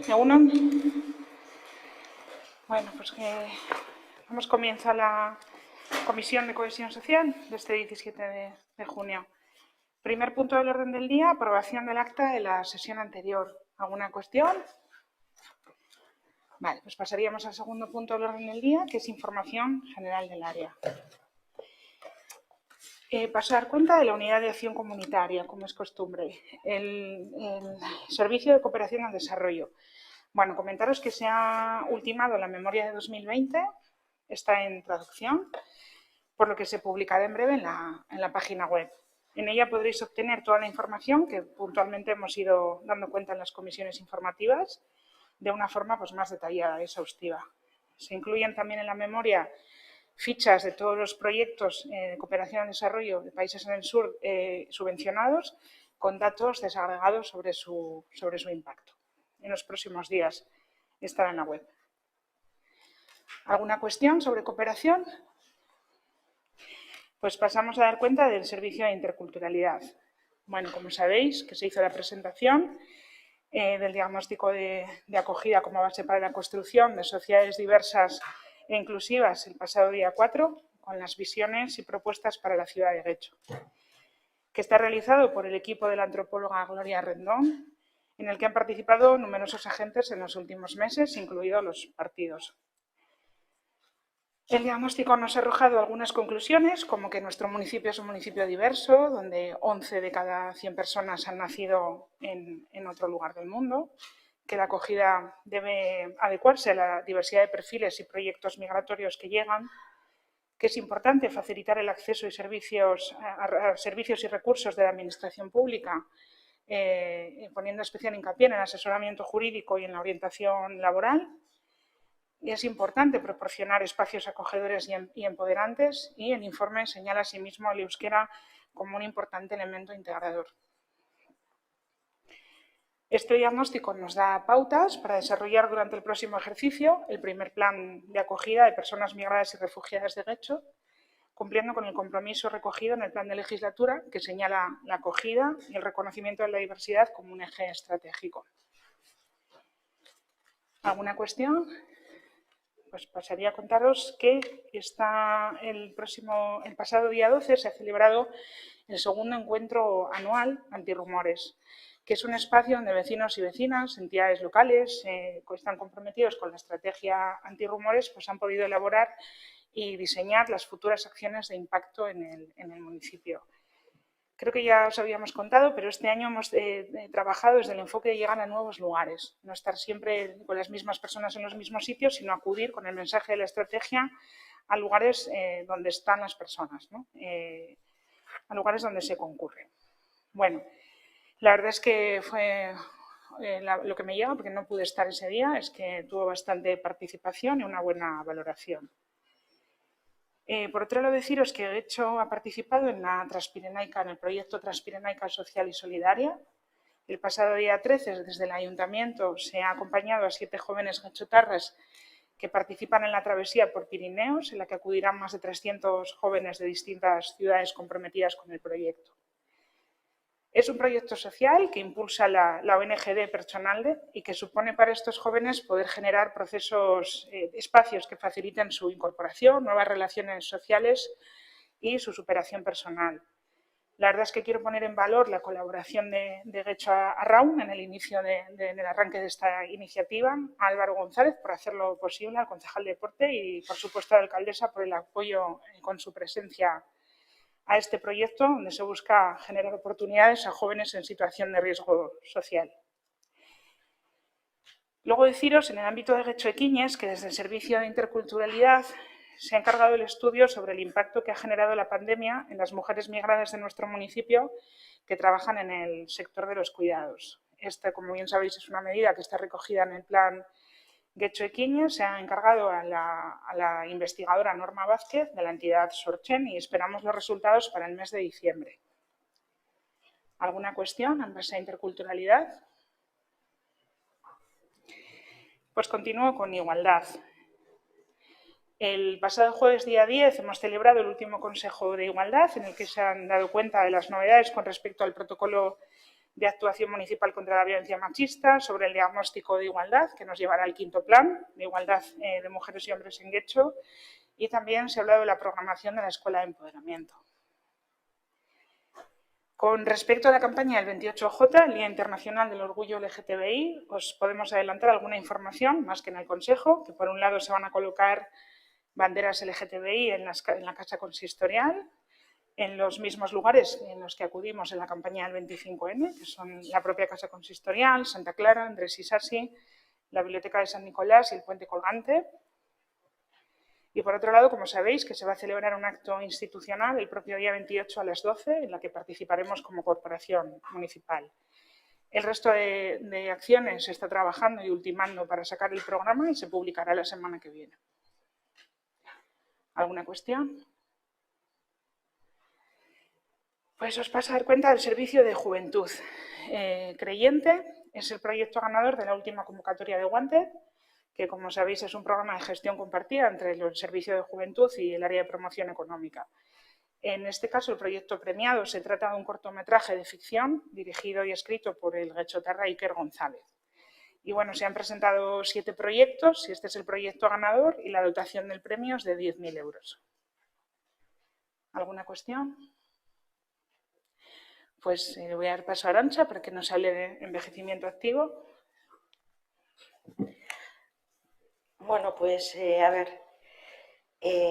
Egunon. Bueno, pues damos comienzo a la Comisión de Cohesión Social de este 17 de junio. Primer punto del orden del día, aprobación del acta de la sesión anterior. ¿Alguna cuestión? Vale, pues pasaríamos al segundo punto del orden del día, que es información general del área. Paso a dar cuenta de la unidad de acción comunitaria, como es costumbre, el Servicio de Cooperación al Desarrollo. Bueno, comentaros que se ha ultimado la memoria de 2020, está en traducción, por lo que se publicará en breve en la página web. En ella podréis obtener toda la información que puntualmente hemos ido dando cuenta en las comisiones informativas de una forma pues, más detallada y exhaustiva. Se incluyen también en la memoria fichas de todos los proyectos de cooperación al desarrollo de países en el sur subvencionados con datos desagregados sobre su impacto. En los próximos días estará en la web. ¿Alguna cuestión sobre cooperación? Pues pasamos a dar cuenta del servicio de interculturalidad. Bueno, como sabéis, que se hizo la presentación del diagnóstico de acogida como base para la construcción de sociedades diversas e inclusivas el pasado día 4, con las visiones y propuestas para la ciudad de Guecho, que está realizado por el equipo de la antropóloga Gloria Rendón, en el que han participado numerosos agentes en los últimos meses, incluidos los partidos. El diagnóstico nos ha arrojado algunas conclusiones, como que nuestro municipio es un municipio diverso, donde 11 de cada 100 personas han nacido en otro lugar del mundo, que la acogida debe adecuarse a la diversidad de perfiles y proyectos migratorios que llegan, que es importante facilitar el acceso a servicios y recursos de la administración pública, poniendo especial hincapié en el asesoramiento jurídico y en la orientación laboral. Y es importante proporcionar espacios acogedores y empoderantes, y el informe señala asimismo al euskera como un importante elemento integrador. Este diagnóstico nos da pautas para desarrollar durante el próximo ejercicio el primer plan de acogida de personas migradas y refugiadas de Guecho, cumpliendo con el compromiso recogido en el plan de legislatura que señala la acogida y el reconocimiento de la diversidad como un eje estratégico. ¿Alguna cuestión? Pues pasaría a contaros que el pasado día 12 se ha celebrado el segundo encuentro anual antirrumores, que es un espacio donde vecinos y vecinas, entidades locales que están comprometidos con la estrategia antirrumores, pues han podido elaborar y diseñar las futuras acciones de impacto en el municipio. Creo que ya os habíamos contado, pero este año hemos trabajado desde el enfoque de llegar a nuevos lugares, no estar siempre con las mismas personas en los mismos sitios, sino acudir con el mensaje de la estrategia a lugares donde están las personas, ¿no? A lugares donde se concurre. Bueno, la verdad es que fue lo que me llega, porque no pude estar ese día, es que tuvo bastante participación y una buena valoración. Por otro lado, deciros que Guecho ha participado en el proyecto Transpirenaica Social y Solidaria. El pasado día 13, desde el Ayuntamiento, se ha acompañado a 7 jóvenes guechotarras que participan en la travesía por Pirineos, en la que acudirán más de 300 jóvenes de distintas ciudades comprometidas con el proyecto. Es un proyecto social que impulsa la ONG de Pertsonalde y que supone para estos jóvenes poder generar espacios que faciliten su incorporación, nuevas relaciones sociales y su superación personal. La verdad es que quiero poner en valor la colaboración de Guecho Arraun en el inicio del arranque de esta iniciativa, a Álvaro González por hacerlo posible, al concejal de deporte y, por supuesto, a la alcaldesa por el apoyo con su presencia a este proyecto, donde se busca generar oportunidades a jóvenes en situación de riesgo social. Luego deciros, en el ámbito de Guecho Equiñes, que desde el Servicio de Interculturalidad se ha encargado el estudio sobre el impacto que ha generado la pandemia en las mujeres migradas de nuestro municipio que trabajan en el sector de los cuidados. Esta, como bien sabéis, es una medida que está recogida en el plan Guecho Equiñes. Se ha encargado a la investigadora Norma Vázquez de la entidad Sorchen y esperamos los resultados para el mes de diciembre. ¿Alguna cuestión en base a interculturalidad? Pues continúo con igualdad. El pasado jueves día 10 hemos celebrado el último Consejo de Igualdad, en el que se han dado cuenta de las novedades con respecto al protocolo de actuación municipal contra la violencia machista, sobre el diagnóstico de igualdad, que nos llevará al 5º plan de igualdad de mujeres y hombres en Getxo, y también se ha hablado de la programación de la Escuela de Empoderamiento. Con respecto a la campaña del 28J, el Día Internacional del Orgullo LGTBI, os podemos adelantar alguna información, más que en el Consejo, que por un lado se van a colocar banderas LGTBI en la Casa Consistorial, en los mismos lugares en los que acudimos en la campaña del 25N, que son la propia Casa Consistorial, Santa Clara, Andrés Isasi, la Biblioteca de San Nicolás y el Puente Colgante. Y por otro lado, como sabéis, que se va a celebrar un acto institucional el propio día 28 a las 12, en la que participaremos como corporación municipal. El resto de acciones se está trabajando y ultimando para sacar el programa y se publicará la semana que viene. ¿Alguna cuestión? Pues os paso a dar cuenta del Servicio de Juventud. Creyente es el proyecto ganador de la última convocatoria de Wanted, que como sabéis es un programa de gestión compartida entre el Servicio de Juventud y el área de promoción económica. En este caso, el proyecto premiado se trata de un cortometraje de ficción dirigido y escrito por el getxotarra Iker González. Y bueno, se han presentado 7 proyectos y este es el proyecto ganador y la dotación del premio es de 10.000 euros. ¿Alguna cuestión? Pues le voy a dar paso a Arantxa para que nos hable de envejecimiento activo. Bueno, pues a ver,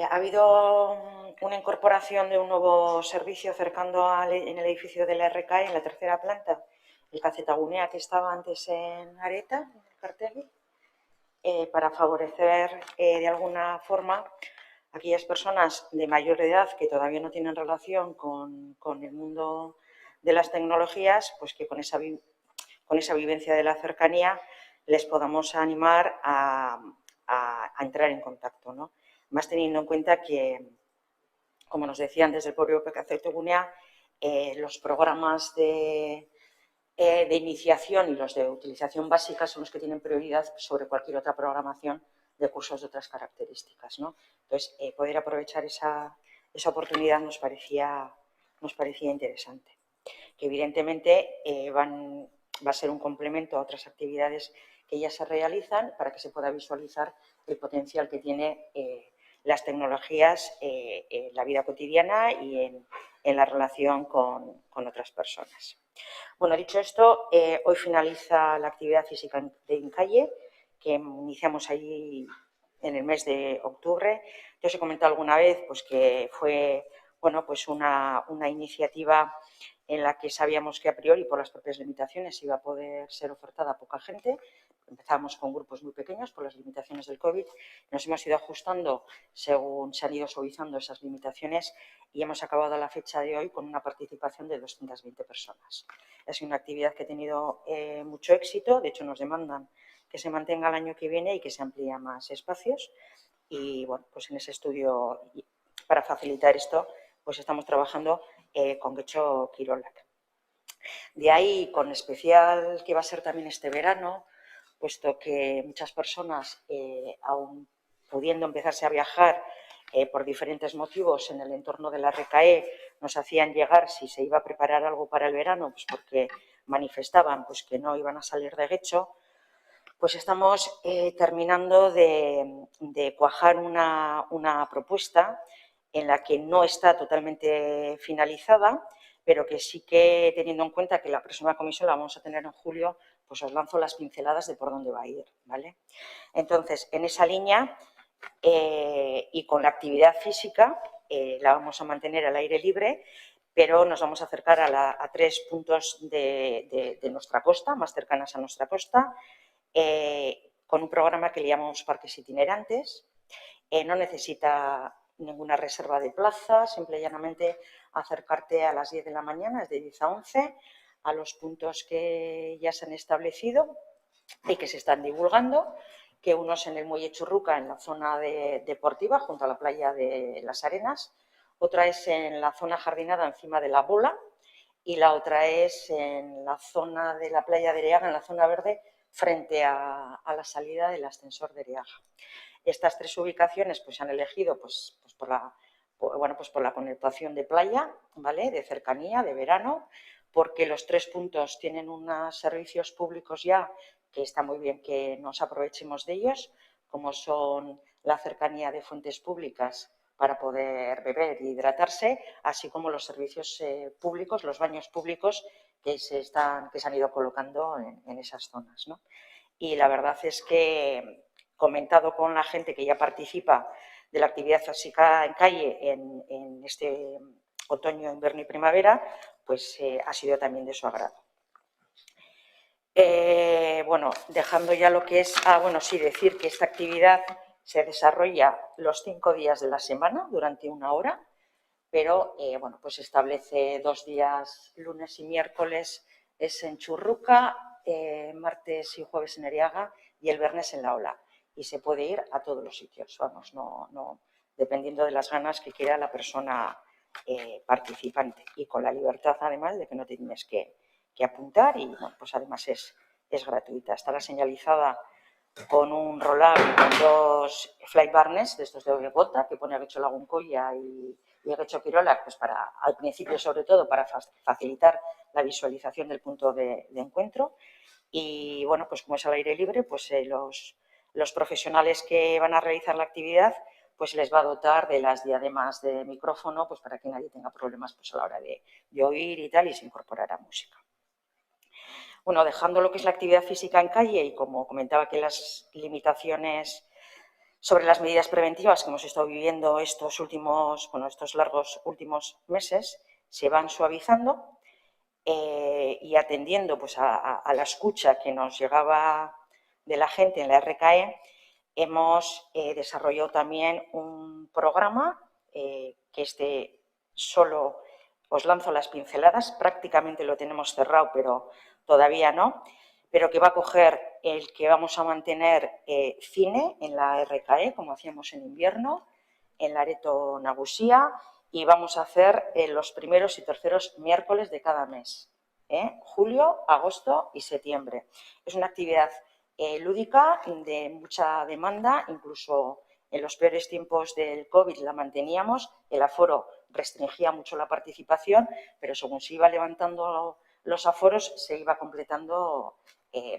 ha habido una incorporación de un nuevo servicio cercano en el edificio de la RKE, en la 3ª planta, el Kazetagunea, que estaba antes en Areta, en el Cartegui, para favorecer de alguna forma a aquellas personas de mayor edad que todavía no tienen relación con el mundo de las tecnologías, pues que con esa vivencia de la cercanía les podamos animar a entrar en contacto, ¿no? Más teniendo en cuenta que, como nos decían desde el propio Kazetagunea, los programas de iniciación y los de utilización básica son los que tienen prioridad sobre cualquier otra programación de cursos de otras características, ¿no? Entonces, poder aprovechar esa oportunidad nos parecía interesante. Que evidentemente va a ser un complemento a otras actividades que ya se realizan para que se pueda visualizar el potencial que tiene las tecnologías en la vida cotidiana y en la relación con otras personas. Bueno, dicho esto, hoy finaliza la actividad física de Incalle, que iniciamos allí en el mes de octubre. Yo os he comentado alguna vez pues, que fue bueno, pues una iniciativa en la que sabíamos que a priori por las propias limitaciones iba a poder ser ofertada a poca gente. Empezamos con grupos muy pequeños por las limitaciones del COVID. Nos hemos ido ajustando según se han ido suavizando esas limitaciones y hemos acabado a la fecha de hoy con una participación de 220 personas. Es una actividad que ha tenido mucho éxito. De hecho, nos demandan que se mantenga el año que viene y que se amplíe a más espacios. Y bueno, pues en ese estudio, para facilitar esto, pues estamos trabajando con Getxo Kirolak. De ahí, con especial que va a ser también este verano, puesto que muchas personas, aún pudiendo empezarse a viajar por diferentes motivos en el entorno de la RKE, nos hacían llegar si se iba a preparar algo para el verano, pues porque manifestaban pues, que no iban a salir de Getxo, pues estamos terminando de cuajar una propuesta en la que no está totalmente finalizada, pero que sí que, teniendo en cuenta que la próxima comisión la vamos a tener en julio, pues os lanzo las pinceladas de por dónde va a ir, ¿vale? Entonces, en esa línea y con la actividad física, la vamos a mantener al aire libre, pero nos vamos a acercar a 3 puntos de nuestra costa, más cercanas a nuestra costa, con un programa que le llamamos Parques Itinerantes. No necesita ninguna reserva de plaza, simple y llanamente acercarte a las 10 de la mañana, es de 10 a 11, a los puntos que ya se han establecido y que se están divulgando, que uno es en el Muelle Churruca, en la zona deportiva, junto a la playa de Las Arenas, otra es en la zona jardinada encima de la Bola y la otra es en la zona de la playa de Ereaga, en la zona verde, frente a la salida del ascensor de Ereaga. Estas 3 ubicaciones pues, se han elegido pues, por la connotación de playa, ¿vale? De cercanía, de verano, porque los 3 puntos tienen unos servicios públicos ya que está muy bien que nos aprovechemos de ellos, como son la cercanía de fuentes públicas para poder beber e hidratarse, así como los servicios públicos, los baños públicos que se han ido colocando en esas zonas, ¿no? Y la verdad es que, comentado con la gente que ya participa de la actividad física en calle en este otoño, invierno y primavera, pues ha sido también de su agrado. Bueno, dejando ya lo que es... bueno, sí, decir que esta actividad se desarrolla los 5 días de la semana durante 1 hora, pero, bueno, pues establece 2 días, lunes y miércoles es en Churruca, martes y jueves en Eriaga y el viernes en La Ola. Y se puede ir a todos los sitios, vamos, no dependiendo de las ganas que quiera la persona participante, y con la libertad, además, de que no tienes que apuntar, y bueno, pues además es gratuita. Estará señalizada con un roll-up y con 2 fly barnes de estos de gota que pone Getxo Lagunkoia y Getxo Kirola, pues para, al principio sobre todo, para facilitar la visualización del punto de encuentro. Y bueno, pues como es al aire libre, pues los profesionales que van a realizar la actividad, pues les va a dotar de las diademas de micrófono, pues para que nadie tenga problemas pues a la hora de oír y tal, y se incorporará música. Bueno, dejando lo que es la actividad física en calle, y como comentaba que las limitaciones sobre las medidas preventivas que hemos estado viviendo estos largos últimos meses se van suavizando, y atendiendo pues a la escucha que nos llegaba de la gente en la RKE, hemos desarrollado también un programa que solo os lanzo las pinceladas, prácticamente lo tenemos cerrado, pero todavía no, pero que va a coger el que vamos a mantener cine en la RKE, como hacíamos en invierno, en la Areto Nagusía, y vamos a hacer los primeros y terceros miércoles de cada mes, julio, agosto y septiembre. Es una actividad lúdica, de mucha demanda, incluso en los peores tiempos del COVID la manteníamos, el aforo restringía mucho la participación, pero según se iba levantando los aforos se iba completando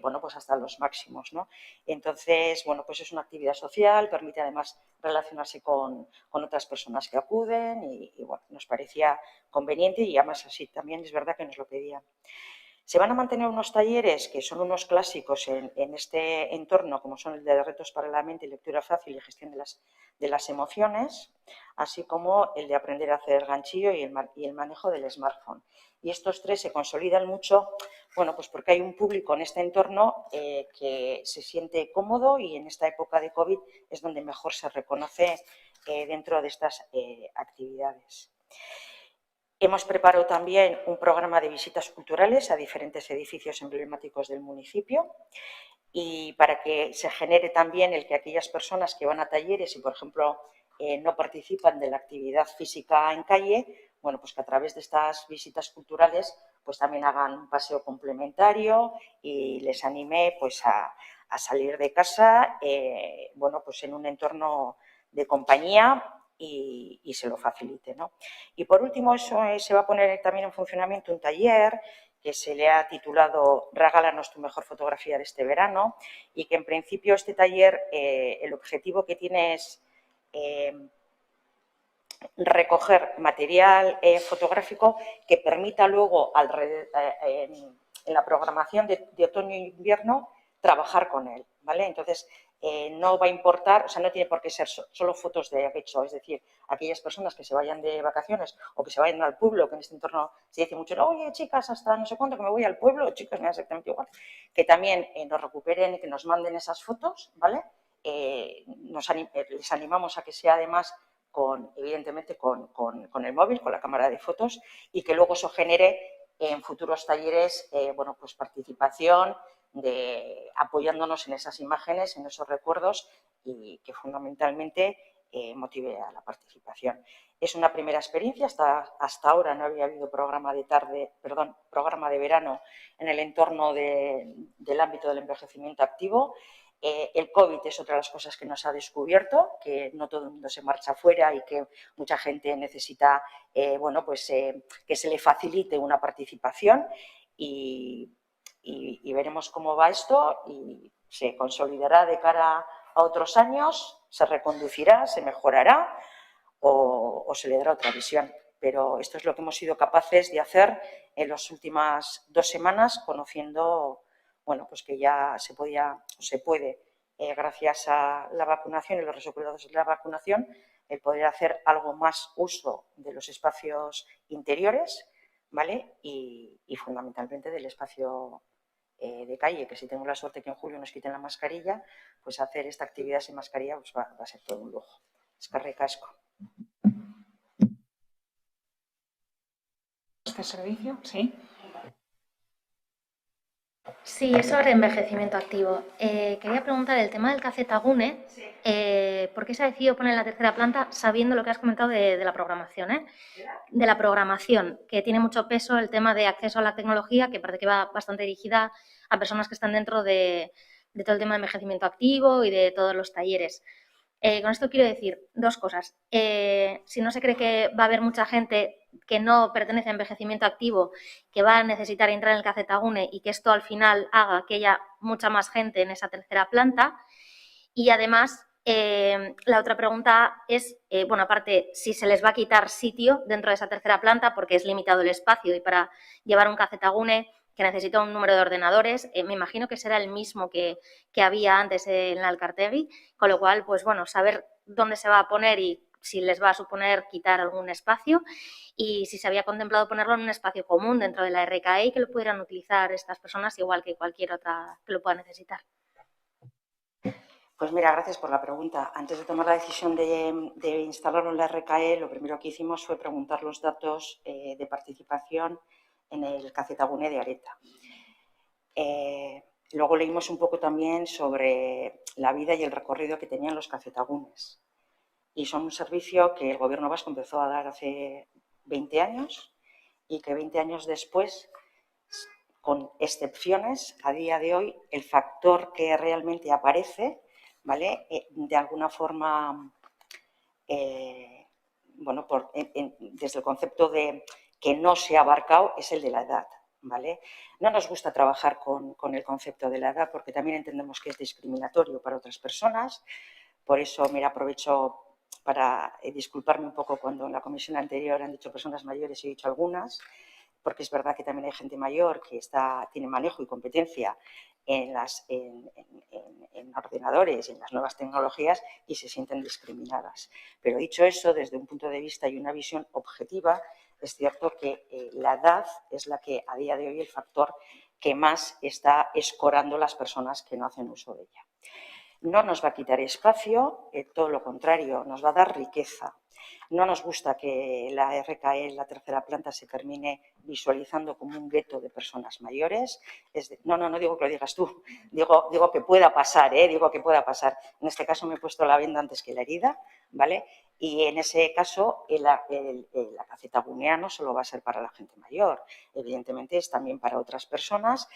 bueno, pues hasta los máximos, ¿no? Entonces, bueno, pues es una actividad social, permite además relacionarse con otras personas que acuden, y bueno, nos parecía conveniente, y además así también es verdad que nos lo pedían. Se van a mantener unos talleres que son unos clásicos en este entorno, como son el de retos para la mente, lectura fácil y gestión de las emociones, así como el de aprender a hacer ganchillo y el manejo del smartphone. Y estos 3 se consolidan mucho, bueno, pues porque hay un público en este entorno que se siente cómodo, y en esta época de COVID es donde mejor se reconoce dentro de estas actividades. Hemos preparado también un programa de visitas culturales a diferentes edificios emblemáticos del municipio, y para que se genere también el que aquellas personas que van a talleres y, por ejemplo, no participan de la actividad física en calle, bueno, pues que a través de estas visitas culturales pues también hagan un paseo complementario, y les anime pues a salir de casa, bueno, pues en un entorno de compañía, y se lo facilite, ¿no? Y por último, se va a poner también en funcionamiento un taller que se le ha titulado Regálanos tu mejor fotografía de este verano, y que en principio este taller, el objetivo que tiene es recoger material fotográfico que permita luego en la programación de otoño e invierno trabajar con él, ¿vale? Entonces, no va a importar, o sea, no tiene por qué ser solo fotos de Getxo, es decir, aquellas personas que se vayan de vacaciones o que se vayan al pueblo, que en este entorno se dice mucho, oye, chicas, hasta no sé cuánto que me voy al pueblo, chicos, me da exactamente igual, que también nos recuperen y que nos manden esas fotos, ¿vale? Les animamos a que sea además evidentemente con el móvil, con la cámara de fotos, y que luego eso genere en futuros talleres bueno, pues participación, apoyándonos en esas imágenes, en esos recuerdos, y que fundamentalmente motive a la participación. Es una primera experiencia, hasta ahora no había habido programa de verano en el entorno del ámbito del envejecimiento activo, El COVID es otra de las cosas que nos ha descubierto, que no todo el mundo se marcha afuera y que mucha gente necesita que se le facilite una participación y veremos cómo va esto y se consolidará de cara a otros años, se reconducirá, se mejorará o se le dará otra visión. Pero esto es lo que hemos sido capaces de hacer en las últimas 2 semanas, conociendo pues que ya se puede, gracias a la vacunación y los resultados de la vacunación, el poder hacer algo más uso de los espacios interiores, ¿vale? Y fundamentalmente del espacio de calle, que si tengo la suerte que en julio nos quiten la mascarilla, pues hacer esta actividad sin mascarilla pues va a ser todo un lujo. Eskerrik asko. ¿Este servicio? Sí. Sí, es sobre envejecimiento activo. Quería preguntar el tema del Kazetagune, Sí. ¿por qué se ha decidido poner en la tercera planta sabiendo lo que has comentado de la programación? De la programación, que tiene mucho peso el tema de acceso a la tecnología, que parece que va bastante dirigida a personas que están dentro de todo el tema de envejecimiento activo y de todos los talleres. Con esto quiero decir 2 cosas. Si no se cree que va a haber mucha gente que no pertenece a envejecimiento activo, que va a necesitar entrar en el Kazetagune y que esto al final haga que haya mucha más gente en esa tercera planta. Y además, la otra pregunta es, aparte, si se les va a quitar sitio dentro de esa tercera planta porque es limitado el espacio y para llevar un Kazetagune que necesita un número de ordenadores, me imagino que será el mismo que había antes en la Alkartegui, con lo cual, pues bueno, saber dónde se va a poner y si les va a suponer quitar algún espacio y si se había contemplado ponerlo en un espacio común dentro de la RKE y que lo pudieran utilizar estas personas igual que cualquier otra que lo pueda necesitar. Pues mira, gracias por la pregunta. Antes de tomar la decisión de instalarlo en la RKE, lo primero que hicimos fue preguntar los datos de participación en el Kazetagune de Areta. Luego leímos un poco también sobre la vida y el recorrido que tenían los Kazetagunes. Y son un servicio que el Gobierno vasco empezó a dar hace 20 años y que 20 años después, con excepciones, a día de hoy, el factor que realmente aparece, ¿vale? De alguna forma, desde el concepto de que no se ha abarcado, es el de la edad, ¿vale? No nos gusta trabajar con el concepto de la edad porque también entendemos que es discriminatorio para otras personas. Por eso, mira, aprovecho para disculparme un poco cuando en la comisión anterior han dicho personas mayores y he dicho algunas, porque es verdad que también hay gente mayor que tiene manejo y competencia en ordenadores, en las nuevas tecnologías y se sienten discriminadas. Pero dicho eso, desde un punto de vista y una visión objetiva, es cierto que la edad es la que a día de hoy el factor que más está escorando las personas que no hacen uso de ella. No nos va a quitar espacio, todo lo contrario, nos va a dar riqueza. No nos gusta que la RKE, la tercera planta, se termine visualizando como un gueto de personas mayores. No digo que lo digas tú, digo que pueda pasar, digo que pueda pasar. En este caso me he puesto la venda antes que la herida, ¿vale? Y en ese caso la Kazetagunea no solo va a ser para la gente mayor, evidentemente es también para otras personas.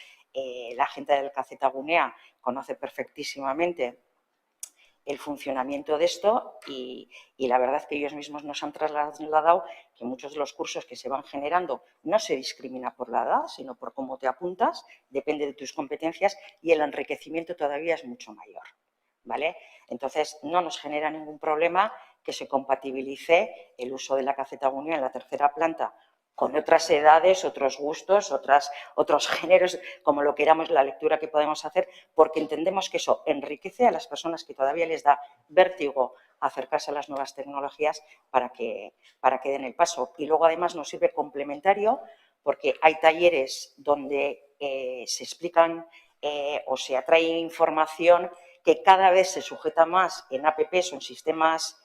La gente del Kazetagunea conoce perfectísimamente el funcionamiento de esto y la verdad es que ellos mismos nos han trasladado que muchos de los cursos que se van generando no se discrimina por la edad, sino por cómo te apuntas, depende de tus competencias y el enriquecimiento todavía es mucho mayor, ¿vale? Entonces, no nos genera ningún problema que se compatibilice el uso de la Kazetagunea en la tercera planta con otras edades, otros gustos, otros géneros, como lo queramos, la lectura que podemos hacer, porque entendemos que eso enriquece a las personas que todavía les da vértigo acercarse a las nuevas tecnologías para que den el paso. Y luego, además, nos sirve complementario porque hay talleres donde se explican o se atrae información que cada vez se sujeta más en apps o en sistemas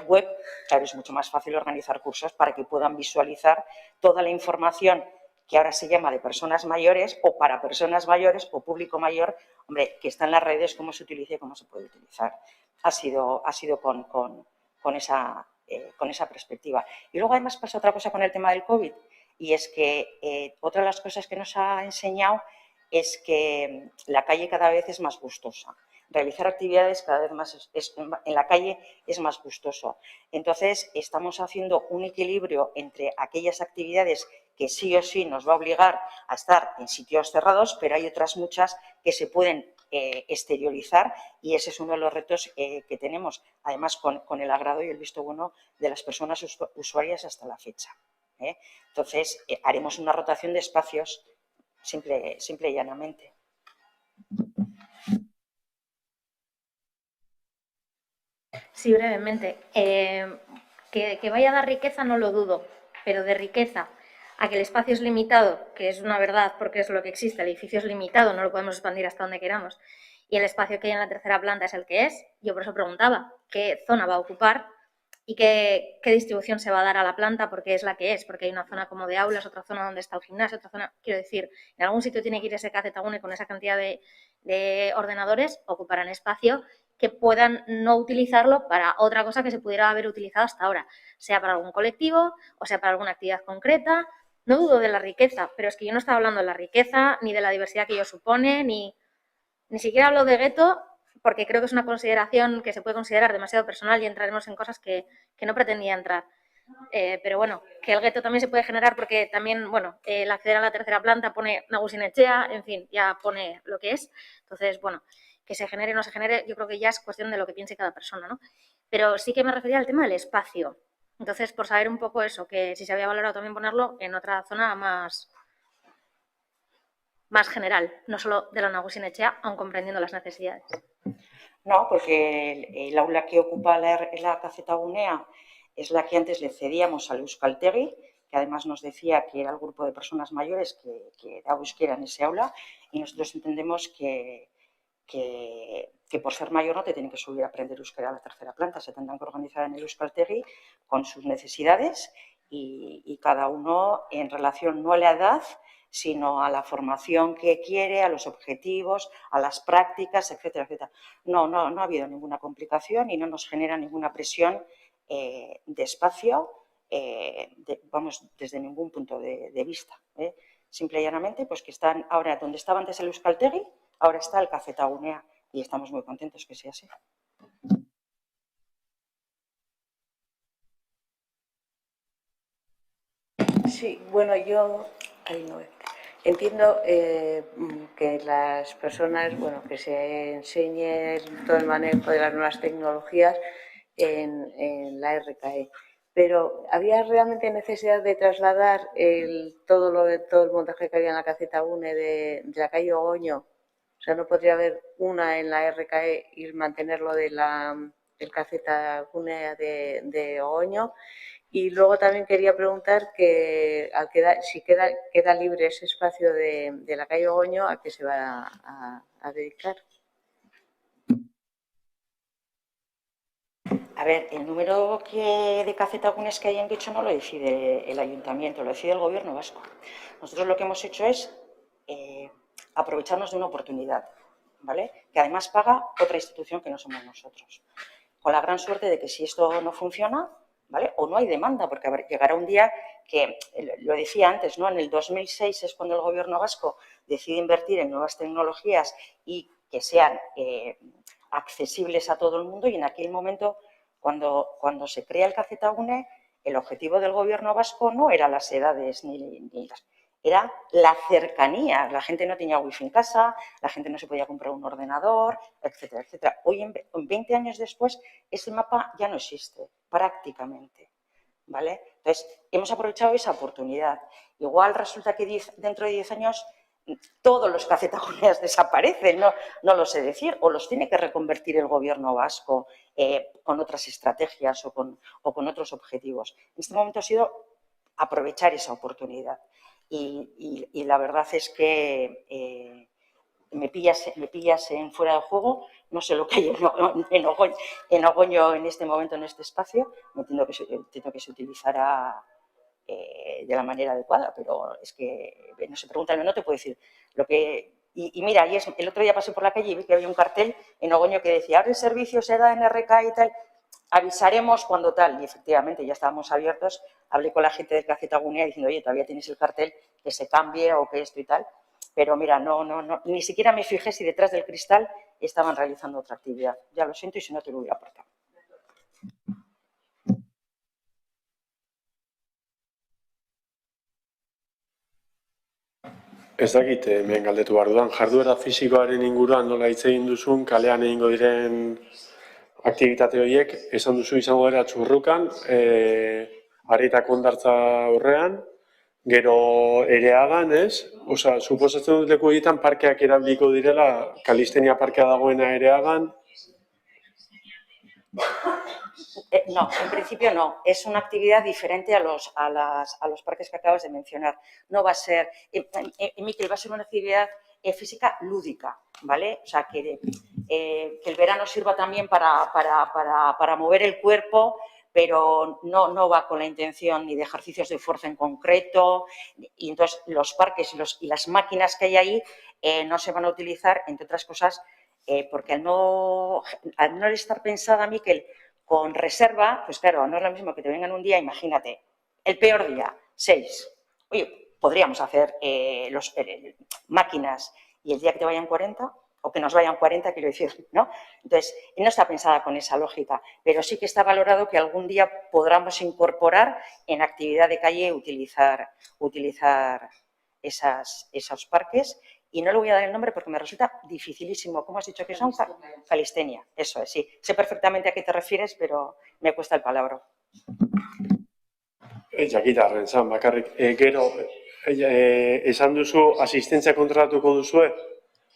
web. Claro, es mucho más fácil organizar cursos para que puedan visualizar toda la información que ahora se llama de personas mayores o para personas mayores o público mayor, hombre, que está en las redes, cómo se utiliza y cómo se puede utilizar. Ha sido con esa perspectiva. Y luego además pasa otra cosa con el tema del COVID y es que otra de las cosas que nos ha enseñado es que la calle cada vez es más gustosa. realizar actividades cada vez más en la calle es más gustoso. Entonces, estamos haciendo un equilibrio entre aquellas actividades que sí o sí nos va a obligar a estar en sitios cerrados, pero hay otras muchas que se pueden exteriorizar, y ese es uno de los retos que tenemos, además con el agrado y el visto bueno de las personas usuarias hasta la fecha. Entonces, haremos una rotación de espacios simple y llanamente. Sí, brevemente. Que vaya a dar riqueza no lo dudo, pero de riqueza a que el espacio es limitado, que es una verdad porque es lo que existe, el edificio es limitado, no lo podemos expandir hasta donde queramos, y el espacio que hay en la tercera planta es el que es, yo por eso preguntaba qué zona va a ocupar y qué distribución se va a dar a la planta, porque es la que es, porque hay una zona como de aulas, otra zona donde está el gimnasio, otra zona, quiero decir, en algún sitio tiene que ir ese Kazetagune con esa cantidad de ordenadores, ocuparán espacio que puedan no utilizarlo para otra cosa que se pudiera haber utilizado hasta ahora, sea para algún colectivo o sea para alguna actividad concreta. No dudo de la riqueza, pero es que yo no estaba hablando de la riqueza ni de la diversidad que ello supone, ni siquiera hablo de gueto, porque creo que es una consideración que se puede considerar demasiado personal y entraremos en cosas que no pretendía entrar. Pero bueno, que el gueto también se puede generar porque también, bueno, el acceder a la tercera planta pone Nagusinetxea, en fin, ya pone lo que es. Entonces, bueno, que se genere o no se genere, yo creo que ya es cuestión de lo que piense cada persona, ¿no? Pero sí que me refería al tema del espacio. Entonces, por saber un poco eso, que si se había valorado también ponerlo en otra zona más general, no solo de la Nagusinetxea, aun comprendiendo las necesidades. No, porque el aula que ocupa la Kazetagunea es la que antes le cedíamos al Euskaltegi, que además nos decía que era el grupo de personas mayores que daba euskera en ese aula, y nosotros entendemos que por ser mayor no te tienen que subir a aprender euskera a la tercera planta, se tendrán que organizar en el Euskaltegi con sus necesidades y cada uno en relación no a la edad, sino a la formación que quiere, a los objetivos, a las prácticas, etcétera, etcétera. No ha habido ninguna complicación y no nos genera ninguna presión de espacio, vamos, desde ningún punto de vista. Simple y llanamente, pues que están ahora donde estaba antes el Euskaltegi, ahora está el Kazetagunea y estamos muy contentos que sea así. Sí, bueno, yo entiendo que las personas, bueno, que se enseñe todo el manejo de las nuevas tecnologías en la RKE, pero ¿había realmente necesidad de trasladar todo el montaje que había en la Kazetagunea de la calle Ogoño? O sea, ¿no podría haber una en la RKE y mantenerlo del Kazetagunea de Ogoño? Y luego también quería preguntar que si queda libre ese espacio de la calle Ogoño, ¿a qué se va a dedicar? A ver, el número de Kazetagunes que hayan dicho no lo decide el ayuntamiento, lo decide el gobierno vasco. Nosotros lo que hemos hecho es aprovecharnos de una oportunidad, ¿vale? Que además paga otra institución que no somos nosotros. Con la gran suerte de que si esto no funciona, ¿vale? O no hay demanda, porque llegará un día que, lo decía antes, ¿no? En el 2006 es cuando el gobierno vasco decide invertir en nuevas tecnologías y que sean accesibles a todo el mundo, y en aquel momento, cuando se crea el Kazetagune, el objetivo del gobierno vasco no era las edades era la cercanía. La gente no tenía wifi en casa, la gente no se podía comprar un ordenador, etcétera, etcétera. Hoy, 20 años después, ese mapa ya no existe, prácticamente, ¿vale? Entonces, hemos aprovechado esa oportunidad. Igual resulta que dentro de 10 años todos los Kazetaguneas desaparecen, no lo sé decir, o los tiene que reconvertir el gobierno vasco con otras estrategias o con otros objetivos. En este momento ha sido aprovechar esa oportunidad. Y la verdad es que me pillas en fuera de juego, no sé lo que hay en Ogoño en este momento, en este espacio, entiendo que se utilizará de la manera adecuada, pero es que no se pregunta, no te puedo decir lo que... Y mira, el otro día pasé por la calle y vi que había un cartel en Ogoño que decía, ahora el servicio se da en RK y tal, avisaremos cuando tal, y efectivamente ya estábamos abiertos. Hablé con la gente del Kazetagunea diciendo, oye, todavía tienes el cartel, que se cambie o que esto y tal, Pero mira, ni siquiera me fijé si detrás del cristal estaban realizando otra actividad. Ya lo siento y si no te lo hubiera aportado. Ez dakit, hemen galdetu behar dudan, jarduera fisikoaren inguruan nola hitz egin duzun, kalean egingo diren aktibitate horiek, esan duzu izango dira txurrukan, Areetako hondartza aurrean, gero Ereagan, ez? Osa, suposatzen dut leku horietan parkeak erabiliko direla, kalistenia parkea dagoena Ereagan. No, en principio no. Es una actividad diferente a los parques que acabas de mencionar. No va a ser, Miquel, va a ser una actividad física lúdica, ¿vale? O sea, que el verano sirva también para mover el cuerpo, pero no va con la intención ni de ejercicios de fuerza en concreto. Y entonces los parques y las máquinas que hay ahí no se van a utilizar, entre otras cosas, porque al no estar pensada, Miquel, con reserva, pues claro, no es lo mismo que te vengan un día, imagínate, el peor día, 6. Oye, podríamos hacer máquinas y el día que te vayan 40, o que nos vayan 40, quiero decir, ¿no? Entonces, no está pensada con esa lógica, pero sí que está valorado que algún día podamos incorporar en actividad de calle utilizar esos parques. Y no le voy a dar el nombre porque me resulta dificilísimo. ¿Cómo has dicho que son? Calistenia, eso es, sí. Sé perfectamente a qué te refieres, pero me cuesta el palabra. Jakitarren zan, bakarrik. Gero, esan duzu asistentzia kontratatuko duzue?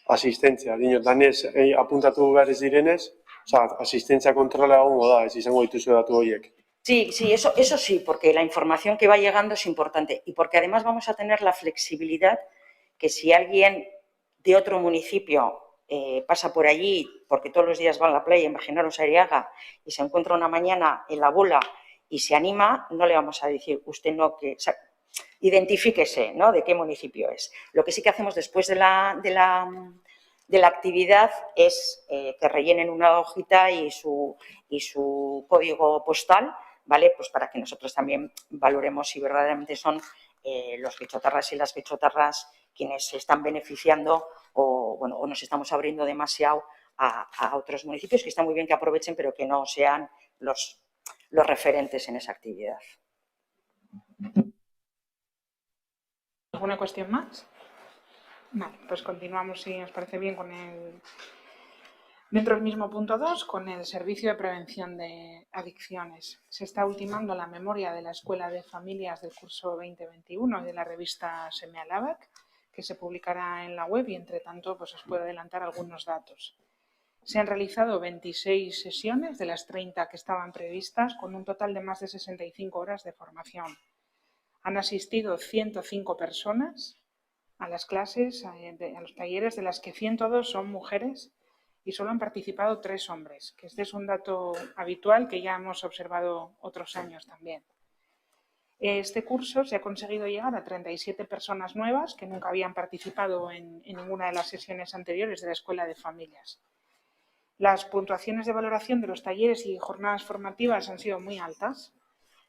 Asistentzia, dinot, danez apuntatu behar ez direnez, oza, asistentzia kontrola egongo da, ez izango dituzu datu horiek. Sí, eso sí, porque la información que va llegando es importante y porque además vamos a tener la flexibilidad que si alguien de otro municipio pasa por allí, porque todos los días va a la playa, imaginaros a Ariaga, y se encuentra una mañana en la bola y se anima, no le vamos a decir, usted no, que... O sea, identifíquese, ¿no?, de qué municipio es. Lo que sí que hacemos después de la actividad es que rellenen una hojita y su código postal, ¿vale? Pues para que nosotros también valoremos si verdaderamente son los bichotarras y las bichotarras quienes se están beneficiando o nos estamos abriendo demasiado a otros municipios, que está muy bien que aprovechen, pero que no sean los referentes en esa actividad. ¿Alguna cuestión más? Vale, pues continuamos, si os parece bien, con dentro del mismo punto 2, con el Servicio de Prevención de Adicciones. Se está ultimando la memoria de la Escuela de Familias del curso 2021 de la revista Seme-Alabac, que se publicará en la web y, entre tanto, pues os puedo adelantar algunos datos. Se han realizado 26 sesiones de las 30 que estaban previstas, con un total de más de 65 horas de formación. Han asistido 105 personas a las clases, a los talleres, de las que 102 son mujeres y solo han participado 3 hombres, que este es un dato habitual que ya hemos observado otros años también. Este curso se ha conseguido llegar a 37 personas nuevas que nunca habían participado en ninguna de las sesiones anteriores de la Escuela de Familias. Las puntuaciones de valoración de los talleres y jornadas formativas han sido muy altas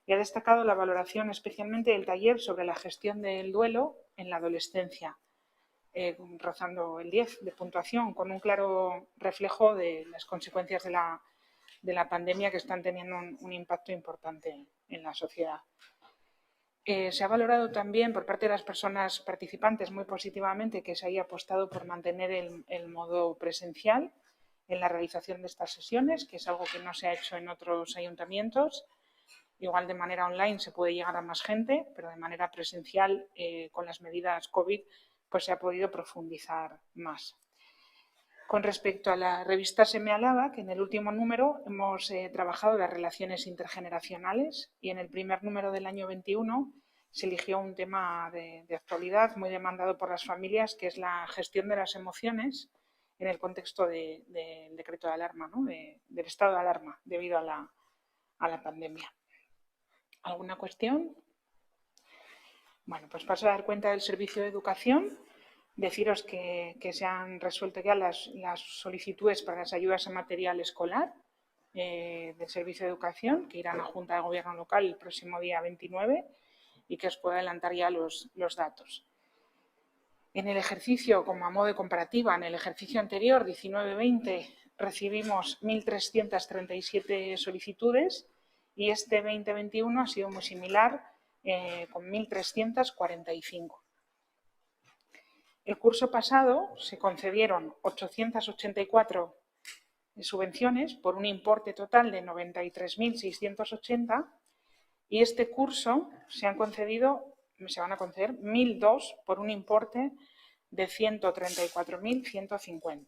y ha destacado la valoración especialmente del taller sobre la gestión del duelo en la adolescencia, rozando el 10 de puntuación, con un claro reflejo de las consecuencias de la pandemia, que están teniendo un impacto importante en la sociedad. Se ha valorado también por parte de las personas participantes muy positivamente que se haya apostado por mantener el modo presencial en la realización de estas sesiones, que es algo que no se ha hecho en otros ayuntamientos. Igual de manera online se puede llegar a más gente, pero de manera presencial, con las medidas COVID, pues se ha podido profundizar más. Con respecto a la revista Seme-Alabac, que en el último número hemos trabajado las relaciones intergeneracionales y en el primer número del año 21 se eligió un tema de actualidad muy demandado por las familias, que es la gestión de las emociones en el contexto del decreto de alarma, ¿no?, del estado de alarma debido a la pandemia. ¿Alguna cuestión? Bueno, pues paso a dar cuenta del servicio de educación. Deciros que se han resuelto ya las solicitudes para las ayudas a material escolar del servicio de educación, que irán a Junta de Gobierno local el próximo día 29, y que os puedo adelantar ya los datos. En el ejercicio, como a modo de comparativa, en el ejercicio anterior, 19-20, recibimos 1.337 solicitudes y este 20-21 ha sido muy similar, con 1.345. El curso pasado se concedieron 884 subvenciones por un importe total de 93.680 y este curso se van a conceder 1.002 por un importe de 134.150.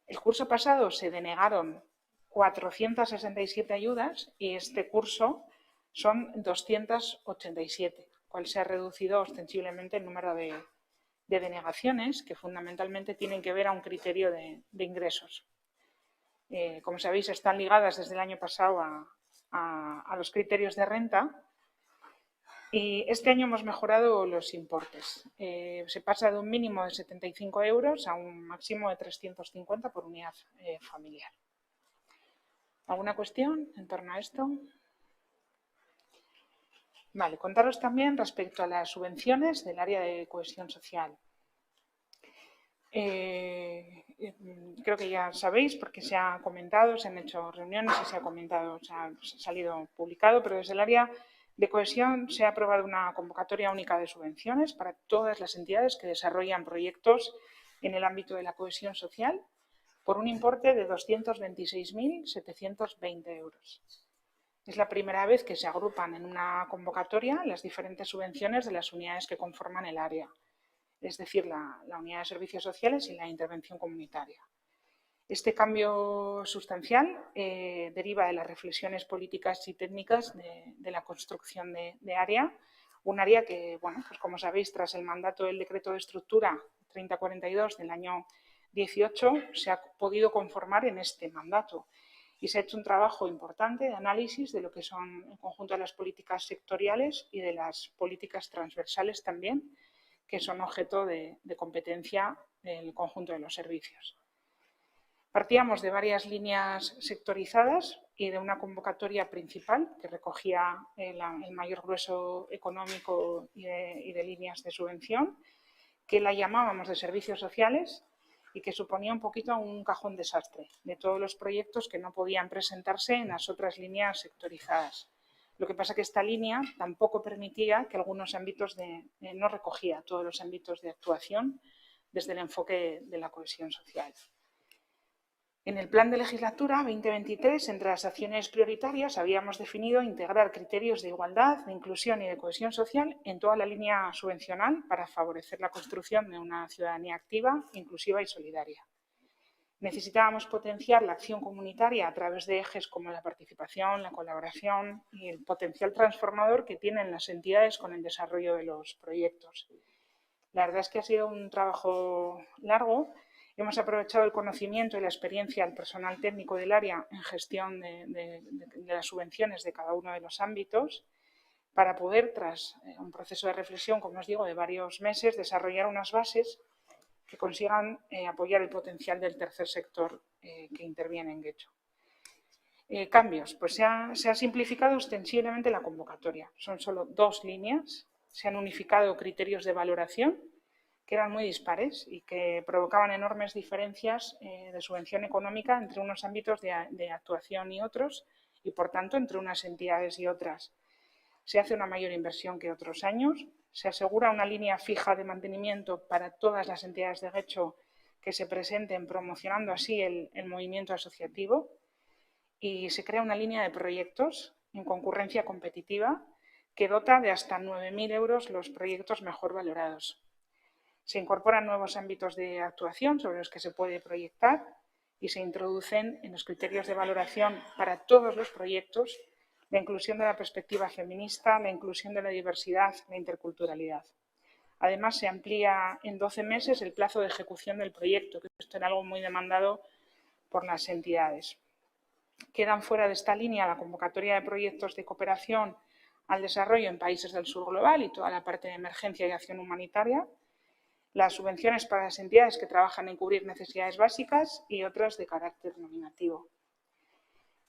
El curso pasado se denegaron 467 ayudas y este curso son 287, cual se ha reducido ostensiblemente el número de denegaciones, que fundamentalmente tienen que ver a un criterio de ingresos. Como sabéis, están ligadas desde el año pasado a los criterios de renta y este año hemos mejorado los importes. Se pasa de un mínimo de 75 euros a un máximo de 350 por unidad familiar. ¿Alguna cuestión en torno a esto? Vale, contaros también respecto a las subvenciones del área de cohesión social. Creo que ya sabéis porque se ha comentado, se han hecho reuniones y se ha comentado, se ha salido publicado, pero desde el área de cohesión se ha aprobado una convocatoria única de subvenciones para todas las entidades que desarrollan proyectos en el ámbito de la cohesión social por un importe de 226.720 euros. Es la primera vez que se agrupan en una convocatoria las diferentes subvenciones de las unidades que conforman el área, es decir, la unidad de servicios sociales y la intervención comunitaria. Este cambio sustancial deriva de las reflexiones políticas y técnicas de la construcción de área, un área que, bueno, pues como sabéis, tras el mandato del decreto de estructura 3042 del año 18, se ha podido conformar en este mandato y se ha hecho un trabajo importante de análisis de lo que son el conjunto de las políticas sectoriales y de las políticas transversales también, que son objeto de competencia del conjunto de los servicios. Partíamos de varias líneas sectorizadas y de una convocatoria principal que recogía el mayor grueso económico y de líneas de subvención, que la llamábamos de servicios sociales y que suponía un poquito un cajón desastre de todos los proyectos que no podían presentarse en las otras líneas sectorizadas. Lo que pasa es que esta línea tampoco permitía que algunos ámbitos no recogía todos los ámbitos de actuación desde el enfoque de la cohesión social. En el plan de legislatura 2023, entre las acciones prioritarias, habíamos definido integrar criterios de igualdad, de inclusión y de cohesión social en toda la línea subvencional para favorecer la construcción de una ciudadanía activa, inclusiva y solidaria. Necesitábamos potenciar la acción comunitaria a través de ejes como la participación, la colaboración y el potencial transformador que tienen las entidades con el desarrollo de los proyectos. La verdad es que ha sido un trabajo largo. Hemos aprovechado el conocimiento y la experiencia del personal técnico del área en gestión de las subvenciones de cada uno de los ámbitos para poder, tras un proceso de reflexión, como os digo, de varios meses, desarrollar unas bases que consigan apoyar el potencial del tercer sector que interviene en Getxo. Cambios. Pues se ha simplificado ostensiblemente la convocatoria. Son solo 2 líneas. Se han unificado criterios de valoración que eran muy dispares y que provocaban enormes diferencias de subvención económica entre unos ámbitos de actuación y otros y, por tanto, entre unas entidades y otras. Se hace una mayor inversión que otros años, se asegura una línea fija de mantenimiento para todas las entidades de Getxo que se presenten, promocionando así el movimiento asociativo, y se crea una línea de proyectos en concurrencia competitiva que dota de hasta 9.000 euros los proyectos mejor valorados. Se incorporan nuevos ámbitos de actuación sobre los que se puede proyectar y se introducen en los criterios de valoración para todos los proyectos la inclusión de la perspectiva feminista, la inclusión de la diversidad, la interculturalidad. Además, se amplía en 12 meses el plazo de ejecución del proyecto, que esto era algo muy demandado por las entidades. Quedan fuera de esta línea la convocatoria de proyectos de cooperación al desarrollo en países del sur global y toda la parte de emergencia y acción humanitaria, las subvenciones para las entidades que trabajan en cubrir necesidades básicas y otras de carácter nominativo.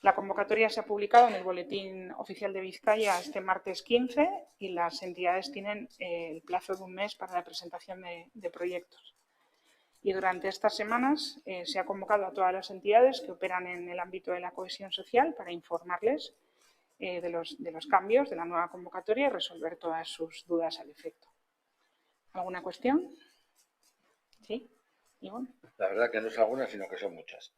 La convocatoria se ha publicado en el Boletín Oficial de Vizcaya este martes 15 y las entidades tienen el plazo de un mes para la presentación de proyectos. Y durante estas semanas se ha convocado a todas las entidades que operan en el ámbito de la cohesión social para informarles de los cambios de la nueva convocatoria y resolver todas sus dudas al efecto. ¿Alguna cuestión? ¿Sí? ¿Ivonne? La verdad que no es alguna, sino que son muchas.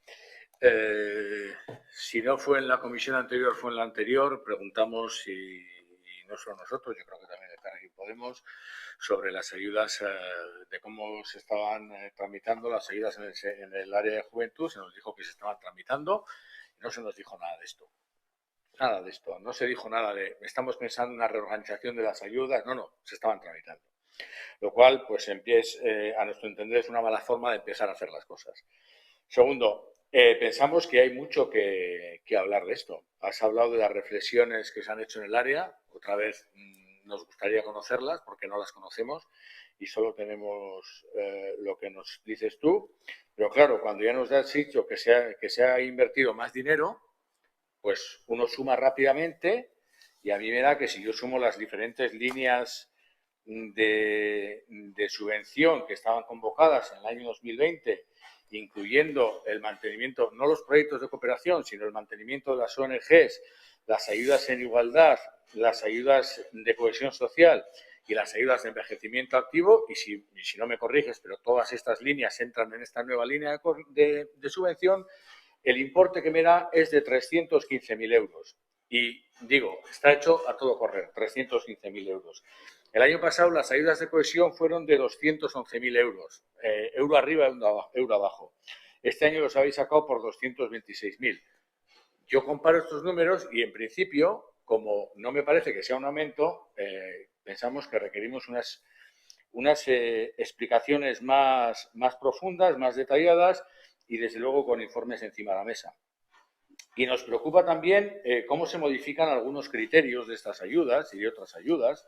Si no fue en la comisión anterior, fue en la anterior, preguntamos si, y no solo nosotros, yo creo que también están aquí Podemos, sobre las ayudas, de cómo se estaban tramitando las ayudas en el área de juventud. Se nos dijo que se estaban tramitando y no se nos dijo nada de esto. Nada de esto. No se dijo nada de estamos pensando en una reorganización de las ayudas. No, se estaban tramitando. Lo cual, pues, a nuestro entender, es una mala forma de empezar a hacer las cosas. Segundo, pensamos que hay mucho que hablar de esto. Has hablado de las reflexiones que se han hecho en el área. Otra vez nos gustaría conocerlas porque no las conocemos y solo tenemos lo que nos dices tú. Pero claro, cuando ya nos has dicho que se ha invertido más dinero, pues uno suma rápidamente y a mí me da que si yo sumo las diferentes líneas de subvención que estaban convocadas en el año 2020, incluyendo el mantenimiento, no los proyectos de cooperación, sino el mantenimiento de las ONGs, las ayudas en igualdad, las ayudas de cohesión social y las ayudas de envejecimiento activo, y si no me corriges, pero todas estas líneas entran en esta nueva línea de subvención, el importe que me da es de 315.000 euros. Y digo, está hecho a todo correr, 315.000 euros. El año pasado las ayudas de cohesión fueron de 211.000 euros, euro arriba, euro abajo. Este año los habéis sacado por 226.000. Yo comparo estos números y, en principio, como no me parece que sea un aumento, pensamos que requerimos unas explicaciones más profundas, más detalladas y, desde luego, con informes encima de la mesa. Y nos preocupa también cómo se modifican algunos criterios de estas ayudas y de otras ayudas.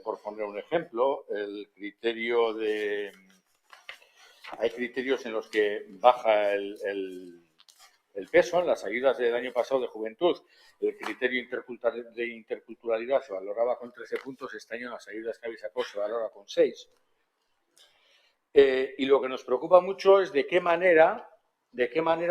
Por poner un ejemplo, hay criterios en los que baja el peso. En las ayudas del año pasado de juventud, el criterio de interculturalidad se valoraba con 13 puntos, este año en las ayudas que habéis sacado se valora con 6. Y lo que nos preocupa mucho es de qué manera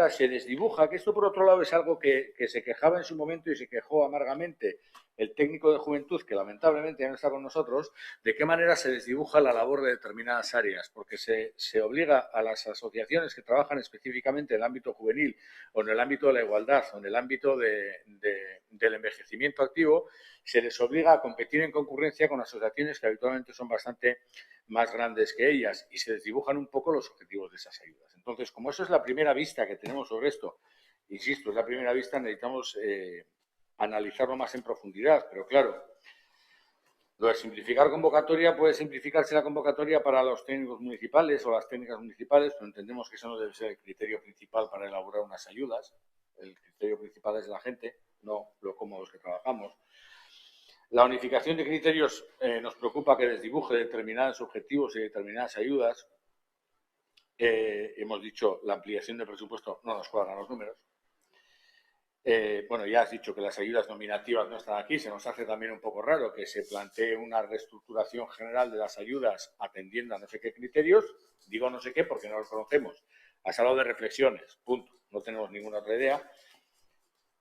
se desdibuja, que esto por otro lado es algo que se quejaba en su momento y se quejó amargamente el técnico de juventud, que lamentablemente ya no está con nosotros, de qué manera se desdibuja la labor de determinadas áreas, porque se obliga a las asociaciones que trabajan específicamente en el ámbito juvenil o en el ámbito de la igualdad o en el ámbito del envejecimiento activo, se les obliga a competir en concurrencia con asociaciones que habitualmente son bastante más grandes que ellas y se desdibujan un poco los objetivos de esas ayudas. Entonces, como eso es la primera vista que tenemos sobre esto, insisto, es la primera vista, necesitamos analizarlo más en profundidad, pero claro, lo de simplificar convocatoria puede simplificarse la convocatoria para los técnicos municipales o las técnicas municipales, pero entendemos que eso no debe ser el criterio principal para elaborar unas ayudas. El criterio principal es la gente, no lo cómodos que trabajamos. La unificación de criterios nos preocupa que desdibuje determinados objetivos y determinadas ayudas. Hemos dicho, la ampliación del presupuesto no nos cuadran los números. Bueno, ya has dicho que las ayudas nominativas no están aquí. Se nos hace también un poco raro que se plantee una reestructuración general de las ayudas atendiendo a no sé qué criterios. Digo no sé qué porque no los conocemos. Has hablado de reflexiones, punto. No tenemos ninguna otra idea.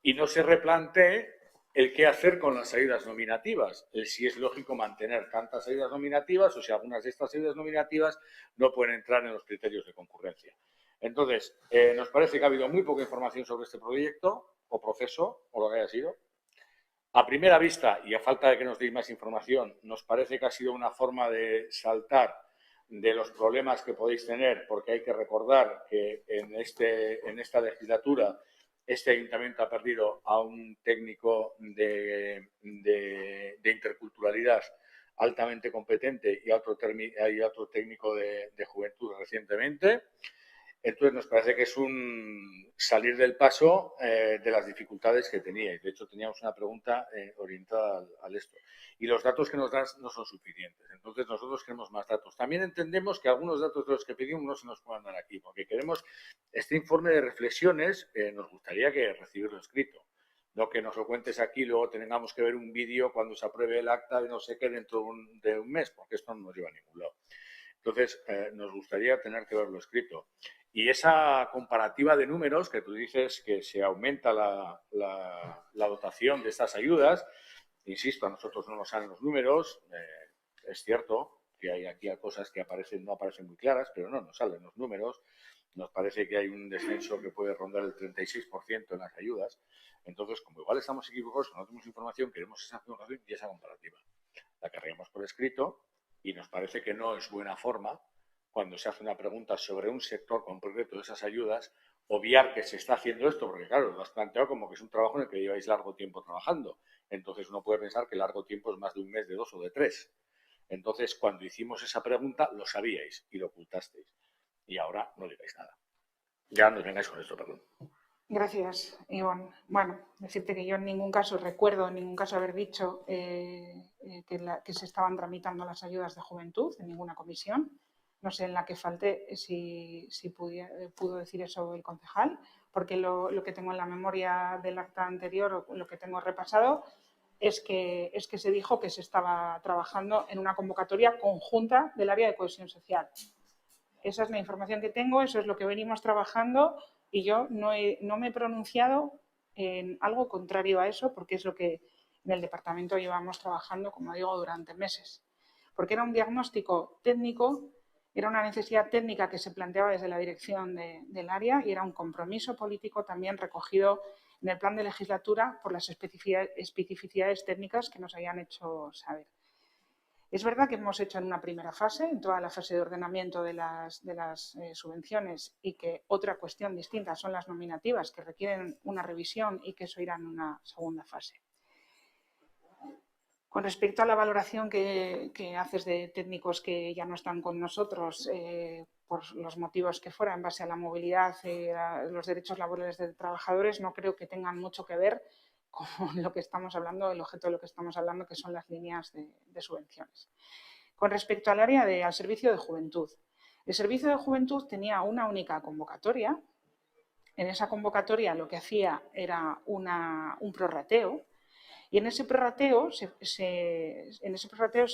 Y no se replantee el qué hacer con las ayudas nominativas, el si es lógico mantener tantas ayudas nominativas o si algunas de estas ayudas nominativas no pueden entrar en los criterios de concurrencia. Entonces, nos parece que ha habido muy poca información sobre este proyecto o proceso, o lo que haya sido. A primera vista, y a falta de que nos deis más información, nos parece que ha sido una forma de saltar de los problemas que podéis tener, porque hay que recordar que en esta legislatura este ayuntamiento ha perdido a un técnico de interculturalidad altamente competente y a otro técnico de juventud recientemente. Entonces nos parece que es un salir del paso de las dificultades que teníais. De hecho, teníamos una pregunta orientada al esto. Y los datos que nos das no son suficientes. Entonces nosotros queremos más datos. También entendemos que algunos datos de los que pedimos no se nos puedan dar aquí, porque queremos este informe de reflexiones, nos gustaría que recibirlo escrito. No que nos lo cuentes aquí y luego tengamos que ver un vídeo cuando se apruebe el acta de no sé qué dentro de un mes, porque esto no nos lleva a ningún lado. Entonces, nos gustaría tener que verlo escrito. Y esa comparativa de números, que tú dices que se aumenta la dotación de estas ayudas, insisto, a nosotros no nos salen los números, es cierto que hay aquí cosas que no aparecen muy claras, pero no nos salen los números. Nos parece que hay un descenso que puede rondar el 36% en las ayudas. Entonces, como igual estamos equivocados, no tenemos información, queremos esa información y esa comparativa. La cargamos por escrito y nos parece que no es buena forma, cuando se hace una pregunta sobre un sector concreto de esas ayudas, obviar que se está haciendo esto, porque claro, lo has planteado como que es un trabajo en el que lleváis largo tiempo trabajando. Entonces uno puede pensar que largo tiempo es más de un mes, de 2 o de 3. Entonces, cuando hicimos esa pregunta, lo sabíais y lo ocultasteis. Y ahora no digáis nada. Ya nos vengáis con esto, perdón. Gracias, Ivonne. Bueno, decirte que yo en ningún caso recuerdo, en ningún caso haber dicho que se estaban tramitando las ayudas de juventud en ninguna comisión. No sé en la que falté si pudo decir eso el concejal, porque lo que tengo en la memoria del acta anterior o lo que tengo repasado es que se dijo que se estaba trabajando en una convocatoria conjunta del área de cohesión social. Esa es la información que tengo, eso es lo que venimos trabajando y yo no me he pronunciado en algo contrario a eso porque es lo que en el departamento llevamos trabajando, como digo, durante meses. Porque era un diagnóstico técnico, era una necesidad técnica que se planteaba desde la dirección del área y era un compromiso político también recogido en el plan de legislatura por las especificidades técnicas que nos habían hecho saber. Es verdad que hemos hecho en una primera fase, en toda la fase de ordenamiento de las subvenciones, y que otra cuestión distinta son las nominativas que requieren una revisión y que eso irá en una segunda fase. Con respecto a la valoración que haces de técnicos que ya no están con nosotros por los motivos que fuera, en base a la movilidad, los derechos laborales de trabajadores, no creo que tengan mucho que ver con lo que estamos hablando, el objeto de lo que estamos hablando, que son las líneas de subvenciones. Con respecto al área al servicio de juventud. El servicio de juventud tenía una única convocatoria. En esa convocatoria lo que hacía era un prorrateo. Y en ese prorrateo se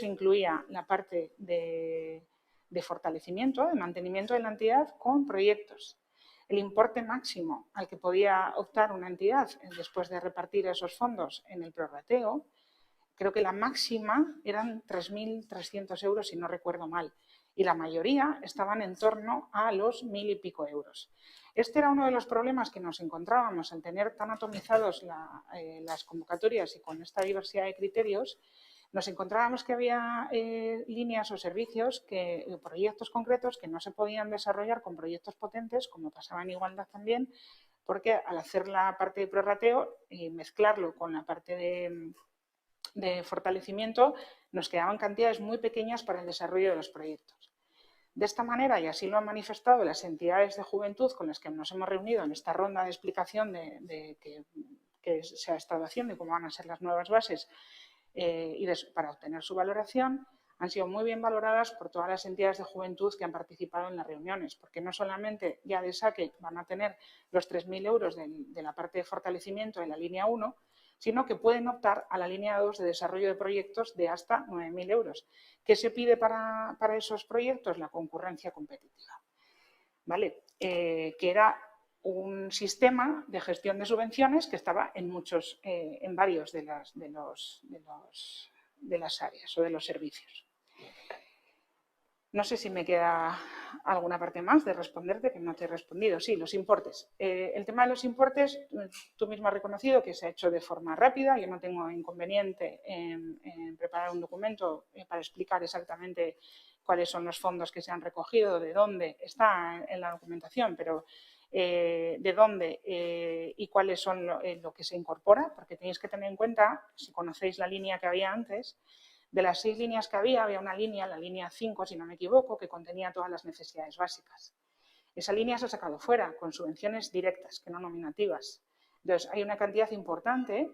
incluía la parte de fortalecimiento, de mantenimiento de la entidad con proyectos. El importe máximo al que podía optar una entidad después de repartir esos fondos en el prorrateo, creo que la máxima eran 3.300 euros, si no recuerdo mal, y la mayoría estaban en torno a los 1.000 y pico euros. Este era uno de los problemas que nos encontrábamos al tener tan atomizados las convocatorias y con esta diversidad de criterios. Nos encontrábamos que había líneas o servicios, proyectos concretos que no se podían desarrollar con proyectos potentes, como pasaba en igualdad también, porque al hacer la parte de prorrateo y mezclarlo con la parte de fortalecimiento, nos quedaban cantidades muy pequeñas para el desarrollo de los proyectos. De esta manera, y así lo han manifestado las entidades de juventud con las que nos hemos reunido en esta ronda de explicación de qué se ha estado haciendo y cómo van a ser las nuevas bases, para obtener su valoración, han sido muy bien valoradas por todas las entidades de juventud que han participado en las reuniones, porque no solamente ya de saque van a tener los 3.000 euros de la parte de fortalecimiento de la línea 1, sino que pueden optar a la línea 2 de desarrollo de proyectos de hasta 9.000 euros. ¿Qué se pide para esos proyectos? La concurrencia competitiva, ¿vale? Que era un sistema de gestión de subvenciones que estaba en varios de las áreas o de los servicios. No sé si me queda alguna parte más de responderte que no te he respondido. Sí, los importes. El tema de los importes, tú mismo has reconocido que se ha hecho de forma rápida. Yo no tengo inconveniente en preparar un documento para explicar exactamente cuáles son los fondos que se han recogido, de dónde está en la documentación, pero de dónde y cuáles son lo que se incorpora, porque tenéis que tener en cuenta, si conocéis la línea que había antes, de las 6 líneas que había una línea, la línea 5, si no me equivoco, que contenía todas las necesidades básicas. Esa línea se ha sacado fuera con subvenciones directas, que no nominativas. Entonces, hay una cantidad importante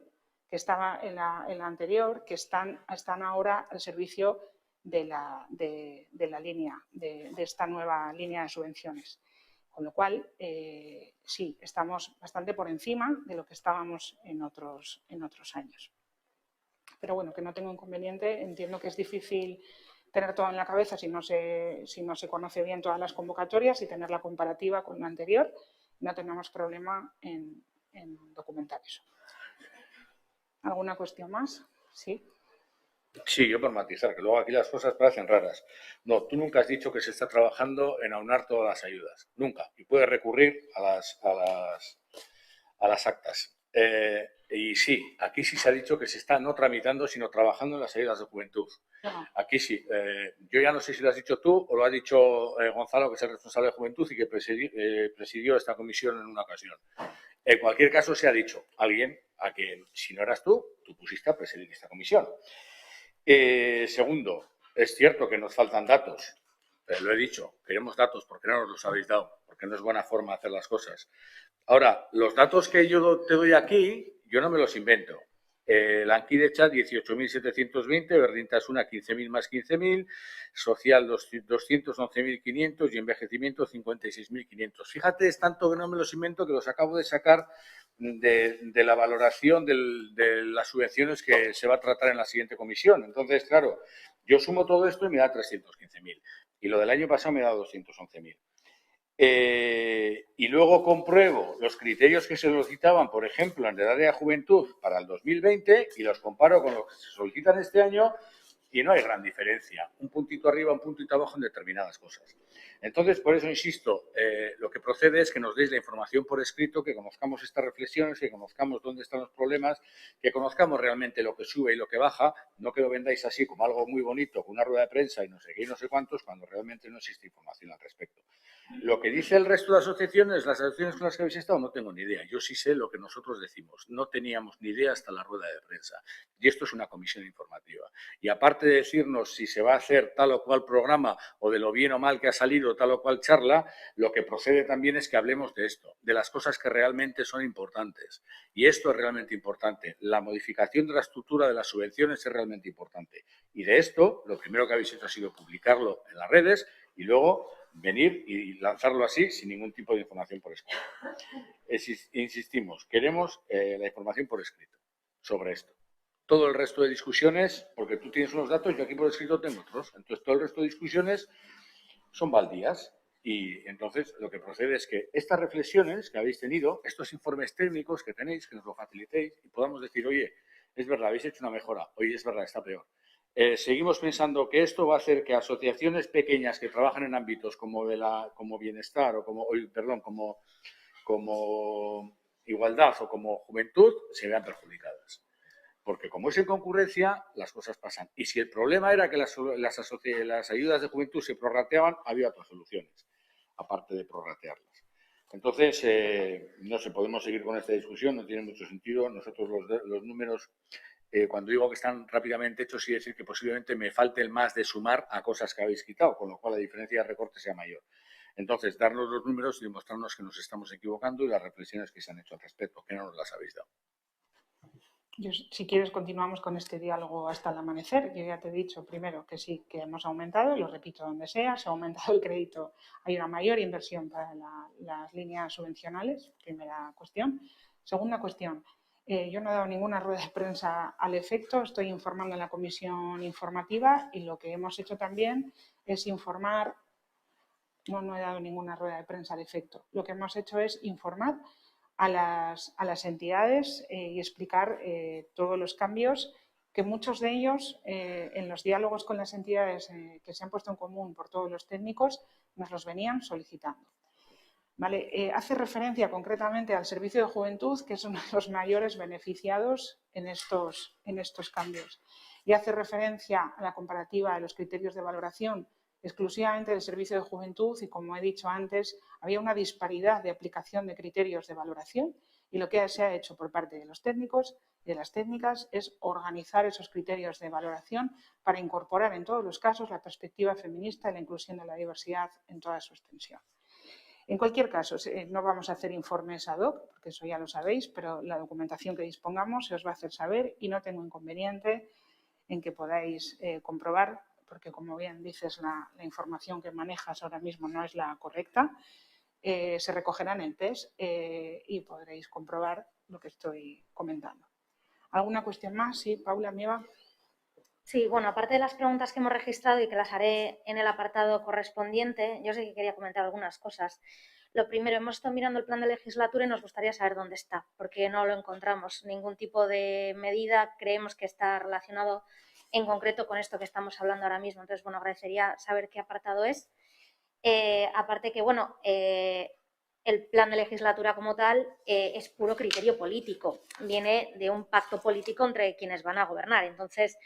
que estaba en la anterior, que están ahora al servicio de la línea, de esta nueva línea de subvenciones. Con lo cual, sí, estamos bastante por encima de lo que estábamos en otros años. Pero bueno, que no tengo inconveniente, entiendo que es difícil tener todo en la cabeza si no se conoce bien todas las convocatorias y tener la comparativa con la anterior. No tenemos problema en documentar eso. ¿Alguna cuestión más? Sí. Sí, yo por matizar, que luego aquí las cosas parecen raras. No, tú nunca has dicho que se está trabajando en aunar todas las ayudas. Nunca. Y puedes recurrir a las actas. Y sí, aquí sí se ha dicho que se está no tramitando, sino trabajando en las ayudas de juventud. Aquí sí. Yo ya no sé si lo has dicho tú o lo ha dicho Gonzalo, que es el responsable de juventud y que presidió esta comisión en una ocasión. En cualquier caso, se ha dicho alguien a quien, si no eras tú pusiste a presidir esta comisión. Segundo, es cierto que nos faltan datos. Lo he dicho, queremos datos porque no nos los habéis dado, porque no es buena forma de hacer las cosas. Ahora, los datos que yo te doy aquí, yo no me los invento. Lankidecha 18.720, Berdintasuna 15.000 más 15.000, Social 211.500 y Envejecimiento 56.500. Fíjate, es tanto que no me los invento que los acabo de sacar de la valoración de las subvenciones que se va a tratar en la siguiente comisión. Entonces, claro, yo sumo todo esto y me da 315.000. Y lo del año pasado me da 211.000. Y luego compruebo los criterios que se solicitaban, por ejemplo, en el área de juventud para el 2020 y los comparo con los que se solicitan este año y no hay gran diferencia. Un puntito arriba, un puntito abajo en determinadas cosas. Entonces, por eso insisto, lo que procede es que nos deis la información por escrito, que conozcamos estas reflexiones, que conozcamos dónde están los problemas, que conozcamos realmente lo que sube y lo que baja, no que lo vendáis así como algo muy bonito, con una rueda de prensa y no sé qué y no sé cuántos, cuando realmente no existe información al respecto. Lo que dice el resto de asociaciones, las asociaciones con las que habéis estado, no tengo ni idea. Yo sí sé lo que nosotros decimos. No teníamos ni idea hasta la rueda de prensa. Y esto es una comisión informativa. Y aparte de decirnos si se va a hacer tal o cual programa o de lo bien o mal que ha salido tal o cual charla, lo que procede también es que hablemos de esto, de las cosas que realmente son importantes. Y esto es realmente importante. La modificación de la estructura de las subvenciones es realmente importante. Y de esto, lo primero que habéis hecho ha sido publicarlo en las redes y luego venir y lanzarlo así sin ningún tipo de información por escrito. Insistimos, queremos la información por escrito sobre esto. Todo el resto de discusiones, porque tú tienes unos datos, yo aquí por escrito tengo otros. Entonces, todo el resto de discusiones son baldías. Y entonces lo que procede es que estas reflexiones que habéis tenido, estos informes técnicos que tenéis, que nos lo facilitéis y podamos decir, oye, es verdad, habéis hecho una mejora, oye, es verdad, está peor. Seguimos pensando que esto va a hacer que asociaciones pequeñas que trabajan en ámbitos como bienestar o como igualdad o como juventud se vean perjudicadas. Porque como es en concurrencia, las cosas pasan. Y si el problema era que las ayudas de juventud se prorrateaban, había otras soluciones, aparte de prorratearlas. Entonces, no sé, podemos seguir con esta discusión, no tiene mucho sentido. Nosotros los números, cuando digo que están rápidamente hechos, quiere decir que posiblemente me falte el más de sumar a cosas que habéis quitado, con lo cual la diferencia de recorte sea mayor. Entonces, darnos los números y demostrarnos que nos estamos equivocando y las reflexiones que se han hecho al respecto, que no nos las habéis dado. Yo, si quieres, continuamos con este diálogo hasta el amanecer. Yo ya te he dicho primero que sí, que hemos aumentado, lo repito donde sea, se ha aumentado el crédito, hay una mayor inversión para las líneas subvencionales, primera cuestión. Segunda cuestión, yo no he dado ninguna rueda de prensa al efecto, estoy informando en la comisión informativa y lo que hemos hecho también es informar, no he dado ninguna rueda de prensa al efecto, lo que hemos hecho es informar a las entidades y explicar todos los cambios que muchos de ellos en los diálogos con las entidades que se han puesto en común por todos los técnicos nos los venían solicitando. ¿Vale? Hace referencia concretamente al servicio de juventud, que es uno de los mayores beneficiados en estos cambios, y hace referencia a la comparativa de los criterios de valoración exclusivamente del servicio de juventud y, como he dicho antes, había una disparidad de aplicación de criterios de valoración y lo que se ha hecho por parte de los técnicos y de las técnicas es organizar esos criterios de valoración para incorporar en todos los casos la perspectiva feminista y la inclusión de la diversidad en toda su extensión. En cualquier caso, no vamos a hacer informes ad hoc, porque eso ya lo sabéis, pero la documentación que dispongamos se os va a hacer saber y no tengo inconveniente en que podáis comprobar, porque como bien dices, la información que manejas ahora mismo no es la correcta, se recogerá en el test y podréis comprobar lo que estoy comentando. ¿Alguna cuestión más? Sí, Paula, Mieva. Sí, bueno, aparte de las preguntas que hemos registrado y que las haré en el apartado correspondiente, yo sí que quería comentar algunas cosas. Lo primero, hemos estado mirando el plan de legislatura y nos gustaría saber dónde está, porque no lo encontramos. Ningún tipo de medida creemos que está relacionado en concreto con esto que estamos hablando ahora mismo. Entonces, bueno, agradecería saber qué apartado es. Aparte que, bueno, el plan de legislatura como tal es puro criterio político. Viene de un pacto político entre quienes van a gobernar. Entonces,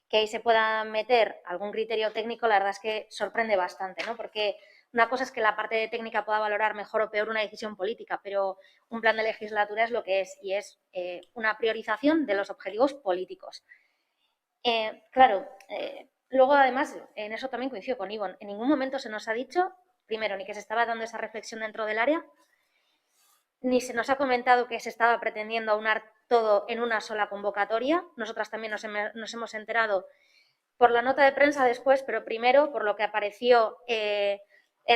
que ahí se pueda meter algún criterio técnico, la verdad es que sorprende bastante, ¿no? Porque una cosa es que la parte técnica pueda valorar mejor o peor una decisión política, pero un plan de legislatura es lo que es, y es una priorización de los objetivos políticos. Claro, luego además, en eso también coincido con Ivonne, en ningún momento se nos ha dicho, primero, ni que se estaba dando esa reflexión dentro del área, ni se nos ha comentado que se estaba pretendiendo aunar todo en una sola convocatoria. Nosotras también nos hemos enterado por la nota de prensa después, pero primero por lo que apareció en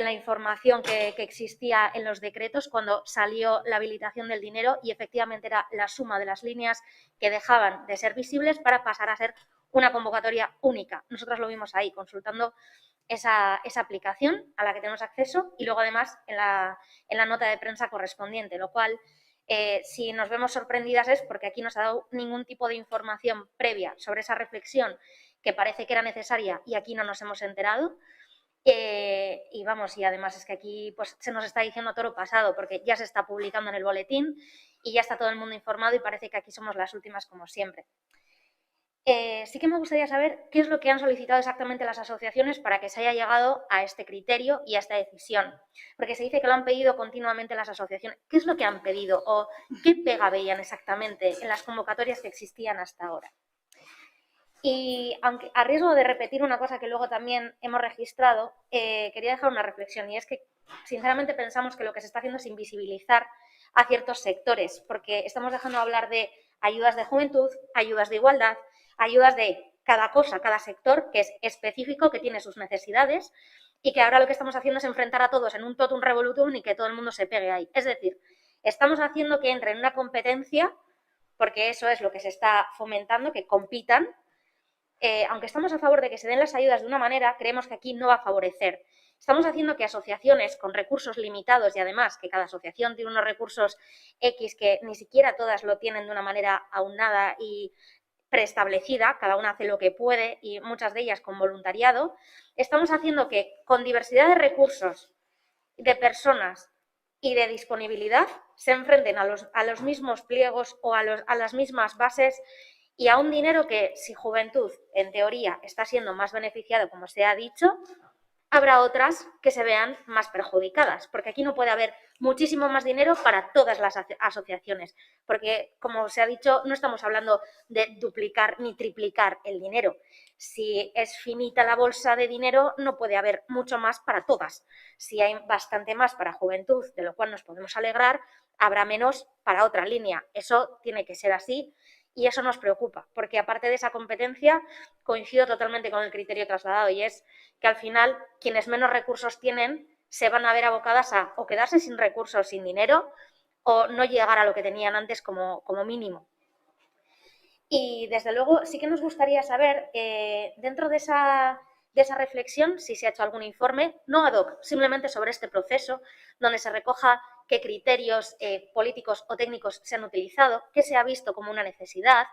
la información que existía en los decretos cuando salió la habilitación del dinero, y efectivamente era la suma de las líneas que dejaban de ser visibles para pasar a ser una convocatoria única. Nosotros lo vimos ahí, consultando esa aplicación a la que tenemos acceso, y luego además en la nota de prensa correspondiente, lo cual, si nos vemos sorprendidas es porque aquí no se ha dado ningún tipo de información previa sobre esa reflexión que parece que era necesaria y aquí no nos hemos enterado. Y vamos, y además es que aquí pues se nos está diciendo toro pasado, porque ya se está publicando en el boletín y ya está todo el mundo informado y parece que aquí somos las últimas como siempre. Sí que me gustaría saber qué es lo que han solicitado exactamente las asociaciones para que se haya llegado a este criterio y a esta decisión, porque se dice que lo han pedido continuamente las asociaciones. ¿Qué es lo que han pedido o qué pega veían exactamente en las convocatorias que existían hasta ahora? Y aunque a riesgo de repetir una cosa que luego también hemos registrado, quería dejar una reflexión, y es que sinceramente pensamos que lo que se está haciendo es invisibilizar a ciertos sectores, porque estamos dejando de hablar de ayudas de juventud, ayudas de igualdad, ayudas de cada cosa, cada sector que es específico, que tiene sus necesidades, y que ahora lo que estamos haciendo es enfrentar a todos en un totum revolutum y que todo el mundo se pegue ahí. Es decir, estamos haciendo que entre en una competencia, porque eso es lo que se está fomentando, que compitan. Aunque estamos a favor de que se den las ayudas de una manera, creemos que aquí no va a favorecer. Estamos haciendo que asociaciones con recursos limitados, y además que cada asociación tiene unos recursos X que ni siquiera todas lo tienen de una manera aunada y preestablecida, cada una hace lo que puede y muchas de ellas con voluntariado, estamos haciendo que con diversidad de recursos, de personas y de disponibilidad se enfrenten a los mismos pliegos o a las mismas bases, y a un dinero que, si Juventud, en teoría, está siendo más beneficiado, como se ha dicho, habrá otras que se vean más perjudicadas, porque aquí no puede haber muchísimo más dinero para todas las asociaciones, porque, como se ha dicho, no estamos hablando de duplicar ni triplicar el dinero. Si es finita la bolsa de dinero, no puede haber mucho más para todas. Si hay bastante más para Juventud, de lo cual nos podemos alegrar, habrá menos para otra línea. Eso tiene que ser así. Y eso nos preocupa, porque aparte de esa competencia, coincido totalmente con el criterio trasladado, y es que al final quienes menos recursos tienen se van a ver abocadas a o quedarse sin recursos, sin dinero, o no llegar a lo que tenían antes como mínimo. Y desde luego sí que nos gustaría saber, dentro de esa reflexión, si se ha hecho algún informe, no ad hoc, simplemente sobre este proceso, donde se recoja qué criterios políticos o técnicos se han utilizado, qué se ha visto como una necesidad,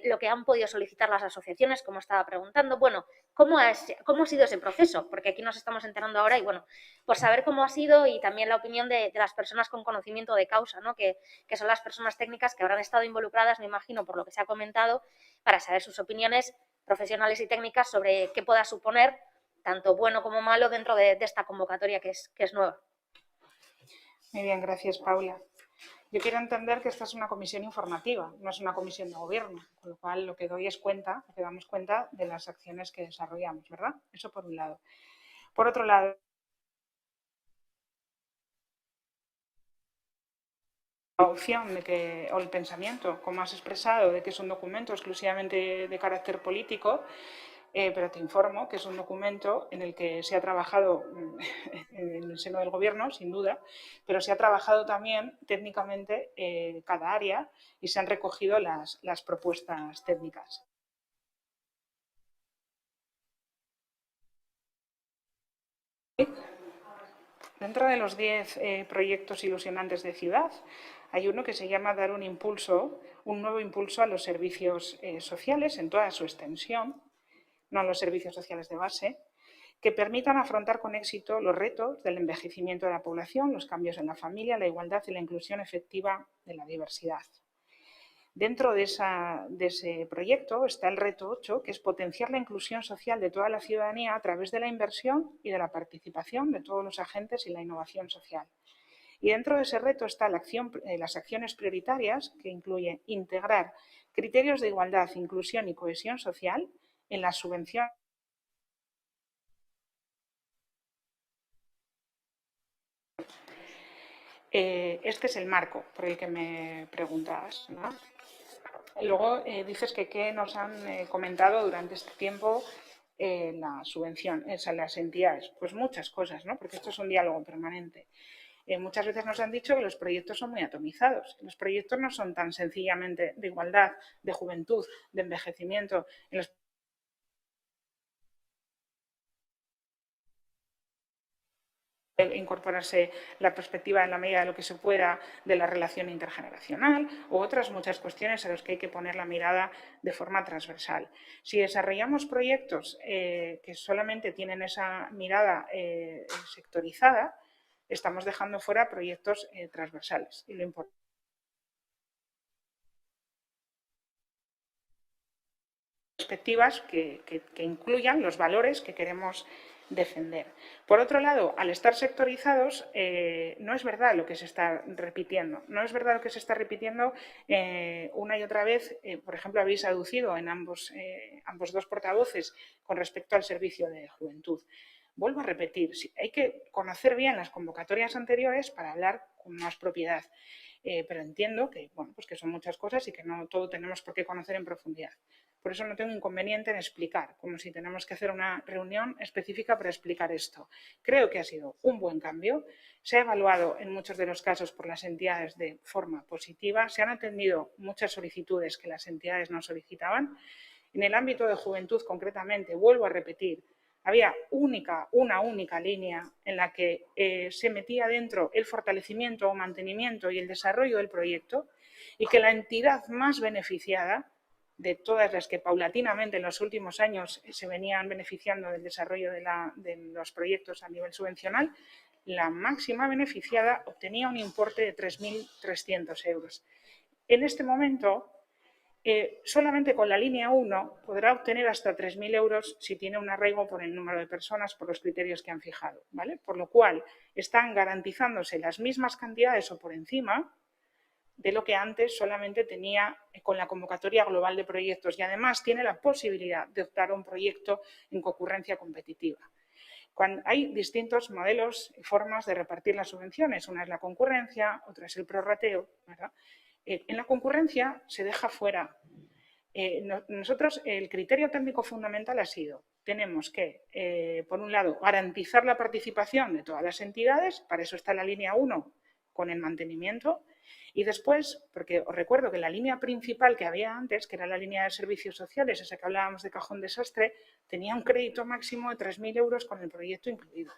lo que han podido solicitar las asociaciones, como estaba preguntando. Bueno, ¿cómo ha sido ese proceso? Porque aquí nos estamos enterando ahora, y bueno, por saber cómo ha sido, y también la opinión de las personas con conocimiento de causa, ¿no? que son las personas técnicas que habrán estado involucradas, me imagino, por lo que se ha comentado, para saber sus opiniones profesionales y técnicas sobre qué pueda suponer, tanto bueno como malo, dentro de esta convocatoria que es nueva. Muy bien, gracias, Paula. Yo quiero entender que esta es una comisión informativa, no es una comisión de gobierno, con lo cual lo que damos cuenta de las acciones que desarrollamos, ¿verdad? Eso por un lado. Por otro lado, opción o el pensamiento, como has expresado, de que es un documento exclusivamente de carácter político, pero te informo que es un documento en el que se ha trabajado en el seno del Gobierno, sin duda, pero se ha trabajado también técnicamente cada área y se han recogido las propuestas técnicas. Dentro de los 10 proyectos ilusionantes de ciudad, hay uno que se llama dar un nuevo impulso a los servicios sociales en toda su extensión, no a los servicios sociales de base, que permitan afrontar con éxito los retos del envejecimiento de la población, los cambios en la familia, la igualdad y la inclusión efectiva de la diversidad. Dentro de ese proyecto está el reto 8, que es potenciar la inclusión social de toda la ciudadanía a través de la inversión y de la participación de todos los agentes y la innovación social. Y dentro de ese reto está las acciones prioritarias, que incluye integrar criterios de igualdad, inclusión y cohesión social en la subvención. Este es el marco por el que me preguntas, ¿no? Luego dices que qué nos han comentado durante este tiempo la subvención, las entidades. Pues muchas cosas, ¿no? Porque esto es un diálogo permanente. Muchas veces nos han dicho que los proyectos son muy atomizados. Los proyectos no son tan sencillamente de igualdad, de juventud, de envejecimiento. Incorporarse la perspectiva en la medida de lo que se pueda de la relación intergeneracional u otras muchas cuestiones a las que hay que poner la mirada de forma transversal. Si desarrollamos proyectos que solamente tienen esa mirada sectorizada, estamos dejando fuera proyectos transversales. Y lo importante perspectivas que incluyan los valores que queremos defender. Por otro lado, al estar sectorizados, no es verdad lo que se está repitiendo. No es verdad lo que se está repitiendo una y otra vez. Por ejemplo, habéis aducido en ambos dos portavoces con respecto al servicio de juventud. Vuelvo a repetir, hay que conocer bien las convocatorias anteriores para hablar con más propiedad. Pero entiendo que, bueno, pues que son muchas cosas y que no todo tenemos por qué conocer en profundidad. Por eso no tengo inconveniente en explicar, como si tenemos que hacer una reunión específica para explicar esto. Creo que ha sido un buen cambio, se ha evaluado en muchos de los casos por las entidades de forma positiva, se han atendido muchas solicitudes que las entidades no solicitaban. En el ámbito de juventud, concretamente, vuelvo a repetir, había una única línea en la que se metía dentro el fortalecimiento o mantenimiento y el desarrollo del proyecto y que la entidad más beneficiada de todas las que paulatinamente en los últimos años se venían beneficiando del desarrollo de los proyectos a nivel subvencional, la máxima beneficiada obtenía un importe de 3.300 euros. En este momento, solamente con la línea 1 podrá obtener hasta 3.000 euros si tiene un arraigo por el número de personas, por los criterios que han fijado, ¿vale? Por lo cual, están garantizándose las mismas cantidades o por encima de lo que antes solamente tenía con la convocatoria global de proyectos y además tiene la posibilidad de optar a un proyecto en concurrencia competitiva. Hay distintos modelos y formas de repartir las subvenciones. Una es la concurrencia, otra es el prorrateo, ¿verdad? En la concurrencia se deja fuera. Nosotros, el criterio técnico fundamental ha sido, tenemos que, por un lado, garantizar la participación de todas las entidades, para eso está la línea 1 con el mantenimiento, y después, porque os recuerdo que la línea principal que había antes, que era la línea de servicios sociales, esa que hablábamos de cajón desastre, tenía un crédito máximo de 3.000 euros con el proyecto incluido,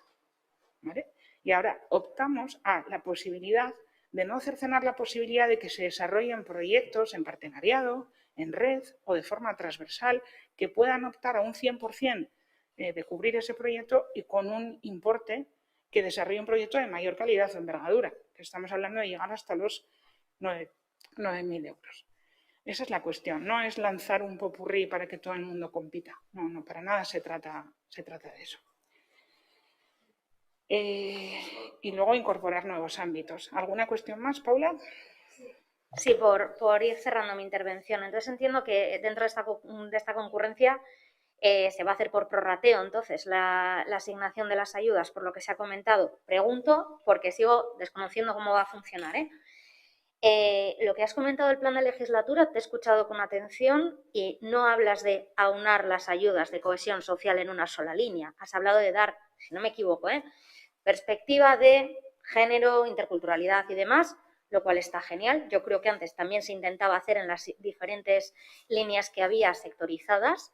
¿vale? Y ahora optamos a la posibilidad de no cercenar la posibilidad de que se desarrollen proyectos en partenariado, en red o de forma transversal que puedan optar a un 100% de cubrir ese proyecto y con un importe que desarrolle un proyecto de mayor calidad o envergadura, que estamos hablando de llegar hasta los 9.000 euros. Esa es la cuestión, no es lanzar un popurrí para que todo el mundo compita, no, para nada se trata de eso. Y luego incorporar nuevos ámbitos. ¿Alguna cuestión más, Paula? Sí, por ir cerrando mi intervención. Entonces entiendo que dentro de esta concurrencia se va a hacer por prorrateo, entonces, la asignación de las ayudas, por lo que se ha comentado. Pregunto, porque sigo desconociendo cómo va a funcionar, ¿eh? Lo que has comentado del plan de legislatura, te he escuchado con atención y no hablas de aunar las ayudas de cohesión social en una sola línea. Has hablado de dar, si no me equivoco, perspectiva de género, interculturalidad y demás, lo cual está genial. Yo creo que antes también se intentaba hacer en las diferentes líneas que había sectorizadas,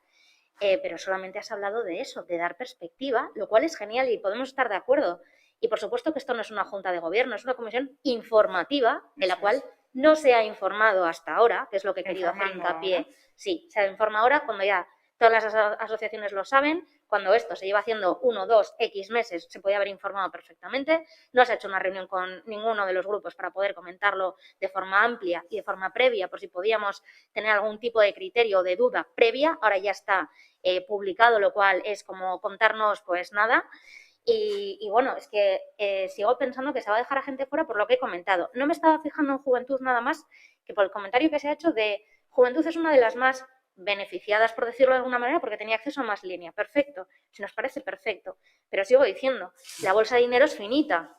pero solamente has hablado de eso, de dar perspectiva, lo cual es genial y podemos estar de acuerdo. Y por supuesto que esto no es una junta de gobierno, es una comisión informativa de la cual no se ha informado hasta ahora, que es lo que he querido hacer hincapié. Ahora. Sí, se informa ahora cuando ya todas las asociaciones lo saben, cuando esto se lleva haciendo 1, 2, X meses, se podía haber informado perfectamente. No se ha hecho una reunión con ninguno de los grupos para poder comentarlo de forma amplia y de forma previa, por si podíamos tener algún tipo de criterio o de duda previa. Ahora ya está publicado, lo cual es como contarnos pues nada. Y bueno, es que sigo pensando que se va a dejar a gente fuera por lo que he comentado. No me estaba fijando en juventud nada más que por el comentario que se ha hecho de juventud es una de las más beneficiadas, por decirlo de alguna manera, porque tenía acceso a más línea. Perfecto, si nos parece perfecto. Pero sigo diciendo, la bolsa de dinero es finita,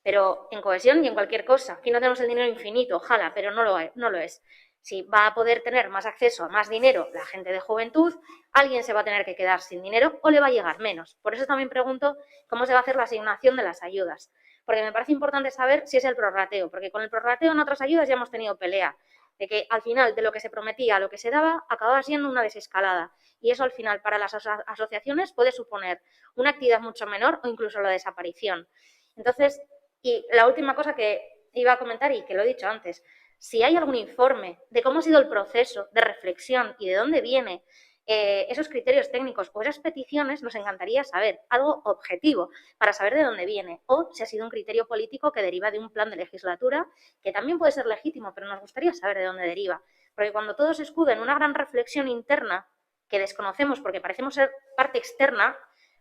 pero en cohesión y en cualquier cosa. Aquí no tenemos el dinero infinito, ojalá, pero no lo es. Si va a poder tener más acceso a más dinero la gente de juventud, alguien se va a tener que quedar sin dinero o le va a llegar menos. Por eso también pregunto cómo se va a hacer la asignación de las ayudas. Porque me parece importante saber si es el prorrateo, porque con el prorrateo en otras ayudas ya hemos tenido pelea, de que al final de lo que se prometía a lo que se daba acababa siendo una desescalada. Y eso al final para las asociaciones puede suponer una actividad mucho menor o incluso la desaparición. Entonces, y la última cosa que iba a comentar y que lo he dicho antes, si hay algún informe de cómo ha sido el proceso de reflexión y de dónde vienen esos criterios técnicos o esas peticiones, nos encantaría saber algo objetivo para saber de dónde viene o si ha sido un criterio político que deriva de un plan de legislatura, que también puede ser legítimo, pero nos gustaría saber de dónde deriva. Porque cuando todo se escuda en una gran reflexión interna que desconocemos porque parecemos ser parte externa,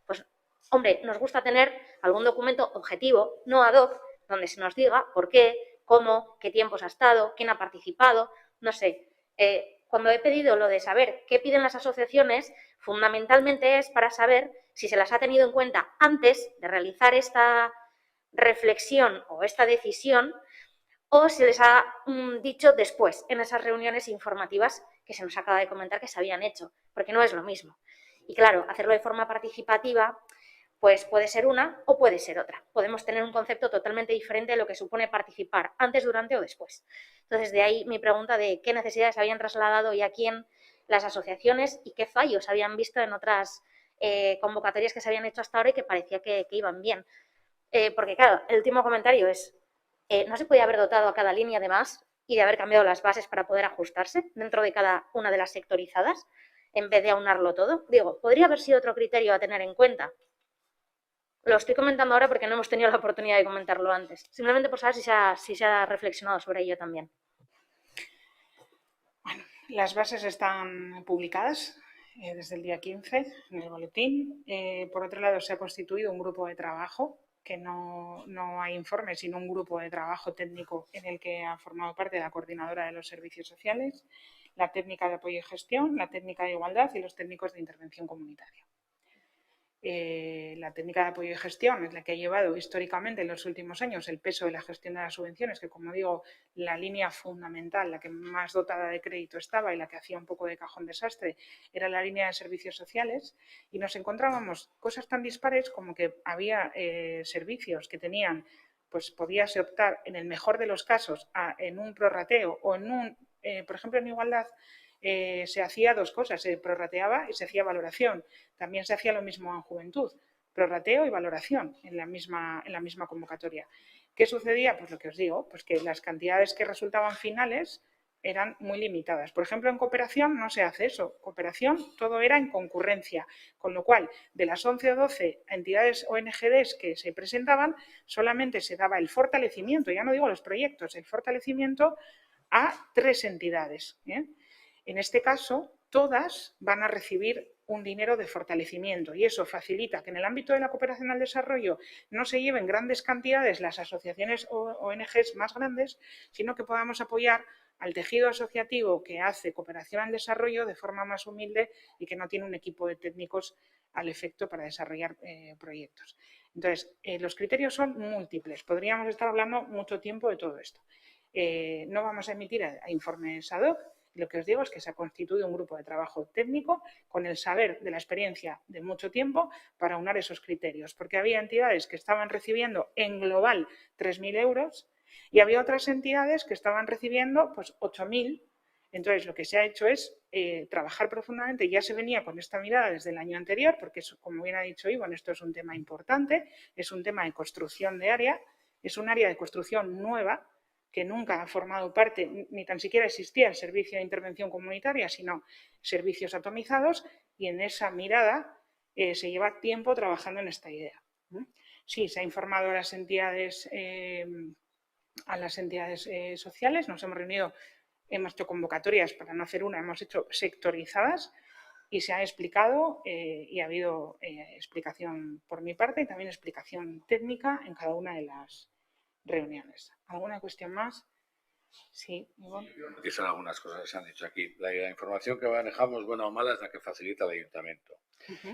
pues hombre, nos gusta tener algún documento objetivo, no ad hoc, donde se nos diga por qué, cómo, qué tiempos ha estado, quién ha participado, no sé. Cuando he pedido lo de saber qué piden las asociaciones, fundamentalmente es para saber si se las ha tenido en cuenta antes de realizar esta reflexión o esta decisión o se les ha dicho después, en esas reuniones informativas que se nos acaba de comentar que se habían hecho, porque no es lo mismo. Y claro, hacerlo de forma participativa pues puede ser una o puede ser otra. Podemos tener un concepto totalmente diferente de lo que supone participar antes, durante o después. Entonces, de ahí mi pregunta de qué necesidades habían trasladado y a quién las asociaciones y qué fallos habían visto en otras convocatorias que se habían hecho hasta ahora y que parecía que iban bien. Porque, claro, el último comentario es, ¿no se podía haber dotado a cada línea de más y de haber cambiado las bases para poder ajustarse dentro de cada una de las sectorizadas en vez de aunarlo todo? Digo, ¿podría haber sido otro criterio a tener en cuenta? Lo estoy comentando ahora porque no hemos tenido la oportunidad de comentarlo antes. Simplemente por saber si se ha reflexionado sobre ello también. Bueno, las bases están publicadas desde el día 15 en el boletín. Por otro lado, se ha constituido un grupo de trabajo, que no hay informe, sino un grupo de trabajo técnico en el que ha formado parte la coordinadora de los servicios sociales, la técnica de apoyo y gestión, la técnica de igualdad y los técnicos de intervención comunitaria. La técnica de apoyo y gestión es la que ha llevado históricamente en los últimos años el peso de la gestión de las subvenciones, que como digo, la línea fundamental, la que más dotada de crédito estaba y la que hacía un poco de cajón desastre, era la línea de servicios sociales, y nos encontrábamos cosas tan dispares como que había servicios que tenían, pues podíase optar en el mejor de los casos en un prorrateo o en un, por ejemplo en igualdad, se hacía dos cosas, se prorrateaba y se hacía valoración. También se hacía lo mismo en juventud, prorrateo y valoración en la misma convocatoria. ¿Qué sucedía? Pues lo que os digo, pues que las cantidades que resultaban finales eran muy limitadas. Por ejemplo, en cooperación no se hace eso. Cooperación todo era en concurrencia, con lo cual de las 11 o 12 entidades ONGDs que se presentaban, solamente se daba el fortalecimiento, ya no digo los proyectos, el fortalecimiento a 3 entidades. En este caso, todas van a recibir un dinero de fortalecimiento y eso facilita que en el ámbito de la cooperación al desarrollo no se lleven grandes cantidades las asociaciones o ONGs más grandes, sino que podamos apoyar al tejido asociativo que hace cooperación al desarrollo de forma más humilde y que no tiene un equipo de técnicos al efecto para desarrollar proyectos. Entonces, los criterios son múltiples. Podríamos estar hablando mucho tiempo de todo esto. no vamos a emitir a informes ad hoc. Lo que os digo es que se ha constituido un grupo de trabajo técnico con el saber de la experiencia de mucho tiempo para aunar esos criterios, porque había entidades que estaban recibiendo en global 3.000 euros y había otras entidades que estaban recibiendo pues 8.000. Entonces, lo que se ha hecho es trabajar profundamente. Ya se venía con esta mirada desde el año anterior, porque, como bien ha dicho Ivonne, esto es un tema importante, es un tema de construcción de área, es un área de construcción nueva, que nunca ha formado parte, ni tan siquiera existía el servicio de intervención comunitaria, sino servicios atomizados, y en esa mirada se lleva tiempo trabajando en esta idea. Sí, se ha informado a las entidades sociales, nos hemos reunido, hemos hecho convocatorias para no hacer una, hemos hecho sectorizadas y se ha explicado y ha habido explicación por mi parte y también explicación técnica en cada una de las reuniones. ¿Alguna cuestión más? Sí, Ivonne. Aquí son algunas cosas que se han dicho aquí. La información que manejamos, buena o mala, es la que facilita el ayuntamiento.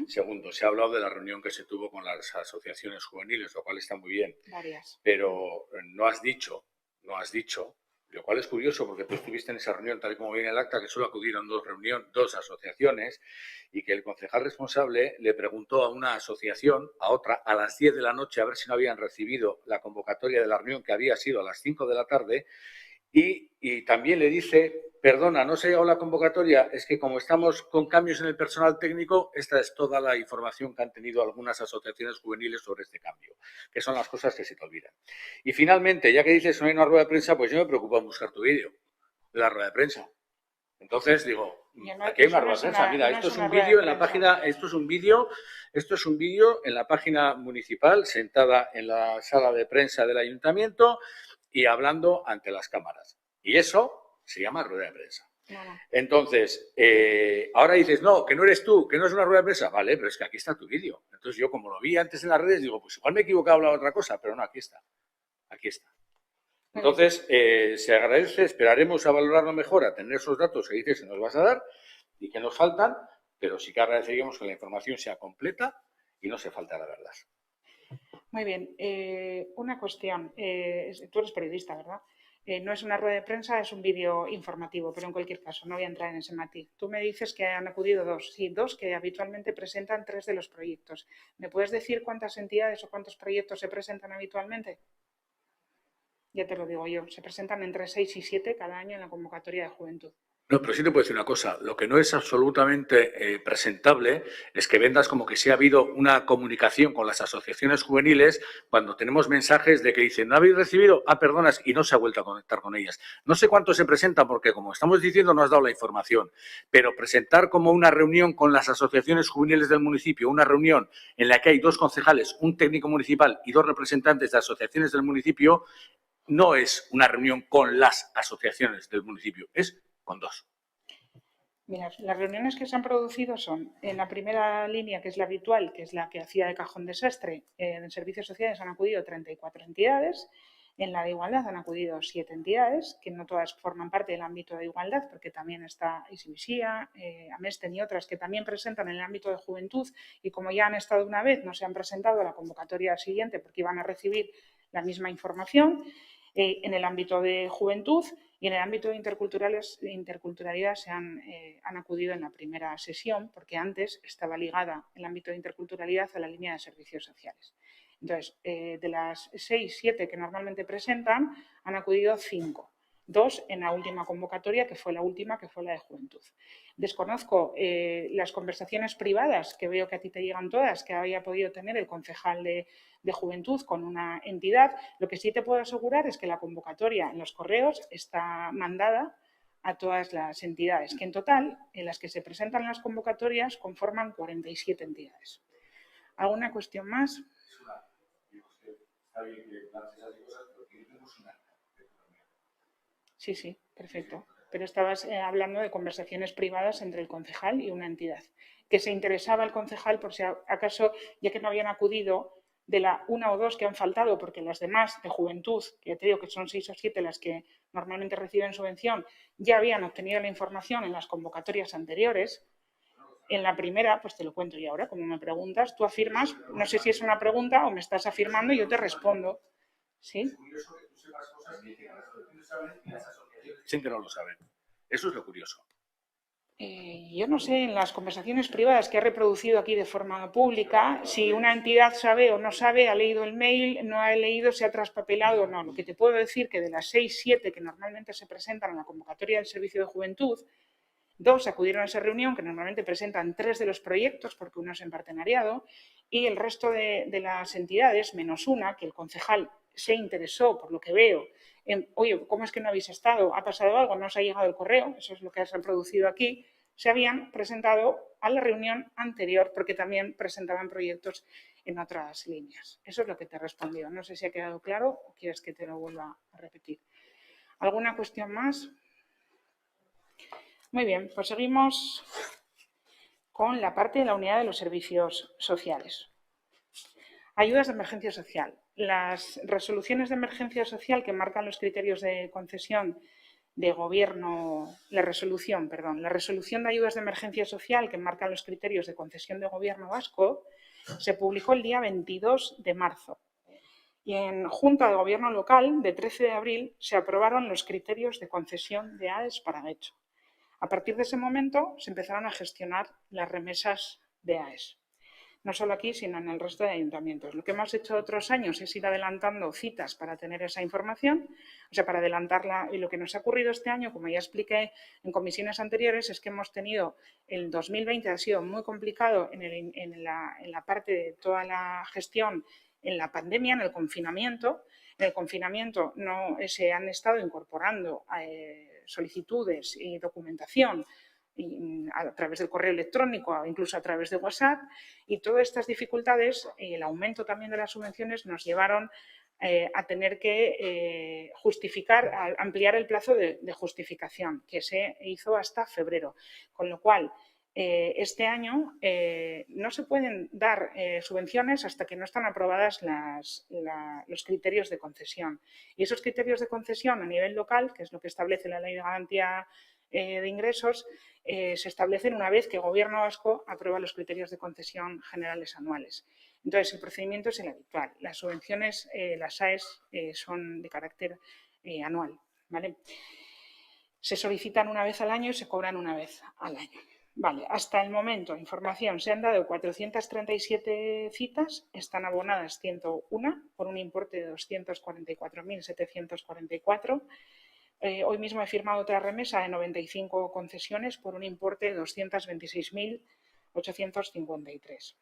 Segundo, se ha hablado de la reunión que se tuvo con las asociaciones juveniles, lo cual está muy bien. Varias. Pero no has dicho, lo cual es curioso porque tú estuviste en esa reunión, tal y como viene el acta, que solo acudieron dos asociaciones y que el concejal responsable le preguntó a una asociación, a otra, a las 10 de la noche a ver si no habían recibido la convocatoria de la reunión que había sido a las 5 de la tarde y también le dice, perdona, no se ha llegado la convocatoria, es que como estamos con cambios en el personal técnico, esta es toda la información que han tenido algunas asociaciones juveniles sobre este cambio, que son las cosas que se te olvidan. Y finalmente, ya que dices que no hay una rueda de prensa, pues yo me preocupo en buscar tu vídeo de la rueda de prensa. Entonces digo, aquí hay una rueda de prensa. Mira, esto es un vídeo en la página, esto es un vídeo en la página municipal, sentada en la sala de prensa del ayuntamiento y hablando ante las cámaras. Y eso se llama rueda de prensa. Entonces, ahora dices, no, que no eres tú, que no es una rueda de prensa. Vale, pero es que aquí está tu vídeo. Entonces yo, como lo vi antes en las redes, digo, pues igual me he equivocado, he hablado de otra cosa, pero no, aquí está. Aquí está. Entonces, se agradece, esperaremos a valorarlo mejor, a tener esos datos que dices que nos vas a dar y que nos faltan, pero sí que agradeceríamos que la información sea completa y no se falte la verdad. Muy bien. Una cuestión. Tú eres periodista, ¿verdad? No es una rueda de prensa, es un vídeo informativo, pero en cualquier caso, no voy a entrar en ese matiz. Tú me dices que han acudido dos, sí, dos que habitualmente presentan 3 de los proyectos. ¿Me puedes decir cuántas entidades o cuántos proyectos se presentan habitualmente? Ya te lo digo yo, se presentan entre 6 y 7 cada año en la convocatoria de juventud. No, pero sí te puedo decir una cosa. Lo que no es absolutamente presentable es que vendas como que sí ha habido una comunicación con las asociaciones juveniles cuando tenemos mensajes de que dicen, ¿no habéis recibido? Ah, perdonas, y no se ha vuelto a conectar con ellas. No sé cuántos se presentan porque, como estamos diciendo, no has dado la información. Pero presentar como una reunión con las asociaciones juveniles del municipio, una reunión en la que hay 2 concejales, un técnico municipal y 2 representantes de asociaciones del municipio, no es una reunión con las asociaciones del municipio, es con 2. Mira, las reuniones que se han producido son en la primera línea, que es la habitual, que es la que hacía de cajón desastre. En servicios sociales han acudido 34 entidades. En la de igualdad han acudido 7 entidades, que no todas forman parte del ámbito de igualdad, porque también está Isivisía, Amesten y otras que también presentan en el ámbito de juventud y como ya han estado una vez, no se han presentado a la convocatoria siguiente porque iban a recibir la misma información. En el ámbito de juventud y en el ámbito de interculturalidad se han acudido en la primera sesión, porque antes estaba ligada el ámbito de interculturalidad a la línea de servicios sociales. Entonces, de las 6, 7 que normalmente presentan, han acudido 5. 2 en la última convocatoria, que fue la última, que fue la de juventud. Desconozco las conversaciones privadas, que veo que a ti te llegan todas, que había podido tener el concejal de juventud con una entidad. Lo que sí te puedo asegurar es que la convocatoria en los correos está mandada a todas las entidades, que en total, en las que se presentan las convocatorias, conforman 47 entidades. ¿Alguna cuestión más? Sí, sí, perfecto. Pero estabas hablando de conversaciones privadas entre el concejal y una entidad. Que se interesaba el concejal por si acaso, ya que no habían acudido, de la 1 o 2 que han faltado, porque las demás de juventud, que ya te digo que son 6 o 7 las que normalmente reciben subvención, ya habían obtenido la información en las convocatorias anteriores. En la primera, pues te lo cuento yo ahora, como me preguntas, tú afirmas, no sé si es una pregunta o me estás afirmando y yo te respondo. ¿Sí? Es curioso que tú sepas cosas que las asociaciones saben y las asociaciones dicen que no lo saben. Eso es lo curioso. Yo no sé, en las conversaciones privadas que he reproducido aquí de forma pública, si una entidad sabe o no sabe, ha leído el mail, no ha leído, se ha traspapelado o no. Lo que te puedo decir que de las 6, 7 que normalmente se presentan en la convocatoria del Servicio de Juventud, 2 acudieron a esa reunión, que normalmente presentan 3 de los proyectos, porque uno es en partenariado, y el resto de las entidades, menos una, que el concejal se interesó, por lo que veo, oye, ¿cómo es que no habéis estado? ¿Ha pasado algo? ¿No os ha llegado el correo? Eso es lo que has reproducido aquí. Se habían presentado a la reunión anterior porque también presentaban proyectos en otras líneas. Eso es lo que te he respondido. No sé si ha quedado claro o quieres que te lo vuelva a repetir. ¿Alguna cuestión más? Muy bien, pues seguimos con la parte de la unidad de los servicios sociales. Ayudas de emergencia social. Las resoluciones de emergencia social que marcan los criterios de concesión de gobierno, la resolución de ayudas de emergencia social que marcan los criterios de concesión de gobierno vasco se publicó el día 22 de marzo. Y en Junta de Gobierno Local, de 13 de abril, se aprobaron los criterios de concesión de AES para Guecho. A partir de ese momento se empezaron a gestionar las remesas de AES. No solo aquí, sino en el resto de ayuntamientos. Lo que hemos hecho otros años es ir adelantando citas para tener esa información, o sea, para adelantarla. Y lo que nos ha ocurrido este año, como ya expliqué en comisiones anteriores, es que hemos tenido, el 2020 ha sido muy complicado en la parte de toda la gestión en la pandemia, en el confinamiento. En el confinamiento no se han estado incorporando solicitudes y documentación a través del correo electrónico o incluso a través de WhatsApp, y todas estas dificultades y el aumento también de las subvenciones nos llevaron a tener que justificar, a ampliar el plazo de justificación, que se hizo hasta febrero, con lo cual este año no se pueden dar subvenciones hasta que no están aprobadas los criterios de concesión. Y esos criterios de concesión a nivel local, que es lo que establece la Ley de Garantía de Ingresos, se establecen una vez que el Gobierno vasco aprueba los criterios de concesión generales anuales. Entonces, el procedimiento es el habitual. Las subvenciones, las AES, son de carácter anual, ¿vale? Se solicitan una vez al año y se cobran una vez al año. Vale, hasta el momento, información, se han dado 437 citas, están abonadas 101 por un importe de 244.744. Hoy mismo he firmado otra remesa de 95 concesiones por un importe de 226.853.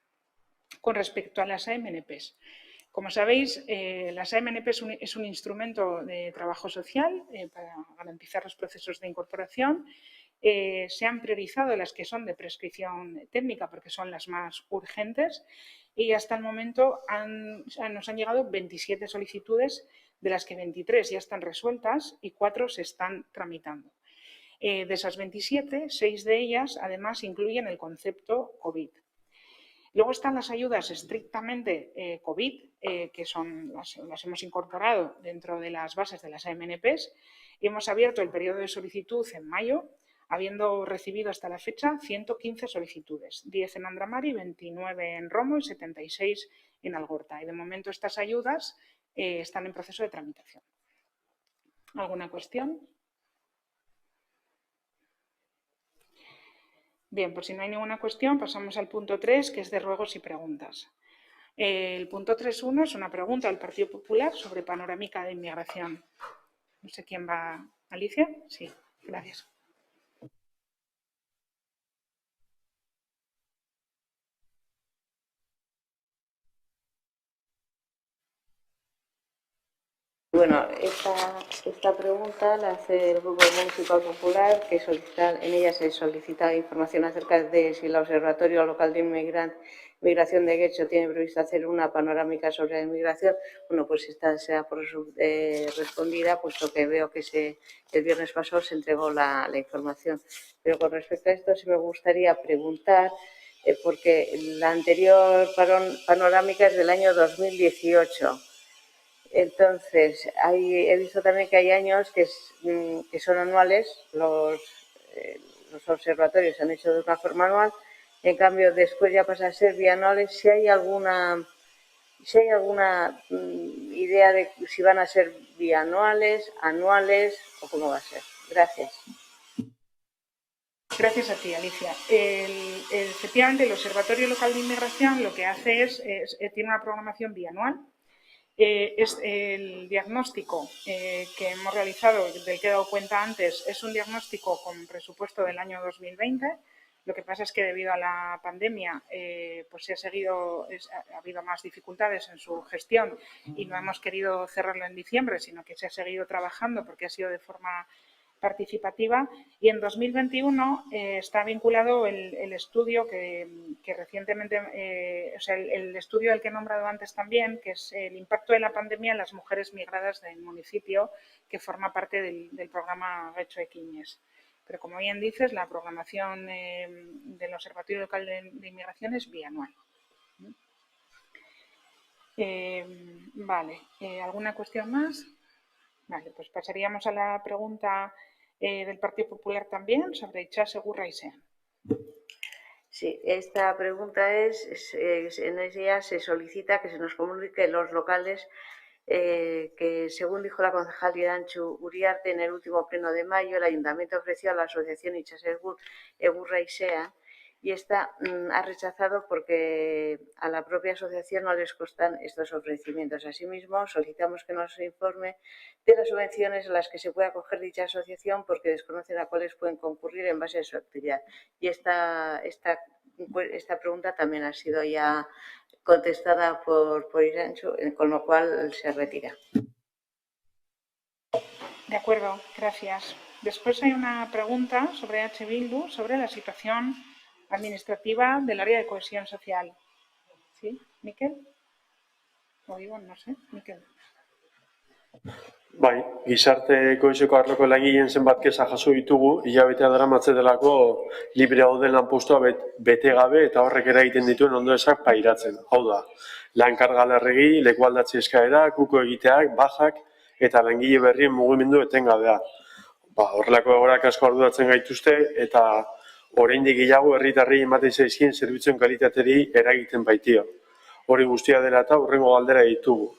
Con respecto a las AMNPs, como sabéis, las AMNP es un instrumento de trabajo social para garantizar los procesos de incorporación. Se han priorizado las que son de prescripción técnica porque son las más urgentes, y hasta el momento nos han llegado 27 solicitudes, de las que 23 ya están resueltas y 4 se están tramitando. De esas 27, 6 de ellas además incluyen el concepto COVID. Luego están las ayudas estrictamente COVID, que son las hemos incorporado dentro de las bases de las AMNPs, y hemos abierto el periodo de solicitud en mayo, habiendo recibido hasta la fecha 115 solicitudes, 10 en Andramari, 29 en Romo y 76 en Algorta. Y de momento estas ayudas están en proceso de tramitación. ¿Alguna cuestión? Bien, pues si no hay ninguna cuestión, pasamos al punto 3, que es de ruegos y preguntas. El punto 3.1 es una pregunta del Partido Popular sobre panorámica de inmigración. No sé quién va. ¿Alicia? Sí, gracias. Bueno, esta pregunta la hace el Grupo Municipal Popular, que en ella se solicita información acerca de si el Observatorio Local de Inmigración de Guecho tiene previsto hacer una panorámica sobre la inmigración. Bueno, pues esta sea por respondida, puesto que veo que el viernes pasado se entregó la información. Pero con respecto a esto sí me gustaría preguntar, porque la anterior panorámica es del año 2018. Entonces, he visto también que hay años que son anuales, los observatorios se han hecho de una forma anual, en cambio después ya pasa a ser bianuales. Si hay alguna Si hay alguna idea de si van a ser bianuales, anuales o cómo va a ser. Gracias. Gracias a ti, Alicia. Efectivamente, el Observatorio Local de Inmigración lo que hace tiene una programación bianual. Es el diagnóstico que hemos realizado, del que he dado cuenta antes, es un diagnóstico con presupuesto del año 2020. Lo que pasa es que debido a la pandemia pues ha habido más dificultades en su gestión y no hemos querido cerrarlo en diciembre, sino que se ha seguido trabajando porque ha sido de forma participativa, y en 2021 está vinculado el estudio que recientemente, el estudio del que he nombrado antes también, que es el impacto de la pandemia en las mujeres migradas del municipio, que forma parte del programa Getxo Ekinez. Pero como bien dices, la programación del Observatorio Local de Inmigración es bianual. Vale, ¿alguna cuestión más? Vale, pues pasaríamos a la pregunta del Partido Popular también sobre Itxaso Gurraizean. Sí, esta pregunta en ella se solicita que se nos comunique los locales que, según dijo la concejal Iranchu Uriarte en el último pleno de mayo, el Ayuntamiento ofreció a la asociación Itxaso Gurraizean y esta ha rechazado porque a la propia asociación no les constan estos ofrecimientos. Asimismo, solicitamos que nos informe de las subvenciones a las que se puede acoger dicha asociación porque desconocen a cuáles pueden concurrir en base a su actividad. Y esta pregunta también ha sido ya contestada por Iranchu, con lo cual se retira. De acuerdo, gracias. Después hay una pregunta sobre H. Bildu, sobre la situación administrativa del área de cohesión social. ¿Sí, Mikel? O Iván, no sé, Mikel. Bai, gizarte kohesioko arloko langileen zenbat kexa jaso ditugu, hilabetea daramatze delako libre dauden lanpostua bete gabe eta horrek eragiten dituen ondoezak pairatzen. Hau da, lan karga larregi, lekualdatze eskaera, kuko egiteak, bajak eta langile berrien mugimendu etengabea. Horrelako egoerak asko arduratzen gaituzte eta oraindik gehiago herritarrei ematen zaizkien zerbitzuen kalitateri eragiten baitio. Hori guztia dela eta hurrengo galdera ditugu.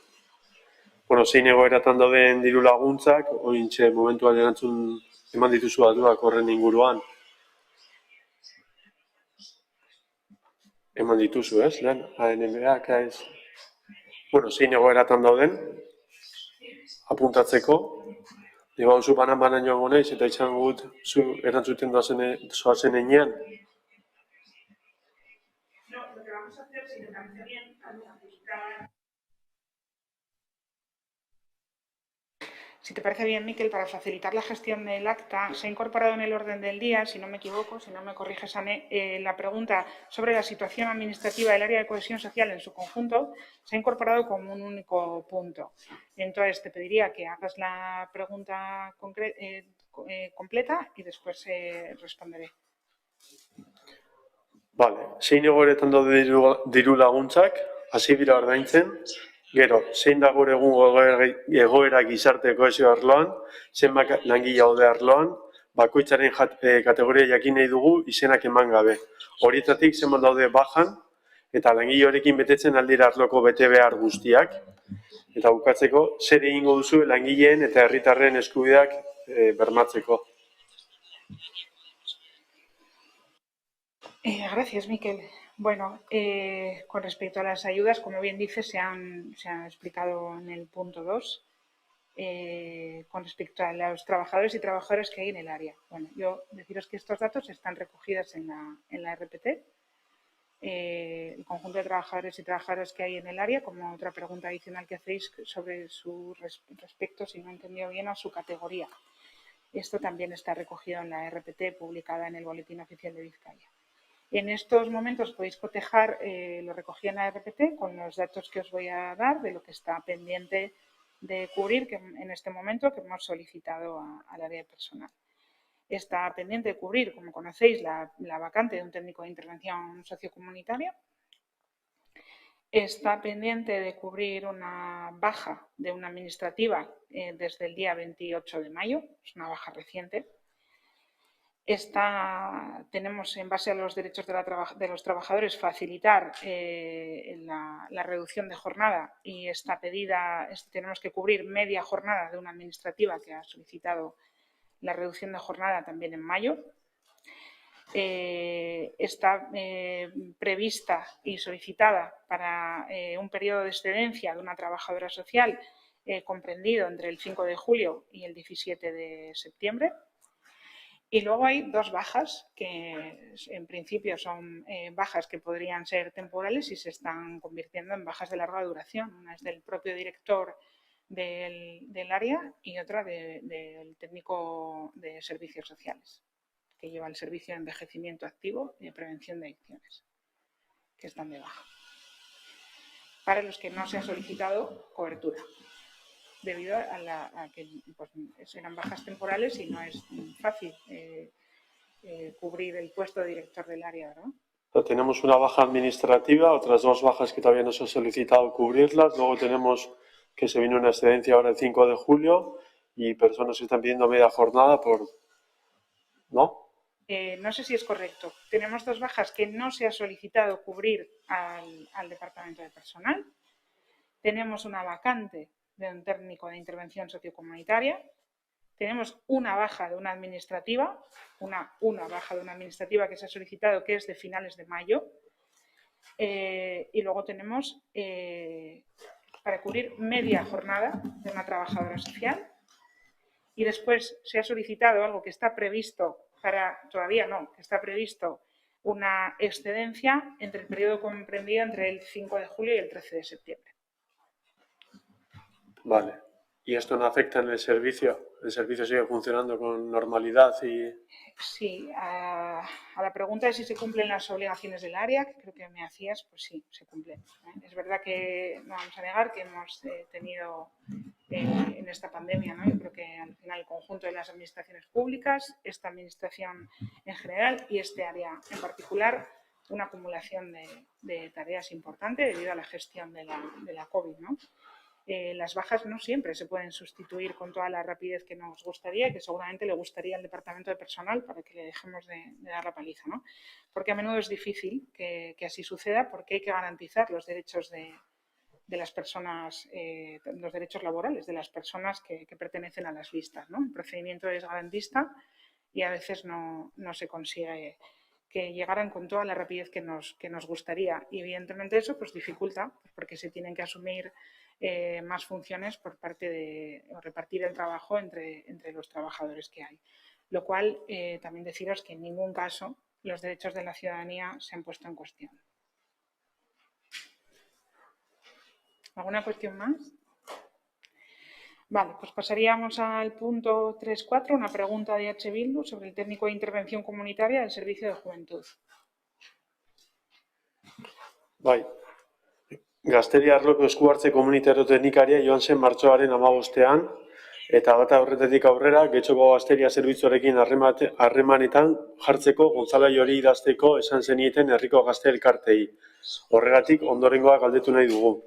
Zein egoeratan dauden diru laguntzak, ointxe momentuan erantzun eman dituzu datuak horren inguruan. Eman dituzu, ez? Lehen, ANMak, ez? Zein egoeratan dauden, apuntatzeko. Diba, oso banan joango naiz, eta itxan gut zu erantzuten zoazen enean. No, lo que vamos a hacer, si te parece bien, Si te parece bien, Miquel, para facilitar la gestión del acta, se ha incorporado en el orden del día, si no me equivoco, si no me corriges, Ane, la pregunta sobre la situación administrativa del área de cohesión social en su conjunto, se ha incorporado como un único punto. Entonces, te pediría que hagas la pregunta completa y después responderé. Vale, zein egoeretan daude diru laguntzak, hasi dira ordaintzen, gero, zein da gure egungo egoera gizarte kohesio arloan, zenbat langile daude arloan, bakoitzaren kategoria jakin nahi dugu izenak eman gabe. Horietatik zenbat daude bajan, eta langile horrekin betetzen aldira arloko bete behar guztiak. Eta bukatzeko, zer egingo duzu langileen eta herritarren eskubideak bermatzeko. Gracias, Miquel. Bueno, con respecto a las ayudas, como bien dices, se han explicado en el punto 2, con respecto a los trabajadores y trabajadoras que hay en el área. Bueno, yo deciros que estos datos están recogidos en la RPT, el conjunto de trabajadores y trabajadoras que hay en el área, como otra pregunta adicional que hacéis sobre su respecto, si no he entendido bien, a su categoría. Esto también está recogido en la RPT publicada en el Boletín Oficial de Vizcaya. En estos momentos podéis cotejar lo recogido en la RPT con los datos que os voy a dar de lo que está pendiente de cubrir que en este momento que hemos solicitado al área de personal. Está pendiente de cubrir, como conocéis, la vacante de un técnico de intervención sociocomunitaria. Está pendiente de cubrir una baja de una administrativa desde el día 28 de mayo, es una baja reciente. tenemos, en base a los derechos de los trabajadores, facilitar la reducción de jornada, y esta pedida tenemos que cubrir media jornada de una administrativa que ha solicitado la reducción de jornada también en mayo. Está prevista y solicitada para un periodo de excedencia de una trabajadora social comprendido entre el 5 de julio y el 17 de septiembre. Y luego hay dos bajas que en principio son bajas que podrían ser temporales y se están convirtiendo en bajas de larga duración. Una es del propio director del área y otra del técnico de servicios sociales, que lleva el servicio de envejecimiento activo y de prevención de adicciones, que están de baja. Para los que no se ha solicitado cobertura, debido a que pues, eran bajas temporales y no es fácil cubrir el puesto de director del área, ¿no? Tenemos una baja administrativa, otras dos bajas que todavía no se ha solicitado cubrirlas. Luego tenemos que se viene una excedencia ahora el 5 de julio y personas que están pidiendo media jornada ¿no? No sé si es correcto. Tenemos dos bajas que no se ha solicitado cubrir al Departamento de Personal. Tenemos una vacante de un técnico de intervención sociocomunitaria. Tenemos una baja de una administrativa, una baja de una administrativa que se ha solicitado, que es de finales de mayo. Y luego tenemos para cubrir media jornada de una trabajadora social. Y después se ha solicitado algo que está previsto que está previsto una excedencia entre el periodo comprendido entre el 5 de julio y el 13 de septiembre. Vale. ¿Y esto no afecta en el servicio? ¿El servicio sigue funcionando con normalidad? Sí, a la pregunta de si se cumplen las obligaciones del área, que creo que me hacías, pues sí, se cumplen. Es verdad que no vamos a negar que hemos tenido en esta pandemia, ¿no? Yo creo que al final el conjunto de las administraciones públicas, esta administración en general y este área en particular, una acumulación de tareas importante debido a la gestión de la COVID, ¿no? Las bajas no siempre se pueden sustituir con toda la rapidez que nos gustaría y que seguramente le gustaría al Departamento de Personal para que le dejemos de dar la paliza, ¿no? Porque a menudo es difícil que así suceda, porque hay que garantizar los derechos de las personas, los derechos laborales de las personas que pertenecen a las listas, ¿no? El procedimiento es garantista y a veces no se consigue que llegaran con toda la rapidez que nos gustaría. Y evidentemente eso pues dificulta, porque se tienen que asumir más funciones por parte o repartir el trabajo entre los trabajadores que hay. Lo cual también deciros que en ningún caso los derechos de la ciudadanía se han puesto en cuestión. ¿Alguna cuestión más? Vale, pues pasaríamos al punto 3.4, una pregunta de H. Bildu sobre el técnico de intervención comunitaria del Servicio de Juventud. Bai. Gazteria arloko eskuhartze komunitario teknikaria joan zen martxoaren 15ean, eta data horretatik aurrera, Getxoko Gazteria zerbitzuarekin harremanetan jartzeko Gonzalo hori idazteko esan zenieten herriko gazte elkartei. Horregatik, ondorengoa galdetu nahi dugu.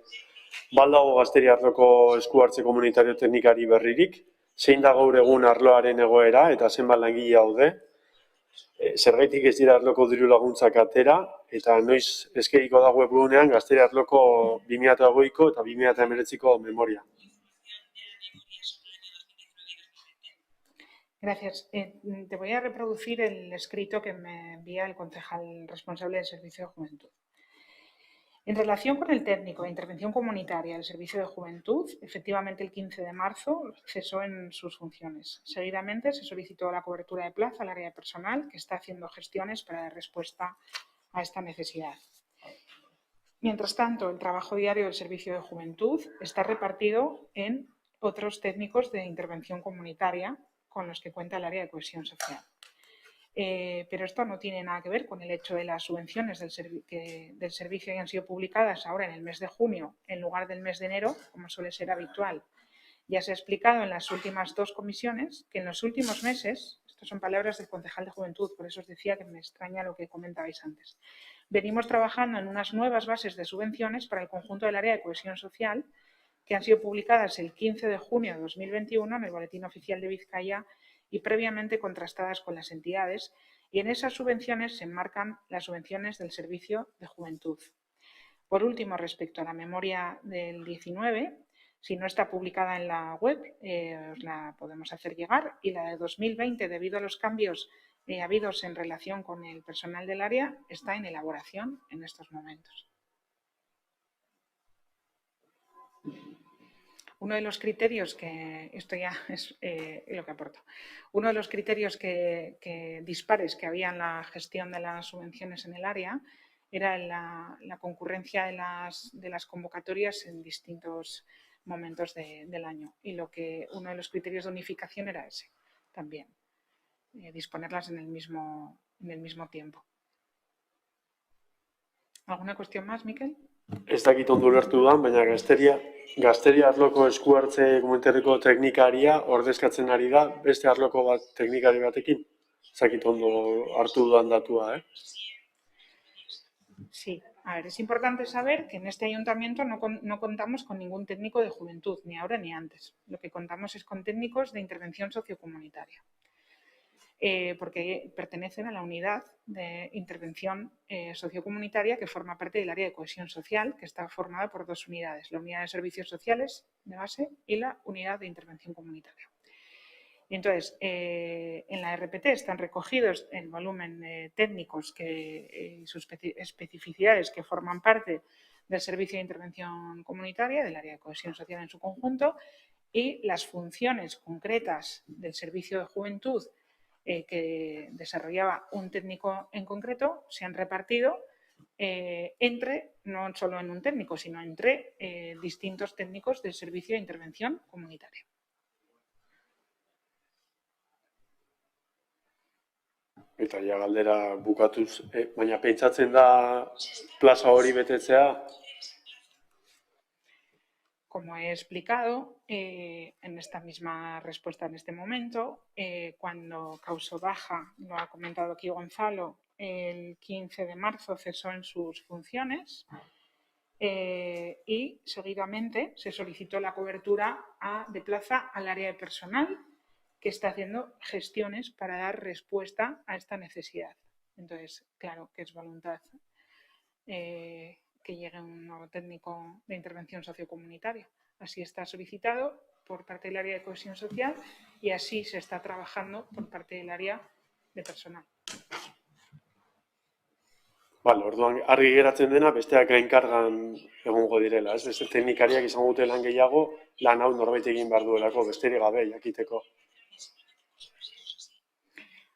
Baldago Gazteria arloko eskuhartze komunitario teknikari berririk, zein da gaur egun arloaren egoera eta zenbat langile daude, zergaitik ez dira arloko diru laguntzak atera, eta noiz eskegiko da webgunean Gazteria arloko 2020ko eta 2019ko memoria. Gracias. Te voy a reproducir el escrito que me envía el concejal responsable del Servicio de Juventud. En relación con el técnico de intervención comunitaria del Servicio de Juventud, efectivamente el 15 de marzo cesó en sus funciones. Seguidamente se solicitó la cobertura de plaza al área de personal, que está haciendo gestiones para dar respuesta a esta necesidad. Mientras tanto, el trabajo diario del Servicio de Juventud está repartido en otros técnicos de intervención comunitaria con los que cuenta el área de cohesión social. Pero esto no tiene nada que ver con el hecho de las subvenciones del servicio que han sido publicadas ahora en el mes de junio en lugar del mes de enero, como suele ser habitual. Ya se ha explicado en las últimas dos comisiones que en los últimos meses, estas son palabras del concejal de Juventud, por eso os decía que me extraña lo que comentabais antes, venimos trabajando en unas nuevas bases de subvenciones para el conjunto del área de cohesión social que han sido publicadas el 15 de junio de 2021 en el Boletín Oficial de Vizcaya y previamente contrastadas con las entidades, y en esas subvenciones se enmarcan las subvenciones del Servicio de Juventud. Por último, respecto a la memoria del 19, si no está publicada en la web, os la podemos hacer llegar, y la de 2020, debido a los cambios habidos en relación con el personal del área, está en elaboración en estos momentos. Uno de los criterios que, esto ya es lo que aporto, uno de los criterios dispares que había en la gestión de las subvenciones en el área era la concurrencia de las convocatorias en distintos momentos del año. Y uno de los criterios de unificación era ese también, disponerlas en el mismo tiempo. ¿Alguna cuestión más, Mikel? Ez dakit ondo ulertu dudan, baina gazteria arloko esku hartze komunitariko teknikaria ordezkatzen ari da beste arloko teknikari batekin. Ez dakit ondo hartu dudan datua, Sí, a ver, es importante saber que en este ayuntamiento no contamos con ningún técnico de juventud, ni ahora ni antes. Lo que contamos es con técnicos de intervención sociocomunitaria, porque pertenecen a la unidad de intervención sociocomunitaria que forma parte del área de cohesión social, que está formada por dos unidades, la unidad de servicios sociales de base y la unidad de intervención comunitaria. Y entonces, en la RPT están recogidos el volumen técnicos y sus especificidades que forman parte del servicio de intervención comunitaria, del área de cohesión social en su conjunto, y las funciones concretas del servicio de juventud que desarrollaba un técnico en concreto se han repartido no solo en un técnico, sino entre distintos técnicos del servicio de intervención comunitaria. Eta ja galdera bukatuz, baina pentsatzen da plaza hori betetzea? Como he explicado en esta misma respuesta en este momento, cuando causó baja, lo ha comentado aquí Gonzalo, el 15 de marzo cesó en sus funciones y seguidamente se solicitó la cobertura de plaza al área de personal, que está haciendo gestiones para dar respuesta a esta necesidad. Entonces, claro que es voluntad que llegue un nuevo técnico de intervención sociocomunitaria. Así está solicitado por parte del área de cohesión social y así se está trabajando por parte del área de personal. Vale, orduan argi geratzen dena besteak gainkargan egongo direla, ez? Beste teknikariak izango dute lan gehiago, lan hau norbait egin behar duelako, besterik gabe jakiteko.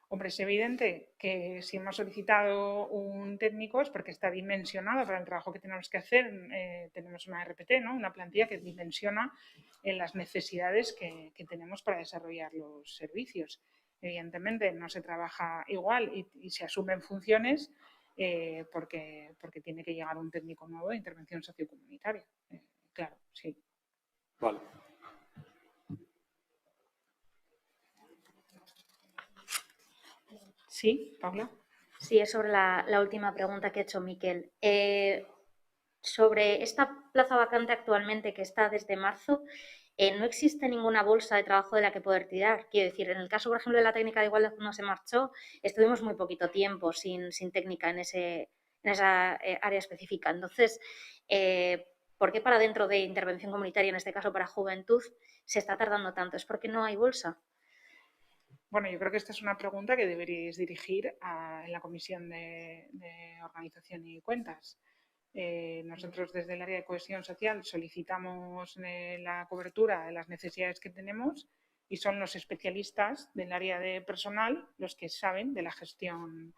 Hombre, es evidente que si hemos solicitado un técnico es porque está dimensionado para el trabajo que tenemos que hacer. Tenemos una RPT, ¿no? Una plantilla que dimensiona en las necesidades que tenemos para desarrollar los servicios. Evidentemente no se trabaja igual y se asumen funciones porque tiene que llegar un técnico nuevo de intervención sociocomunitaria. Claro, sí. Vale. Sí, Paula. Sí, es sobre la última pregunta que ha hecho Miquel. Sobre esta plaza vacante actualmente que está desde marzo, no existe ninguna bolsa de trabajo de la que poder tirar. Quiero decir, en el caso, por ejemplo, de la técnica de igualdad cuando se marchó, estuvimos muy poquito tiempo sin técnica en esa área específica. Entonces, ¿por qué para dentro de intervención comunitaria, en este caso para juventud, se está tardando tanto? ¿Es porque no hay bolsa? Bueno, yo creo que esta es una pregunta que deberíais dirigir en la Comisión de Organización y Cuentas. Nosotros desde el área de cohesión social solicitamos la cobertura de las necesidades que tenemos y son los especialistas del área de personal los que saben de la gestión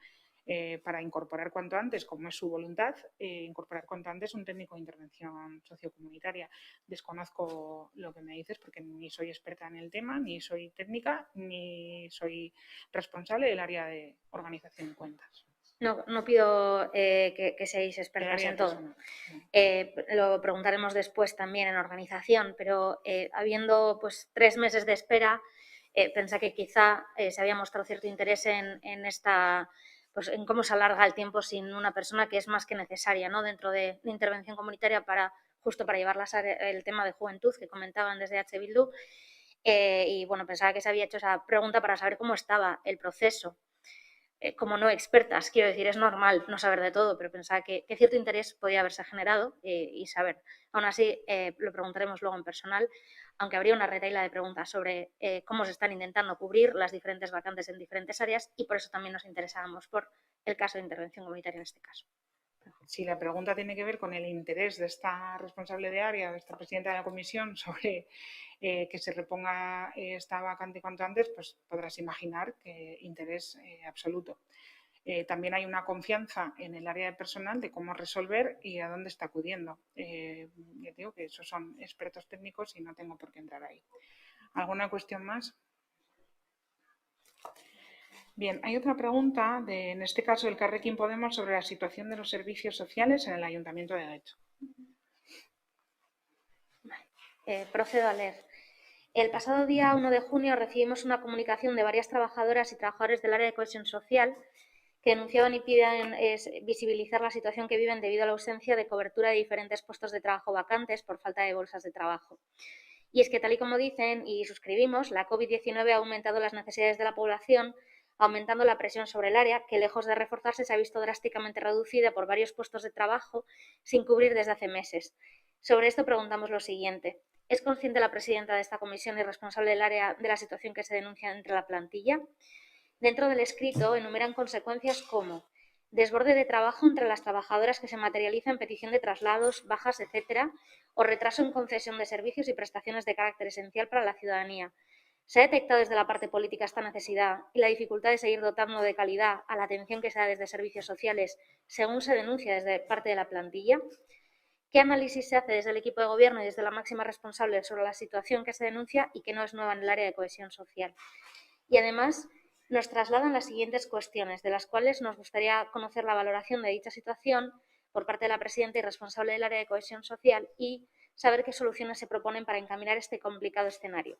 para incorporar cuanto antes, como es su voluntad, incorporar cuanto antes un técnico de intervención sociocomunitaria. Desconozco lo que me dices porque ni soy experta en el tema, ni soy técnica, ni soy responsable del área de organización y cuentas. No pido que seáis expertas en todo. Lo preguntaremos después también en organización, pero habiendo pues 3 meses de espera, pensé que quizá se había mostrado cierto interés en esta, pues en cómo se alarga el tiempo sin una persona que es más que necesaria, ¿no? Dentro de intervención comunitaria justo para llevar el tema de juventud que comentaban desde H. Bildu. Y bueno, pensaba que se había hecho esa pregunta para saber cómo estaba el proceso. Como no expertas, quiero decir, es normal no saber de todo, pero pensaba que cierto interés podía haberse generado y saber. Aún así, lo preguntaremos luego en personal, aunque habría una retahíla de preguntas sobre cómo se están intentando cubrir las diferentes vacantes en diferentes áreas y por eso también nos interesábamos por el caso de intervención comunitaria en este caso. Si la pregunta tiene que ver con el interés de esta responsable de área, de esta presidenta de la comisión, sobre que se reponga esta vacante cuanto antes, pues podrás imaginar que interés absoluto. También hay una confianza en el área de personal de cómo resolver y a dónde está acudiendo. Ya digo que esos son expertos técnicos y no tengo por qué entrar ahí. ¿Alguna cuestión más? Bien, hay otra pregunta, en este caso del Elkarrekin Podemos, sobre la situación de los servicios sociales en el Ayuntamiento de Getxo. Procedo a leer. El pasado día 1 de junio recibimos una comunicación de varias trabajadoras y trabajadores del área de cohesión social que denunciaban y piden visibilizar la situación que viven debido a la ausencia de cobertura de diferentes puestos de trabajo vacantes por falta de bolsas de trabajo. Y es que, tal y como dicen y suscribimos, la COVID-19 ha aumentado las necesidades de la población, aumentando la presión sobre el área, que lejos de reforzarse se ha visto drásticamente reducida por varios puestos de trabajo sin cubrir desde hace meses. Sobre esto preguntamos lo siguiente. ¿Es consciente la presidenta de esta comisión y responsable del área de la situación que se denuncia entre la plantilla? Dentro del escrito enumeran consecuencias como desborde de trabajo entre las trabajadoras que se materializa en petición de traslados, bajas, etcétera, o retraso en concesión de servicios y prestaciones de carácter esencial para la ciudadanía. ¿Se ha detectado desde la parte política esta necesidad y la dificultad de seguir dotando de calidad a la atención que se da desde servicios sociales, según se denuncia desde parte de la plantilla? ¿Qué análisis se hace desde el equipo de gobierno y desde la máxima responsable sobre la situación que se denuncia y que no es nueva en el área de cohesión social? Y además nos trasladan las siguientes cuestiones, de las cuales nos gustaría conocer la valoración de dicha situación por parte de la presidenta y responsable del área de cohesión social y saber qué soluciones se proponen para encaminar este complicado escenario.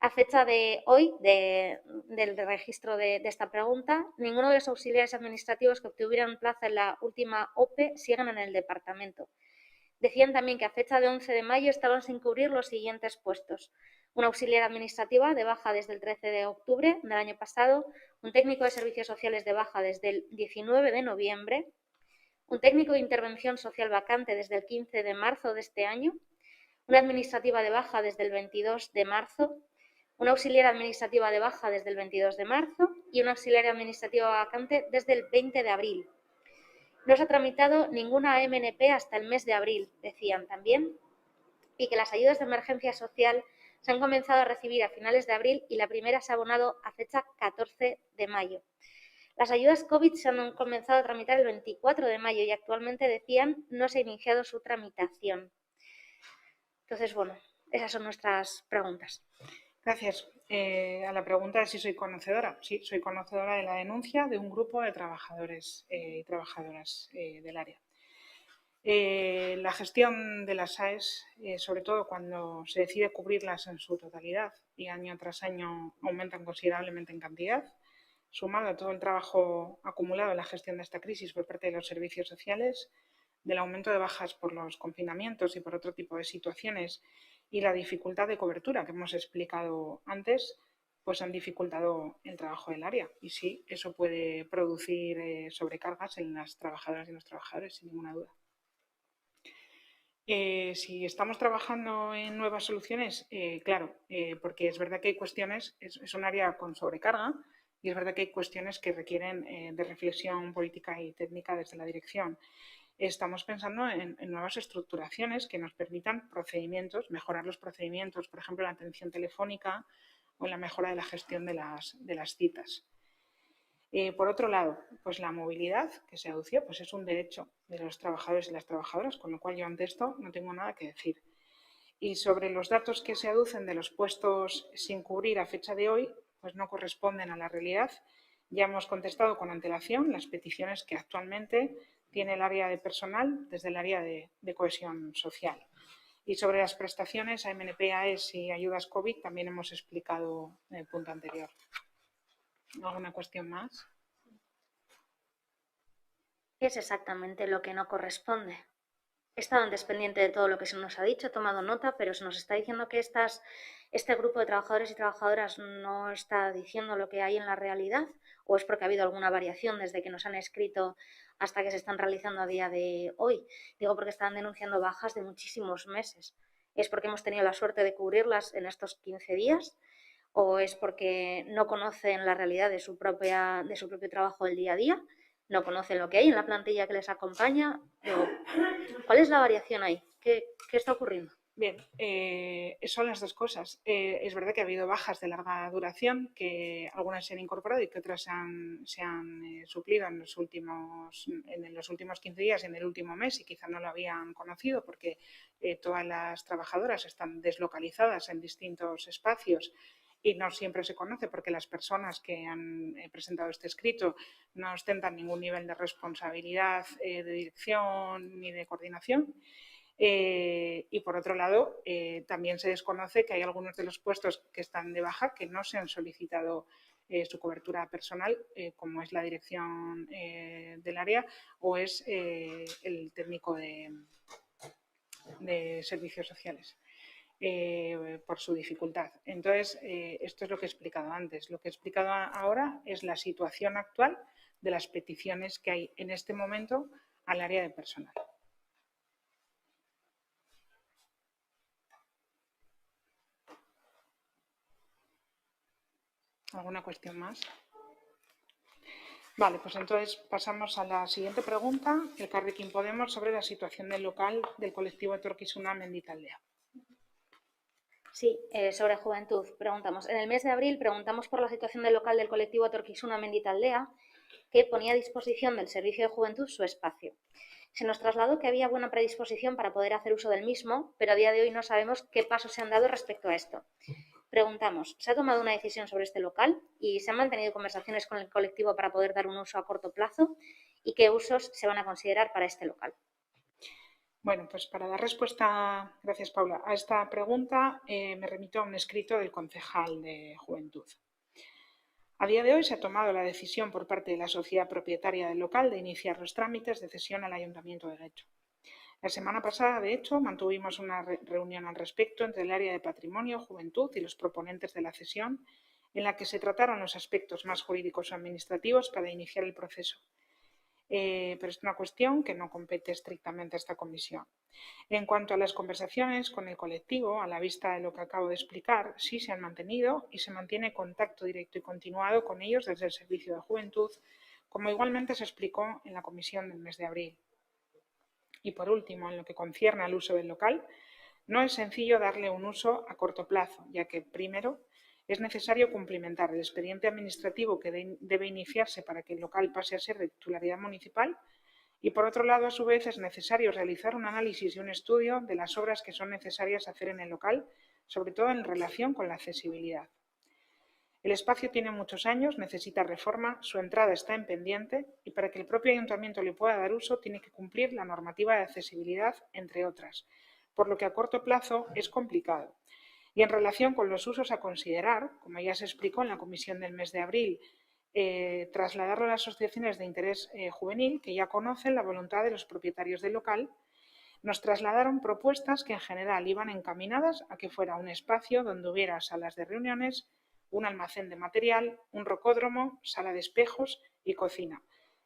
A fecha de hoy, del registro de esta pregunta, ninguno de los auxiliares administrativos que obtuvieran plaza en la última OPE siguen en el departamento. Decían también que a fecha de 11 de mayo estaban sin cubrir los siguientes puestos. Una auxiliar administrativa de baja desde el 13 de octubre del año pasado, un técnico de servicios sociales de baja desde el 19 de noviembre, un técnico de intervención social vacante desde el 15 de marzo de este año, una administrativa de baja desde el 22 de marzo, una auxiliar administrativa de baja desde el 22 de marzo y una auxiliar administrativa vacante desde el 20 de abril. No se ha tramitado ninguna MNP hasta el mes de abril, decían también, y que las ayudas de emergencia social se han comenzado a recibir a finales de abril y la primera se ha abonado a fecha 14 de mayo. Las ayudas COVID se han comenzado a tramitar el 24 de mayo y actualmente, decían, no se ha iniciado su tramitación. Entonces, bueno, esas son nuestras preguntas. Gracias. A la pregunta de si soy conocedora. Sí, soy conocedora de la denuncia de un grupo de trabajadores y trabajadoras del área. La gestión de las AES, sobre todo cuando se decide cubrirlas en su totalidad y año tras año aumentan considerablemente en cantidad, sumado a todo el trabajo acumulado en la gestión de esta crisis por parte de los servicios sociales, del aumento de bajas por los confinamientos y por otro tipo de situaciones y la dificultad de cobertura que hemos explicado antes, pues han dificultado el trabajo del área. Y sí, eso puede producir sobrecargas en las trabajadoras y los trabajadores, sin ninguna duda. Si estamos trabajando en nuevas soluciones, claro, porque es verdad que hay cuestiones, es un área con sobrecarga y es verdad que hay cuestiones que requieren de reflexión política y técnica desde la dirección. Estamos pensando en nuevas estructuraciones que nos permitan procedimientos, mejorar los procedimientos, por ejemplo, la atención telefónica o la mejora de la gestión de las citas. Por otro lado, pues la movilidad que se adució pues es un derecho de los trabajadores y las trabajadoras, con lo cual yo ante esto no tengo nada que decir. Y sobre los datos que se aducen de los puestos sin cubrir a fecha de hoy, pues no corresponden a la realidad. Ya hemos contestado con antelación las peticiones que actualmente tiene el área de personal desde el área de cohesión social. Y sobre las prestaciones AMNP, AES y ayudas COVID también hemos explicado en el punto anterior. ¿Alguna cuestión más? ¿Qué es exactamente lo que no corresponde? He estado antes pendiente de todo lo que se nos ha dicho, he tomado nota, pero se nos está diciendo que estas ¿este grupo de trabajadores y trabajadoras no está diciendo lo que hay en la realidad? ¿O es porque ha habido alguna variación desde que nos han escrito hasta que se están realizando a día de hoy? Digo porque están denunciando bajas de muchísimos meses. ¿Es porque hemos tenido la suerte de cubrirlas en estos 15 días? ¿O es porque no conocen la realidad de su propio trabajo del día a día? ¿No conocen lo que hay en la plantilla que les acompaña? Digo, ¿cuál es la variación ahí? ¿Qué está ocurriendo? Bien, son las dos cosas. Es verdad que ha habido bajas de larga duración, que algunas se han incorporado y que otras se han suplido en los últimos 15 días y en el último mes, y quizá no lo habían conocido porque todas las trabajadoras están deslocalizadas en distintos espacios y no siempre se conoce porque las personas que han presentado este escrito no ostentan ningún nivel de responsabilidad de dirección ni de coordinación. Y por otro lado, también se desconoce que hay algunos de los puestos que están de baja que no se han solicitado su cobertura personal, como es la dirección del área o es el técnico de servicios sociales. Por su dificultad. Entonces, esto es lo que he explicado antes. Lo que he explicado ahora es la situación actual de las peticiones que hay en este momento al área de personal. ¿Alguna cuestión más? Vale, pues entonces pasamos a la siguiente pregunta, Elkarrekin Podemos, sobre la situación del local del colectivo Etorkizuna Menditaldea. Sí, sobre juventud. Preguntamos. En el mes de abril preguntamos por la situación del local del colectivo Etorkizuna Menditaldea, que ponía a disposición del Servicio de Juventud su espacio. Se nos trasladó que había buena predisposición para poder hacer uso del mismo, pero a día de hoy no sabemos qué pasos se han dado respecto a esto. Preguntamos, ¿se ha tomado una decisión sobre este local y se han mantenido conversaciones con el colectivo para poder dar un uso a corto plazo? ¿Y qué usos se van a considerar para este local? Bueno, pues para dar respuesta, gracias Paula, a esta pregunta me remito a un escrito del concejal de Juventud. A día de hoy se ha tomado la decisión por parte de la sociedad propietaria del local de iniciar los trámites de cesión al Ayuntamiento de Guecho. La semana pasada, de hecho, mantuvimos una reunión al respecto entre el área de Patrimonio, Juventud y los proponentes de la cesión, en la que se trataron los aspectos más jurídicos o administrativos para iniciar el proceso. Pero es una cuestión que no compete estrictamente a esta comisión. En cuanto a las conversaciones con el colectivo, a la vista de lo que acabo de explicar, sí se han mantenido y se mantiene contacto directo y continuado con ellos desde el Servicio de Juventud, como igualmente se explicó en la comisión del mes de abril. Y por último, en lo que concierne al uso del local, no es sencillo darle un uso a corto plazo, ya que, primero, es necesario cumplimentar el expediente administrativo que debe iniciarse para que el local pase a ser de titularidad municipal y, por otro lado, a su vez, es necesario realizar un análisis y un estudio de las obras que son necesarias hacer en el local, sobre todo en relación con la accesibilidad. El espacio tiene muchos años, necesita reforma, su entrada está en pendiente y para que el propio ayuntamiento le pueda dar uso tiene que cumplir la normativa de accesibilidad, entre otras, por lo que a corto plazo es complicado. Y en relación con los usos a considerar, como ya se explicó en la comisión del mes de abril, trasladarlo a las asociaciones de interés juvenil, que ya conocen la voluntad de los propietarios del local, nos trasladaron propuestas que en general iban encaminadas a que fuera un espacio donde hubiera salas de reuniones, un almacén de material, un rocódromo, sala de espejos y cocina,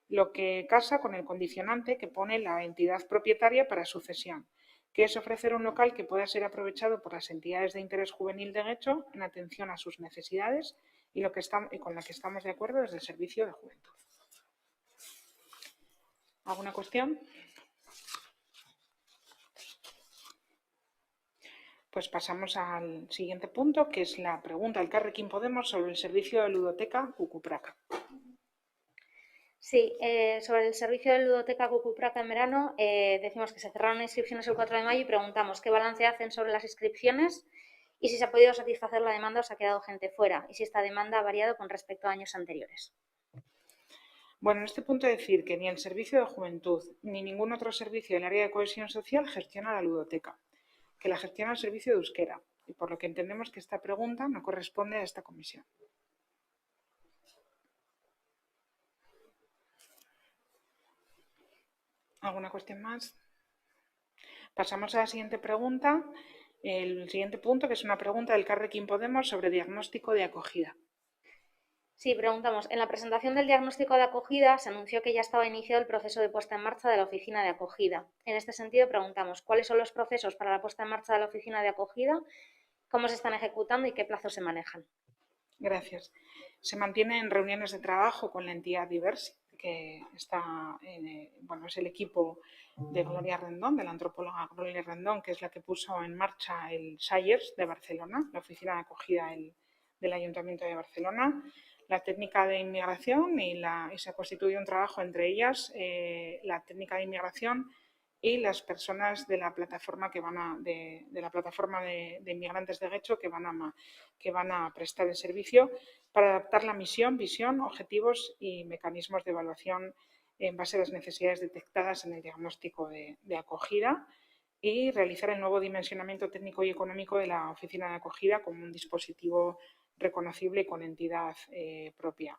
lo que casa con el condicionante que pone la entidad propietaria para su cesión, que es ofrecer un local que pueda ser aprovechado por las entidades de interés juvenil de Guecho en atención a sus necesidades y con la que estamos de acuerdo desde el Servicio de Juventud. ¿Alguna cuestión? Pues pasamos al siguiente punto, que es la pregunta del Elkarrekin Podemos sobre el servicio de ludoteca Cucupraca. Sí, sobre el servicio de ludoteca Cucupraca en verano, decimos que se cerraron inscripciones el 4 de mayo y preguntamos qué balance hacen sobre las inscripciones y si se ha podido satisfacer la demanda o se ha quedado gente fuera y si esta demanda ha variado con respecto a años anteriores. Bueno, en este punto decir que ni el Servicio de Juventud ni ningún otro servicio del área de cohesión social gestiona la ludoteca, que la gestiona el Servicio de Euskera, y por lo que entendemos que esta pregunta no corresponde a esta comisión. ¿Alguna cuestión más? Pasamos a la siguiente pregunta, El siguiente punto, que es una pregunta del Elkarrekin Podemos sobre diagnóstico de acogida. Sí, preguntamos. En la presentación del diagnóstico de acogida se anunció que ya estaba iniciado el proceso de puesta en marcha de la oficina de acogida. En este sentido, preguntamos cuáles son los procesos para la puesta en marcha de la oficina de acogida, cómo se están ejecutando y qué plazos se manejan. Gracias. Se mantienen reuniones de trabajo con la entidad Diversi, que está, es el equipo de Gloria Rendón, de la antropóloga Gloria Rendón, que es la que puso en marcha el SAIERS de Barcelona, la oficina de acogida del Ayuntamiento de Barcelona, la técnica de inmigración y se constituye un trabajo entre ellas, la técnica de inmigración y las personas de la plataforma de la plataforma de inmigrantes de Guecho que van a prestar el servicio para adaptar la misión, visión, objetivos y mecanismos de evaluación en base a las necesidades detectadas en el diagnóstico de acogida y realizar el nuevo dimensionamiento técnico y económico de la oficina de acogida como un dispositivo reconocible y con entidad propia.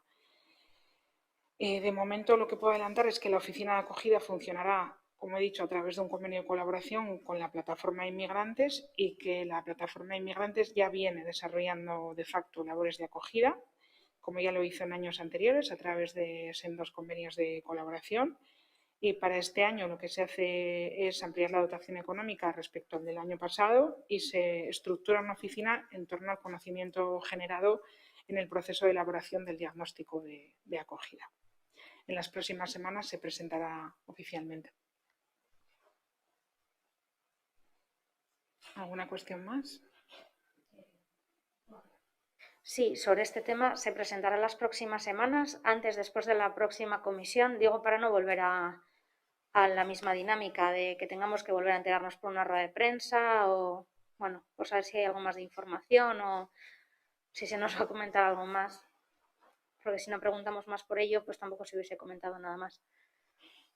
De momento, lo que puedo adelantar es que la oficina de acogida funcionará, como he dicho, a través de un convenio de colaboración con la plataforma de inmigrantes y que la plataforma de inmigrantes ya viene desarrollando de facto labores de acogida, como ya lo hizo en años anteriores, a través de sendos convenios de colaboración. Y para este año lo que se hace es ampliar la dotación económica respecto al del año pasado y se estructura una oficina en torno al conocimiento generado en el proceso de elaboración del diagnóstico de acogida. En las próximas semanas se presentará oficialmente. ¿Alguna cuestión más? Sí, sobre este tema se presentará las próximas semanas, después de la próxima comisión, digo para no volver a la misma dinámica de que tengamos que volver a enterarnos por una rueda de prensa o, bueno, por saber si hay algo más de información o si se nos va a comentar algo más, porque si no preguntamos más por ello, pues tampoco se hubiese comentado nada más.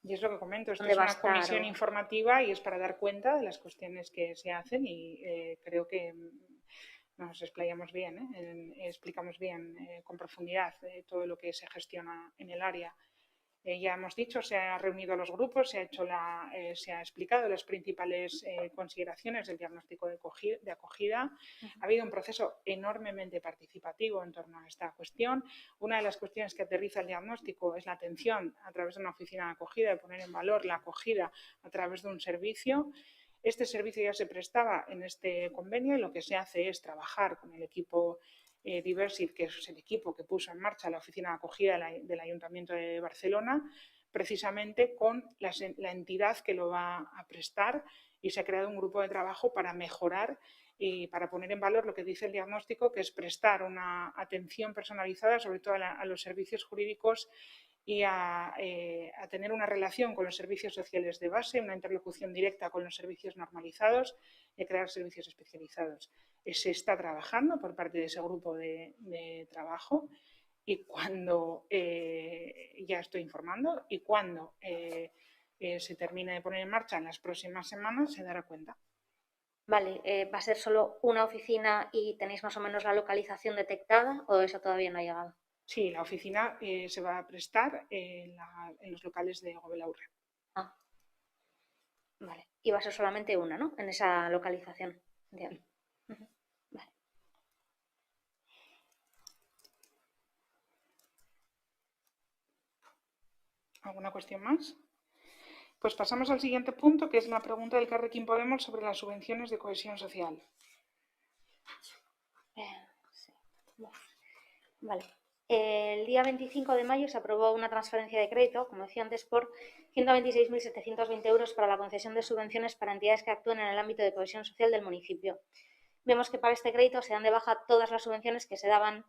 Y es lo que comento, esto es una comisión informativa y es para dar cuenta de las cuestiones que se hacen y creo que nos explayamos bien, explicamos bien con profundidad todo lo que se gestiona en el área. Ya hemos dicho, se han reunido los grupos, se ha explicado las principales consideraciones del diagnóstico de acogida. Ha habido un proceso enormemente participativo en torno a esta cuestión. Una de las cuestiones que aterriza el diagnóstico es la atención a través de una oficina de acogida, de poner en valor la acogida a través de un servicio. Este servicio ya se prestaba en este convenio y lo que se hace es trabajar con el equipo Diversit, que es el equipo que puso en marcha la oficina de acogida del Ayuntamiento de Barcelona, precisamente con la entidad que lo va a prestar, y se ha creado un grupo de trabajo para mejorar y para poner en valor lo que dice el diagnóstico, que es prestar una atención personalizada, sobre todo a los servicios jurídicos y a tener una relación con los servicios sociales de base, una interlocución directa con los servicios normalizados y crear servicios especializados. Se está trabajando por parte de ese grupo de trabajo y cuando, ya estoy informando, y cuando se termine de poner en marcha en las próximas semanas se dará cuenta. Vale, ¿va a ser solo una oficina y tenéis más o menos la localización detectada o eso todavía no ha llegado? Sí, la oficina se va a prestar en los locales de Gobelaurre. Ah, vale. Y va a ser solamente una, ¿no? En esa localización. Vale. ¿Alguna cuestión más? Pues pasamos al siguiente punto, que es la pregunta del Elkarrekin Podemos sobre las subvenciones de cohesión social. Sí. Vale. El día 25 de mayo se aprobó una transferencia de crédito, como decía antes, por 126.720 euros para la concesión de subvenciones para entidades que actúen en el ámbito de cohesión social del municipio. Vemos que para este crédito se dan de baja todas las subvenciones que se daban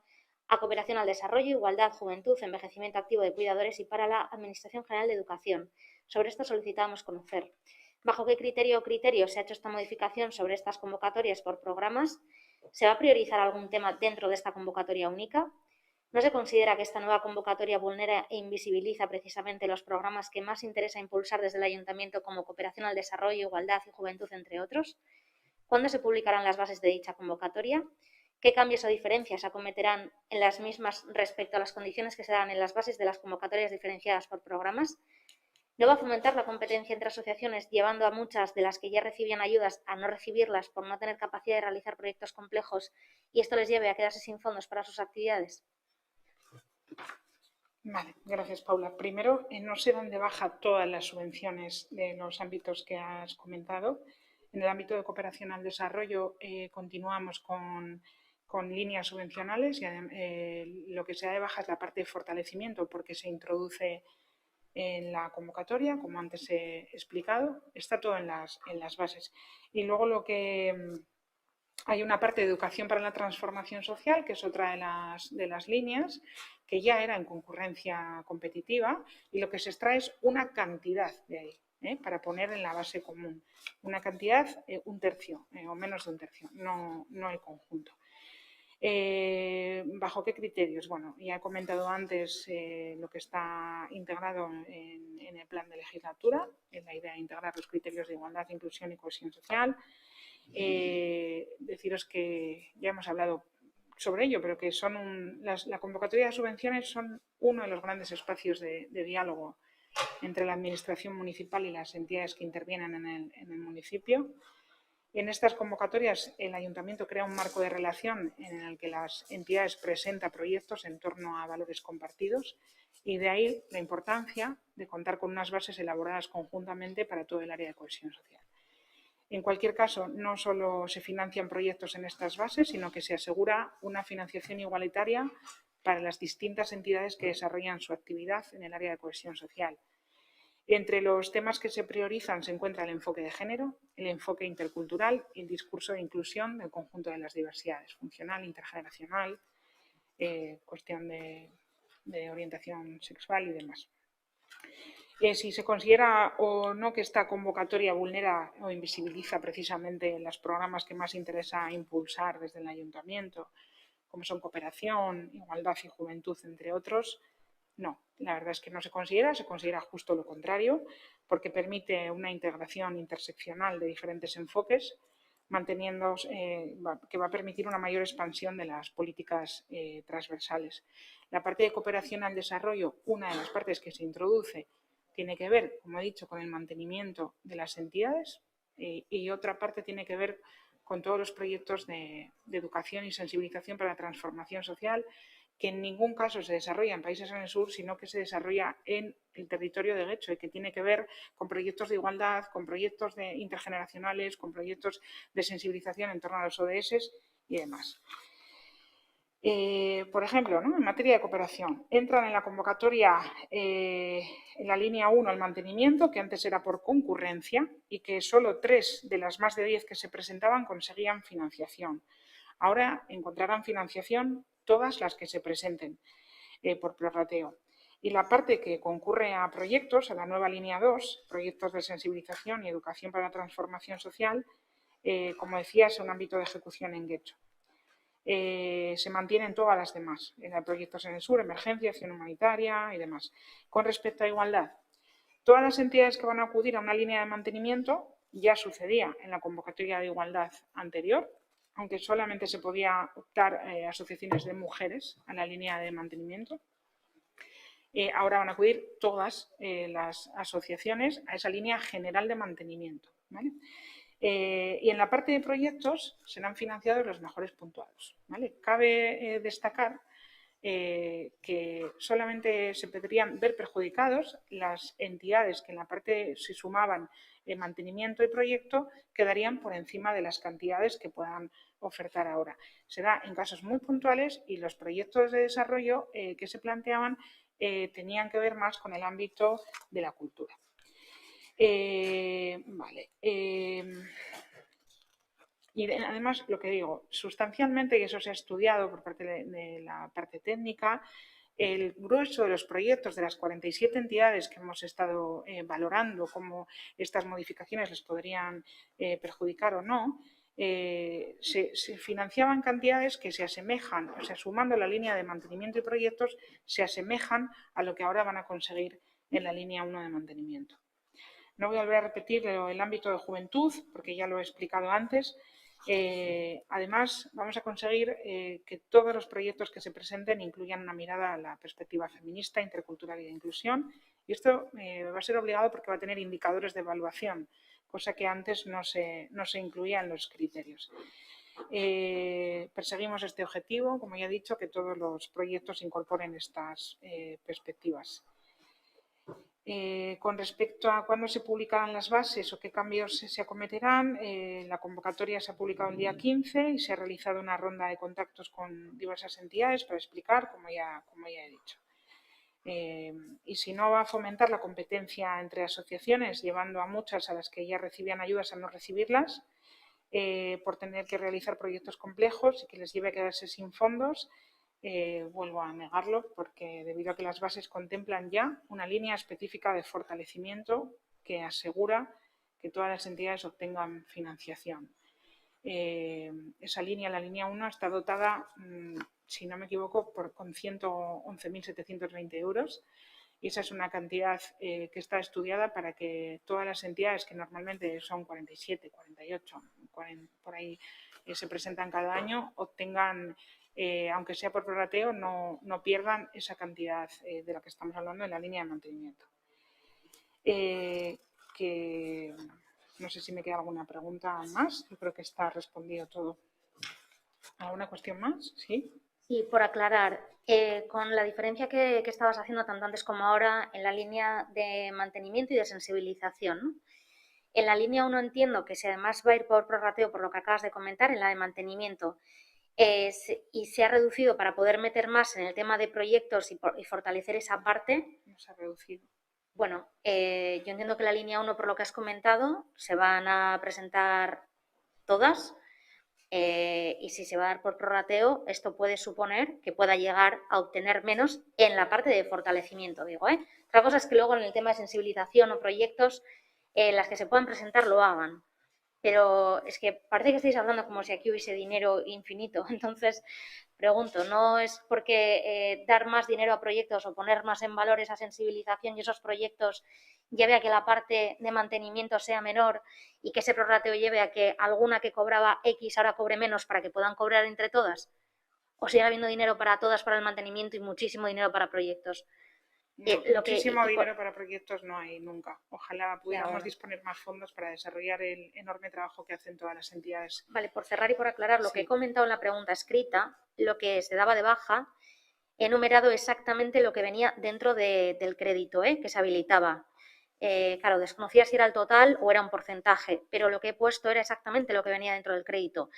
a cooperación al desarrollo, igualdad, juventud, envejecimiento activo de cuidadores y para la Administración General de Educación. Sobre esto solicitábamos conocer bajo qué criterio se ha hecho esta modificación sobre estas convocatorias por programas. ¿Se va a priorizar algún tema dentro de esta convocatoria única? ¿No se considera que esta nueva convocatoria vulnera e invisibiliza precisamente los programas que más interesa impulsar desde el Ayuntamiento, como cooperación al desarrollo, igualdad y juventud, entre otros? ¿Cuándo se publicarán las bases de dicha convocatoria? ¿Qué cambios o diferencias se acometerán en las mismas respecto a las condiciones que se dan en las bases de las convocatorias diferenciadas por programas? No va a fomentar la competencia entre asociaciones, llevando a muchas de las que ya recibían ayudas a no recibirlas por no tener capacidad de realizar proyectos complejos y esto les lleve a quedarse sin fondos para sus actividades. Vale, gracias, Paula. Primero, no se dan de baja todas las subvenciones de los ámbitos que has comentado. En el ámbito de cooperación al desarrollo continuamos con líneas subvencionales y lo que se da de baja es la parte de fortalecimiento porque se introduce en la convocatoria, como antes he explicado, está todo en las bases. Y luego hay una parte de educación para la transformación social, que es otra de las líneas, que ya era en concurrencia competitiva, y lo que se extrae es una cantidad de ahí, para poner en la base común. Una cantidad, un tercio, o menos de un tercio, no el conjunto. ¿Bajo qué criterios? Bueno, ya he comentado antes lo que está integrado en el plan de legislatura, en la idea de integrar los criterios de igualdad, inclusión y cohesión social. Deciros que ya hemos hablado sobre ello, pero que son la convocatoria de subvenciones son uno de los grandes espacios de diálogo entre la administración municipal y las entidades que intervienen en el municipio. En estas convocatorias el ayuntamiento crea un marco de relación en el que las entidades presentan proyectos en torno a valores compartidos y de ahí la importancia de contar con unas bases elaboradas conjuntamente para todo el área de cohesión social. En cualquier caso, no solo se financian proyectos en estas bases, sino que se asegura una financiación igualitaria para las distintas entidades que desarrollan su actividad en el área de cohesión social. Entre los temas que se priorizan se encuentra el enfoque de género, el enfoque intercultural y el discurso de inclusión del conjunto de las diversidades, funcional, intergeneracional, cuestión de orientación sexual y demás. Si se considera o no que esta convocatoria vulnera o invisibiliza precisamente los programas que más interesa impulsar desde el ayuntamiento, como son cooperación, igualdad y juventud, entre otros, no, la verdad es que no se considera justo lo contrario, porque permite una integración interseccional de diferentes enfoques, manteniendo que va a permitir una mayor expansión de las políticas transversales. La parte de cooperación al desarrollo, una de las partes que se introduce, tiene que ver, como he dicho, con el mantenimiento de las entidades y otra parte tiene que ver con todos los proyectos de educación y sensibilización para la transformación social, que en ningún caso se desarrolla en países en el sur, sino que se desarrolla en el territorio de Guecho y que tiene que ver con proyectos de igualdad, con proyectos intergeneracionales, con proyectos de sensibilización en torno a los ODS y demás. Por ejemplo, ¿no? En materia de cooperación, entran en la convocatoria en la línea 1 el mantenimiento, que antes era por concurrencia y que solo 3 de las más de 10 que se presentaban conseguían financiación. Ahora encontrarán financiación todas las que se presenten por prorrateo. Y la parte que concurre a proyectos, a la nueva línea 2, proyectos de sensibilización y educación para la transformación social, como decía, es un ámbito de ejecución en Guecho. Se mantienen todas las demás, proyectos en el sur, emergencia, acción humanitaria y demás. Con respecto a igualdad, todas las entidades que van a acudir a una línea de mantenimiento ya sucedía en la convocatoria de igualdad anterior, aunque solamente se podía optar asociaciones de mujeres a la línea de mantenimiento. Ahora van a acudir todas las asociaciones a esa línea general de mantenimiento, ¿vale? Y en la parte de proyectos serán financiados los mejores puntuados, ¿vale? Cabe destacar que solamente se podrían ver perjudicados las entidades que en la parte se sumaban en mantenimiento y proyecto, quedarían por encima de las cantidades que puedan ofertar ahora. Será en casos muy puntuales y los proyectos de desarrollo que se planteaban tenían que ver más con el ámbito de la cultura. Vale. Y además, lo que digo, sustancialmente, y eso se ha estudiado por parte de la parte técnica, el grueso de los proyectos de las 47 entidades que hemos estado valorando cómo estas modificaciones les podrían perjudicar o no, se financiaban cantidades que se asemejan, o sea, sumando la línea de mantenimiento y proyectos, se asemejan a lo que ahora van a conseguir en la línea 1 de mantenimiento. No voy a volver a repetir el ámbito de juventud, porque ya lo he explicado antes. Además, vamos a conseguir que todos los proyectos que se presenten incluyan una mirada a la perspectiva feminista, intercultural y de inclusión. Y esto va a ser obligado porque va a tener indicadores de evaluación, cosa que antes no se incluía en los criterios. Perseguimos este objetivo, como ya he dicho, que todos los proyectos incorporen estas perspectivas. Con respecto a cuándo se publicarán las bases o qué cambios se acometerán, la convocatoria se ha publicado el día 15 y se ha realizado una ronda de contactos con diversas entidades para explicar, como ya he dicho. Y si no, va a fomentar la competencia entre asociaciones, llevando a muchas a las que ya recibían ayudas a no recibirlas, por tener que realizar proyectos complejos y que les lleve a quedarse sin fondos. Vuelvo a negarlo porque debido a que las bases contemplan ya una línea específica de fortalecimiento que asegura que todas las entidades obtengan financiación. Esa línea, la línea 1, está dotada, si no me equivoco, con 111.720 euros. Y esa es una cantidad que está estudiada para que todas las entidades, que normalmente son 47, 48, 40, por ahí se presentan cada año, obtengan, aunque sea por prorrateo, no pierdan esa cantidad de la que estamos hablando en la línea de mantenimiento. No sé si me queda alguna pregunta más. Yo creo que está respondido todo. ¿Alguna cuestión más? Sí. Sí, por aclarar, con la diferencia que estabas haciendo tanto antes como ahora en la línea de mantenimiento y de sensibilización, ¿no? En la línea 1 entiendo que si además va a ir por prorrateo, por lo que acabas de comentar, en la de mantenimiento, y se ha reducido para poder meter más en el tema de proyectos y fortalecer esa parte. No se ha reducido. Bueno, yo entiendo que la línea 1, por lo que has comentado, se van a presentar todas. Y si se va a dar por prorrateo, esto puede suponer que pueda llegar a obtener menos en la parte de fortalecimiento, digo, ¿eh? Otra cosa es que luego en el tema de sensibilización o proyectos, las que se puedan presentar lo hagan. Pero es que parece que estáis hablando como si aquí hubiese dinero infinito. Entonces, pregunto, ¿no es porque dar más dinero a proyectos o poner más en valor esa sensibilización y esos proyectos lleve a que la parte de mantenimiento sea menor y que ese prorrateo lleve a que alguna que cobraba X ahora cobre menos para que puedan cobrar entre todas? ¿O sigue habiendo dinero para todas para el mantenimiento y muchísimo dinero para proyectos? Muchísimo dinero para proyectos no hay nunca. Ojalá pudiéramos disponer más fondos para desarrollar el enorme trabajo que hacen todas las entidades. Vale, por cerrar y por aclarar, lo que he comentado en la pregunta escrita, lo que se daba de baja, he enumerado exactamente lo que venía dentro del crédito, que se habilitaba. Claro, desconocía si era el total o era un porcentaje, pero lo que he puesto era exactamente lo que venía dentro del crédito.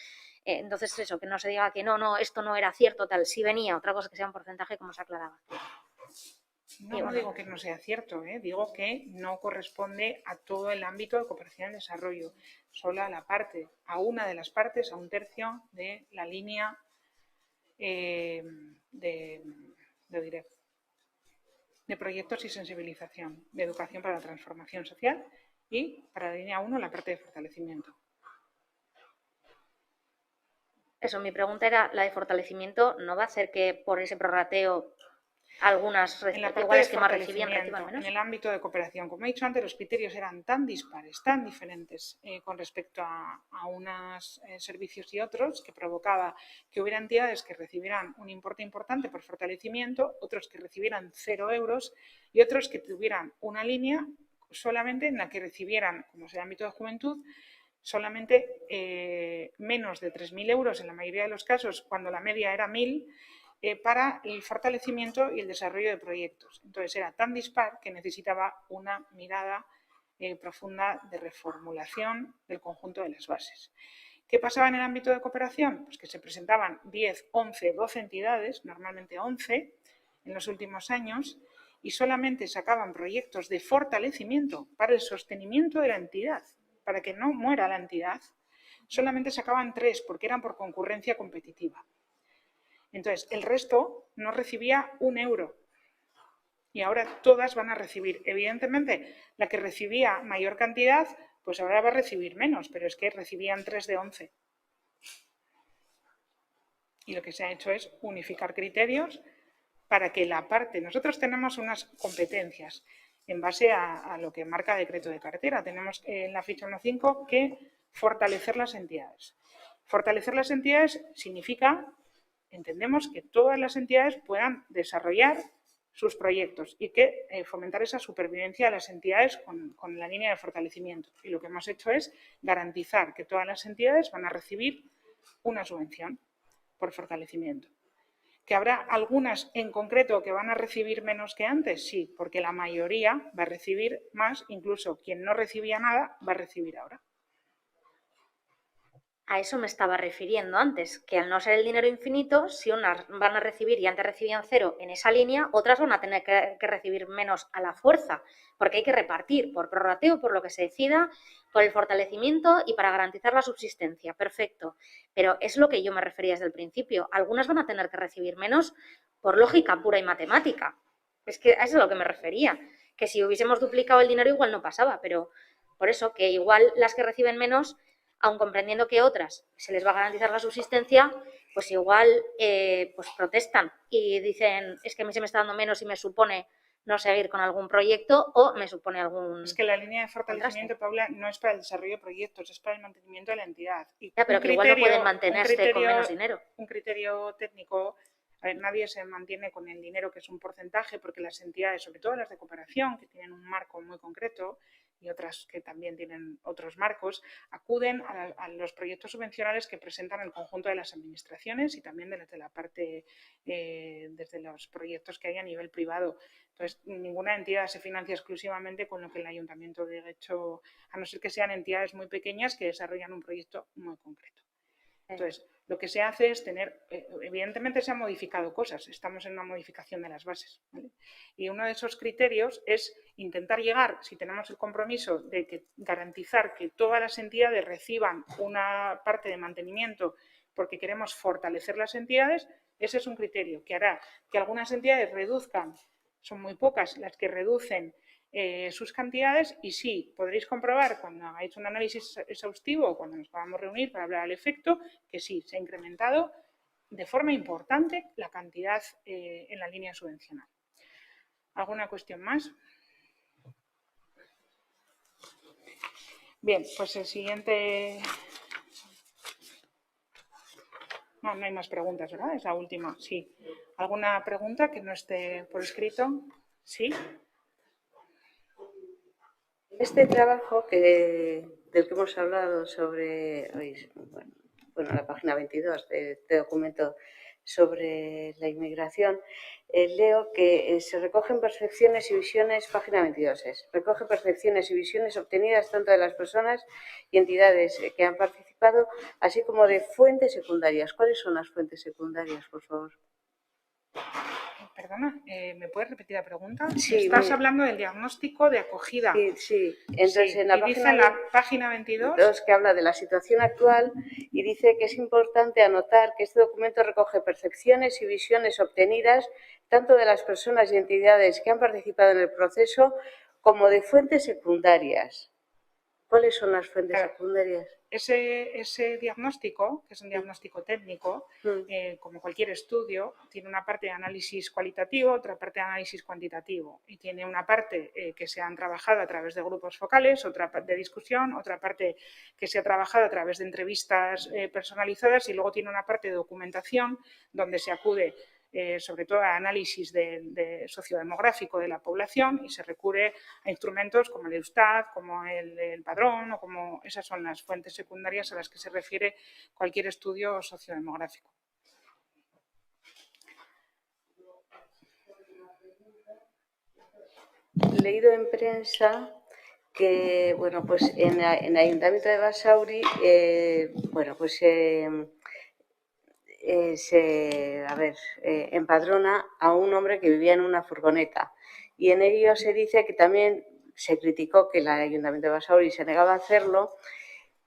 Entonces, eso, que no se diga que no, esto no era cierto, tal, sí venía, otra cosa que sea un porcentaje, como se aclaraba. No digo que no sea cierto, digo que no corresponde a todo el ámbito de cooperación y desarrollo, solo a a una de las partes, a un tercio de la línea de proyectos y sensibilización, de educación para la transformación social y para la línea 1 la parte de fortalecimiento. Eso, mi pregunta era, la de fortalecimiento, ¿no va a hacer que por ese prorrateo algunas iguales que más reciban menos? En el ámbito de cooperación, como he dicho antes, los criterios eran tan dispares, tan diferentes con respecto a unos servicios y otros, que provocaba que hubiera entidades que recibieran un importe importante por fortalecimiento, otros que recibieran 0 euros y otros que tuvieran una línea solamente en la que recibieran, como es el ámbito de juventud, solamente menos de 3.000 euros en la mayoría de los casos, cuando la media era 1.000, para el fortalecimiento y el desarrollo de proyectos. Entonces era tan dispar que necesitaba una mirada profunda de reformulación del conjunto de las bases. ¿Qué pasaba en el ámbito de cooperación? Pues que se presentaban 10, 11, 12 entidades, normalmente 11 en los últimos años, y solamente sacaban proyectos de fortalecimiento para el sostenimiento de la entidad, para que no muera la entidad. Solamente sacaban 3 porque eran por concurrencia competitiva. Entonces, el resto no recibía 1 euro y ahora todas van a recibir. Evidentemente, la que recibía mayor cantidad, pues ahora va a recibir menos, pero es que recibían 3 de 11. Y lo que se ha hecho es unificar criterios para que la parte... Nosotros tenemos unas competencias en base a lo que marca decreto de cartera. Tenemos en la ficha 1.5 que fortalecer las entidades. Fortalecer las entidades significa, entendemos, que todas las entidades puedan desarrollar sus proyectos y que fomentar esa supervivencia de las entidades con la línea de fortalecimiento. Y lo que hemos hecho es garantizar que todas las entidades van a recibir una subvención por fortalecimiento. ¿Que habrá algunas en concreto que van a recibir menos que antes? Sí, porque la mayoría va a recibir más, incluso quien no recibía nada va a recibir ahora. A eso me estaba refiriendo antes, que al no ser el dinero infinito, si unas van a recibir y antes recibían 0 en esa línea, otras van a tener que recibir menos a la fuerza, porque hay que repartir por prorrateo, por lo que se decida, por el fortalecimiento y para garantizar la subsistencia. Perfecto. Pero es lo que yo me refería desde el principio. Algunas van a tener que recibir menos por lógica pura y matemática. Es que a eso es a lo que me refería. Que si hubiésemos duplicado el dinero igual no pasaba, pero por eso que igual las que reciben menos, aun comprendiendo que otras se les va a garantizar la subsistencia, pues igual pues protestan y dicen, es que a mí se me está dando menos y me supone no seguir con algún proyecto o me supone algún... Es que la línea de fortalecimiento, Paula, no es para el desarrollo de proyectos, es para el mantenimiento de la entidad. Y ya, pero que igual no pueden mantenerse con menos dinero. Un criterio técnico, a ver, nadie se mantiene con el dinero, que es un porcentaje, porque las entidades, sobre todo las de cooperación, que tienen un marco muy concreto, y otras que también tienen otros marcos, acuden a los proyectos subvencionales que presentan el conjunto de las administraciones y también desde la parte, desde los proyectos que hay a nivel privado. Entonces, ninguna entidad se financia exclusivamente con lo que el ayuntamiento de Guecho, a no ser que sean entidades muy pequeñas que desarrollan un proyecto muy concreto. Entonces, lo que se hace es tener, evidentemente se han modificado cosas, estamos en una modificación de las bases, ¿vale? Y uno de esos criterios es intentar llegar, si tenemos el compromiso de garantizar que todas las entidades reciban una parte de mantenimiento porque queremos fortalecer las entidades, ese es un criterio que hará que algunas entidades reduzcan, son muy pocas las que reducen sus cantidades, y sí, podréis comprobar cuando hagáis un análisis exhaustivo o cuando nos podamos reunir para hablar al efecto, que sí, se ha incrementado de forma importante la cantidad en la línea subvencional. ¿Alguna cuestión más? Bien, pues el siguiente... No, no hay más preguntas, ¿verdad? Es la última, sí. ¿Alguna pregunta que no esté por escrito? Sí. Este trabajo del que hemos hablado sobre, bueno, la página 22 de este documento sobre la inmigración, leo que se recogen percepciones y visiones, página 22 recoge percepciones y visiones obtenidas tanto de las personas y entidades que han participado, así como de fuentes secundarias. ¿Cuáles son las fuentes secundarias, por favor? Perdona, ¿me puedes repetir la pregunta? Sí, Estás hablando del diagnóstico de acogida. Sí. Entonces, sí. En la página 22... que habla de la situación actual y dice que es importante anotar que este documento recoge percepciones y visiones obtenidas tanto de las personas y entidades que han participado en el proceso como de fuentes secundarias. ¿Cuáles son las fuentes secundarias? Ese diagnóstico, que es un diagnóstico técnico, como cualquier estudio, tiene una parte de análisis cualitativo, otra parte de análisis cuantitativo. Y tiene una parte que se han trabajado a través de grupos focales, otra parte de discusión, otra parte que se ha trabajado a través de entrevistas personalizadas, y luego tiene una parte de documentación donde se acude sobre todo a análisis de sociodemográfico de la población, y se recurre a instrumentos como el Eustat, como el Padrón, o como esas son las fuentes secundarias a las que se refiere cualquier estudio sociodemográfico. Leído en prensa que, bueno, pues en el Ayuntamiento de Basauri, empadrona a un hombre que vivía en una furgoneta, y en ello se dice que también se criticó que el Ayuntamiento de Basauri se negaba a hacerlo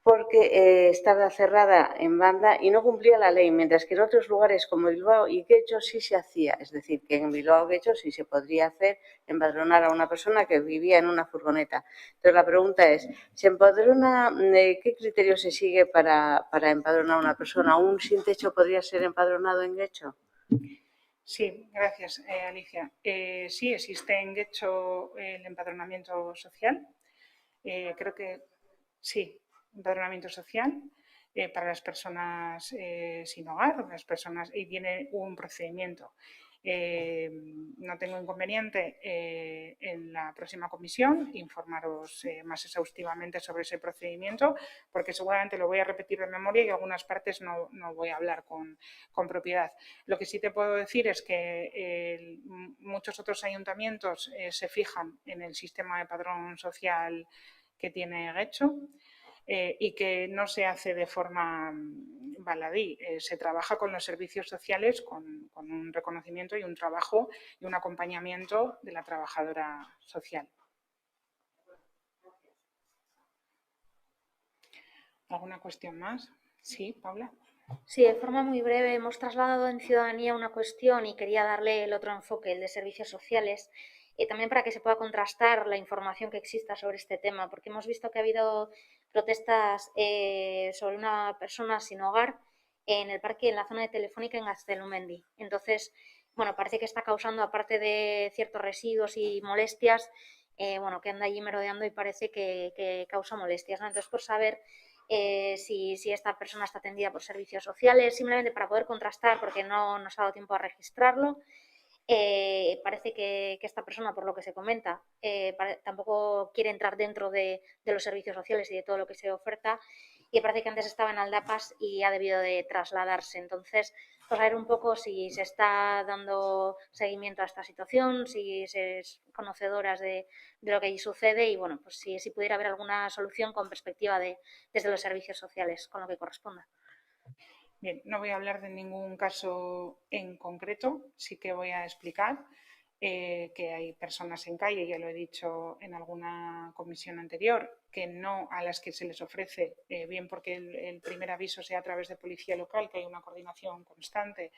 porque estaba cerrada en banda y no cumplía la ley, mientras que en otros lugares como Bilbao y Guecho sí se hacía. Es decir, que en Bilbao y Guecho sí se podría hacer empadronar a una persona que vivía en una furgoneta. Entonces la pregunta es, ¿se empadrona? ¿Qué criterio se sigue para empadronar a una persona? ¿Un sin techo podría ser empadronado en Guecho? Sí, gracias, Alicia. Sí, existe en Guecho el empadronamiento social. Creo que sí, empadronamiento social. para las personas sin hogar, las personas, y viene un procedimiento. No tengo inconveniente en la próxima comisión informaros más exhaustivamente sobre ese procedimiento, porque seguramente lo voy a repetir de memoria y algunas partes no voy a hablar con propiedad. Lo que sí te puedo decir es que muchos otros ayuntamientos se fijan en el sistema de padrón social que tiene Getxo. Y que no se hace de forma baladí, se trabaja con los servicios sociales con un reconocimiento y un trabajo y un acompañamiento de la trabajadora social. ¿Alguna cuestión más? Sí, Paula. Sí, de forma muy breve, hemos trasladado en Ciudadanía una cuestión y quería darle el otro enfoque, el de servicios sociales, también para que se pueda contrastar la información que exista sobre este tema, porque hemos visto que ha habido protestas sobre una persona sin hogar en el parque, en la zona de Telefónica en Gaztelumendi. Entonces, bueno, parece que está causando, aparte de ciertos residuos y molestias, bueno, que anda allí merodeando y parece que causa molestias, ¿no? Entonces, por saber si esta persona está atendida por servicios sociales, simplemente para poder contrastar, porque no nos ha dado tiempo a registrarlo. Parece que esta persona, por lo que se comenta, tampoco quiere entrar dentro de los servicios sociales y de todo lo que se oferta, y parece que antes estaba en Aldapas y ha debido de trasladarse. Entonces, pues a ver un poco si se está dando seguimiento a esta situación, si se es conocedoras de lo que allí sucede y, bueno, pues si pudiera haber alguna solución con perspectiva desde los servicios sociales, con lo que corresponda. Bien, no voy a hablar de ningún caso en concreto, sí que voy a explicar que hay personas en calle, ya lo he dicho en alguna comisión anterior, que no a las que se les ofrece, bien porque el primer aviso sea a través de policía local, que hay una coordinación constante,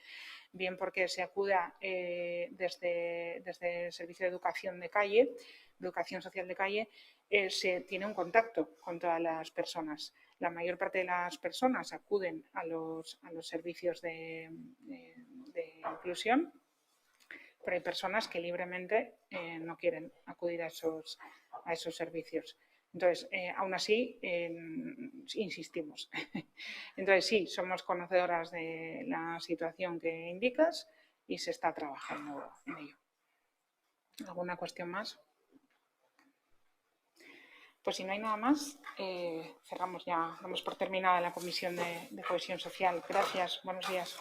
bien porque se acuda desde el Servicio de Educación de Calle, Educación Social de Calle, se tiene un contacto con todas las personas. La mayor parte de las personas acuden a los servicios de inclusión, pero hay personas que libremente no quieren acudir a esos servicios. Entonces, aún así, insistimos. Entonces, sí, somos conocedoras de la situación que indicas y se está trabajando en ello. ¿Alguna cuestión más? Pues si no hay nada más, cerramos ya, damos por terminada la Comisión de Cohesión Social. Gracias, buenos días.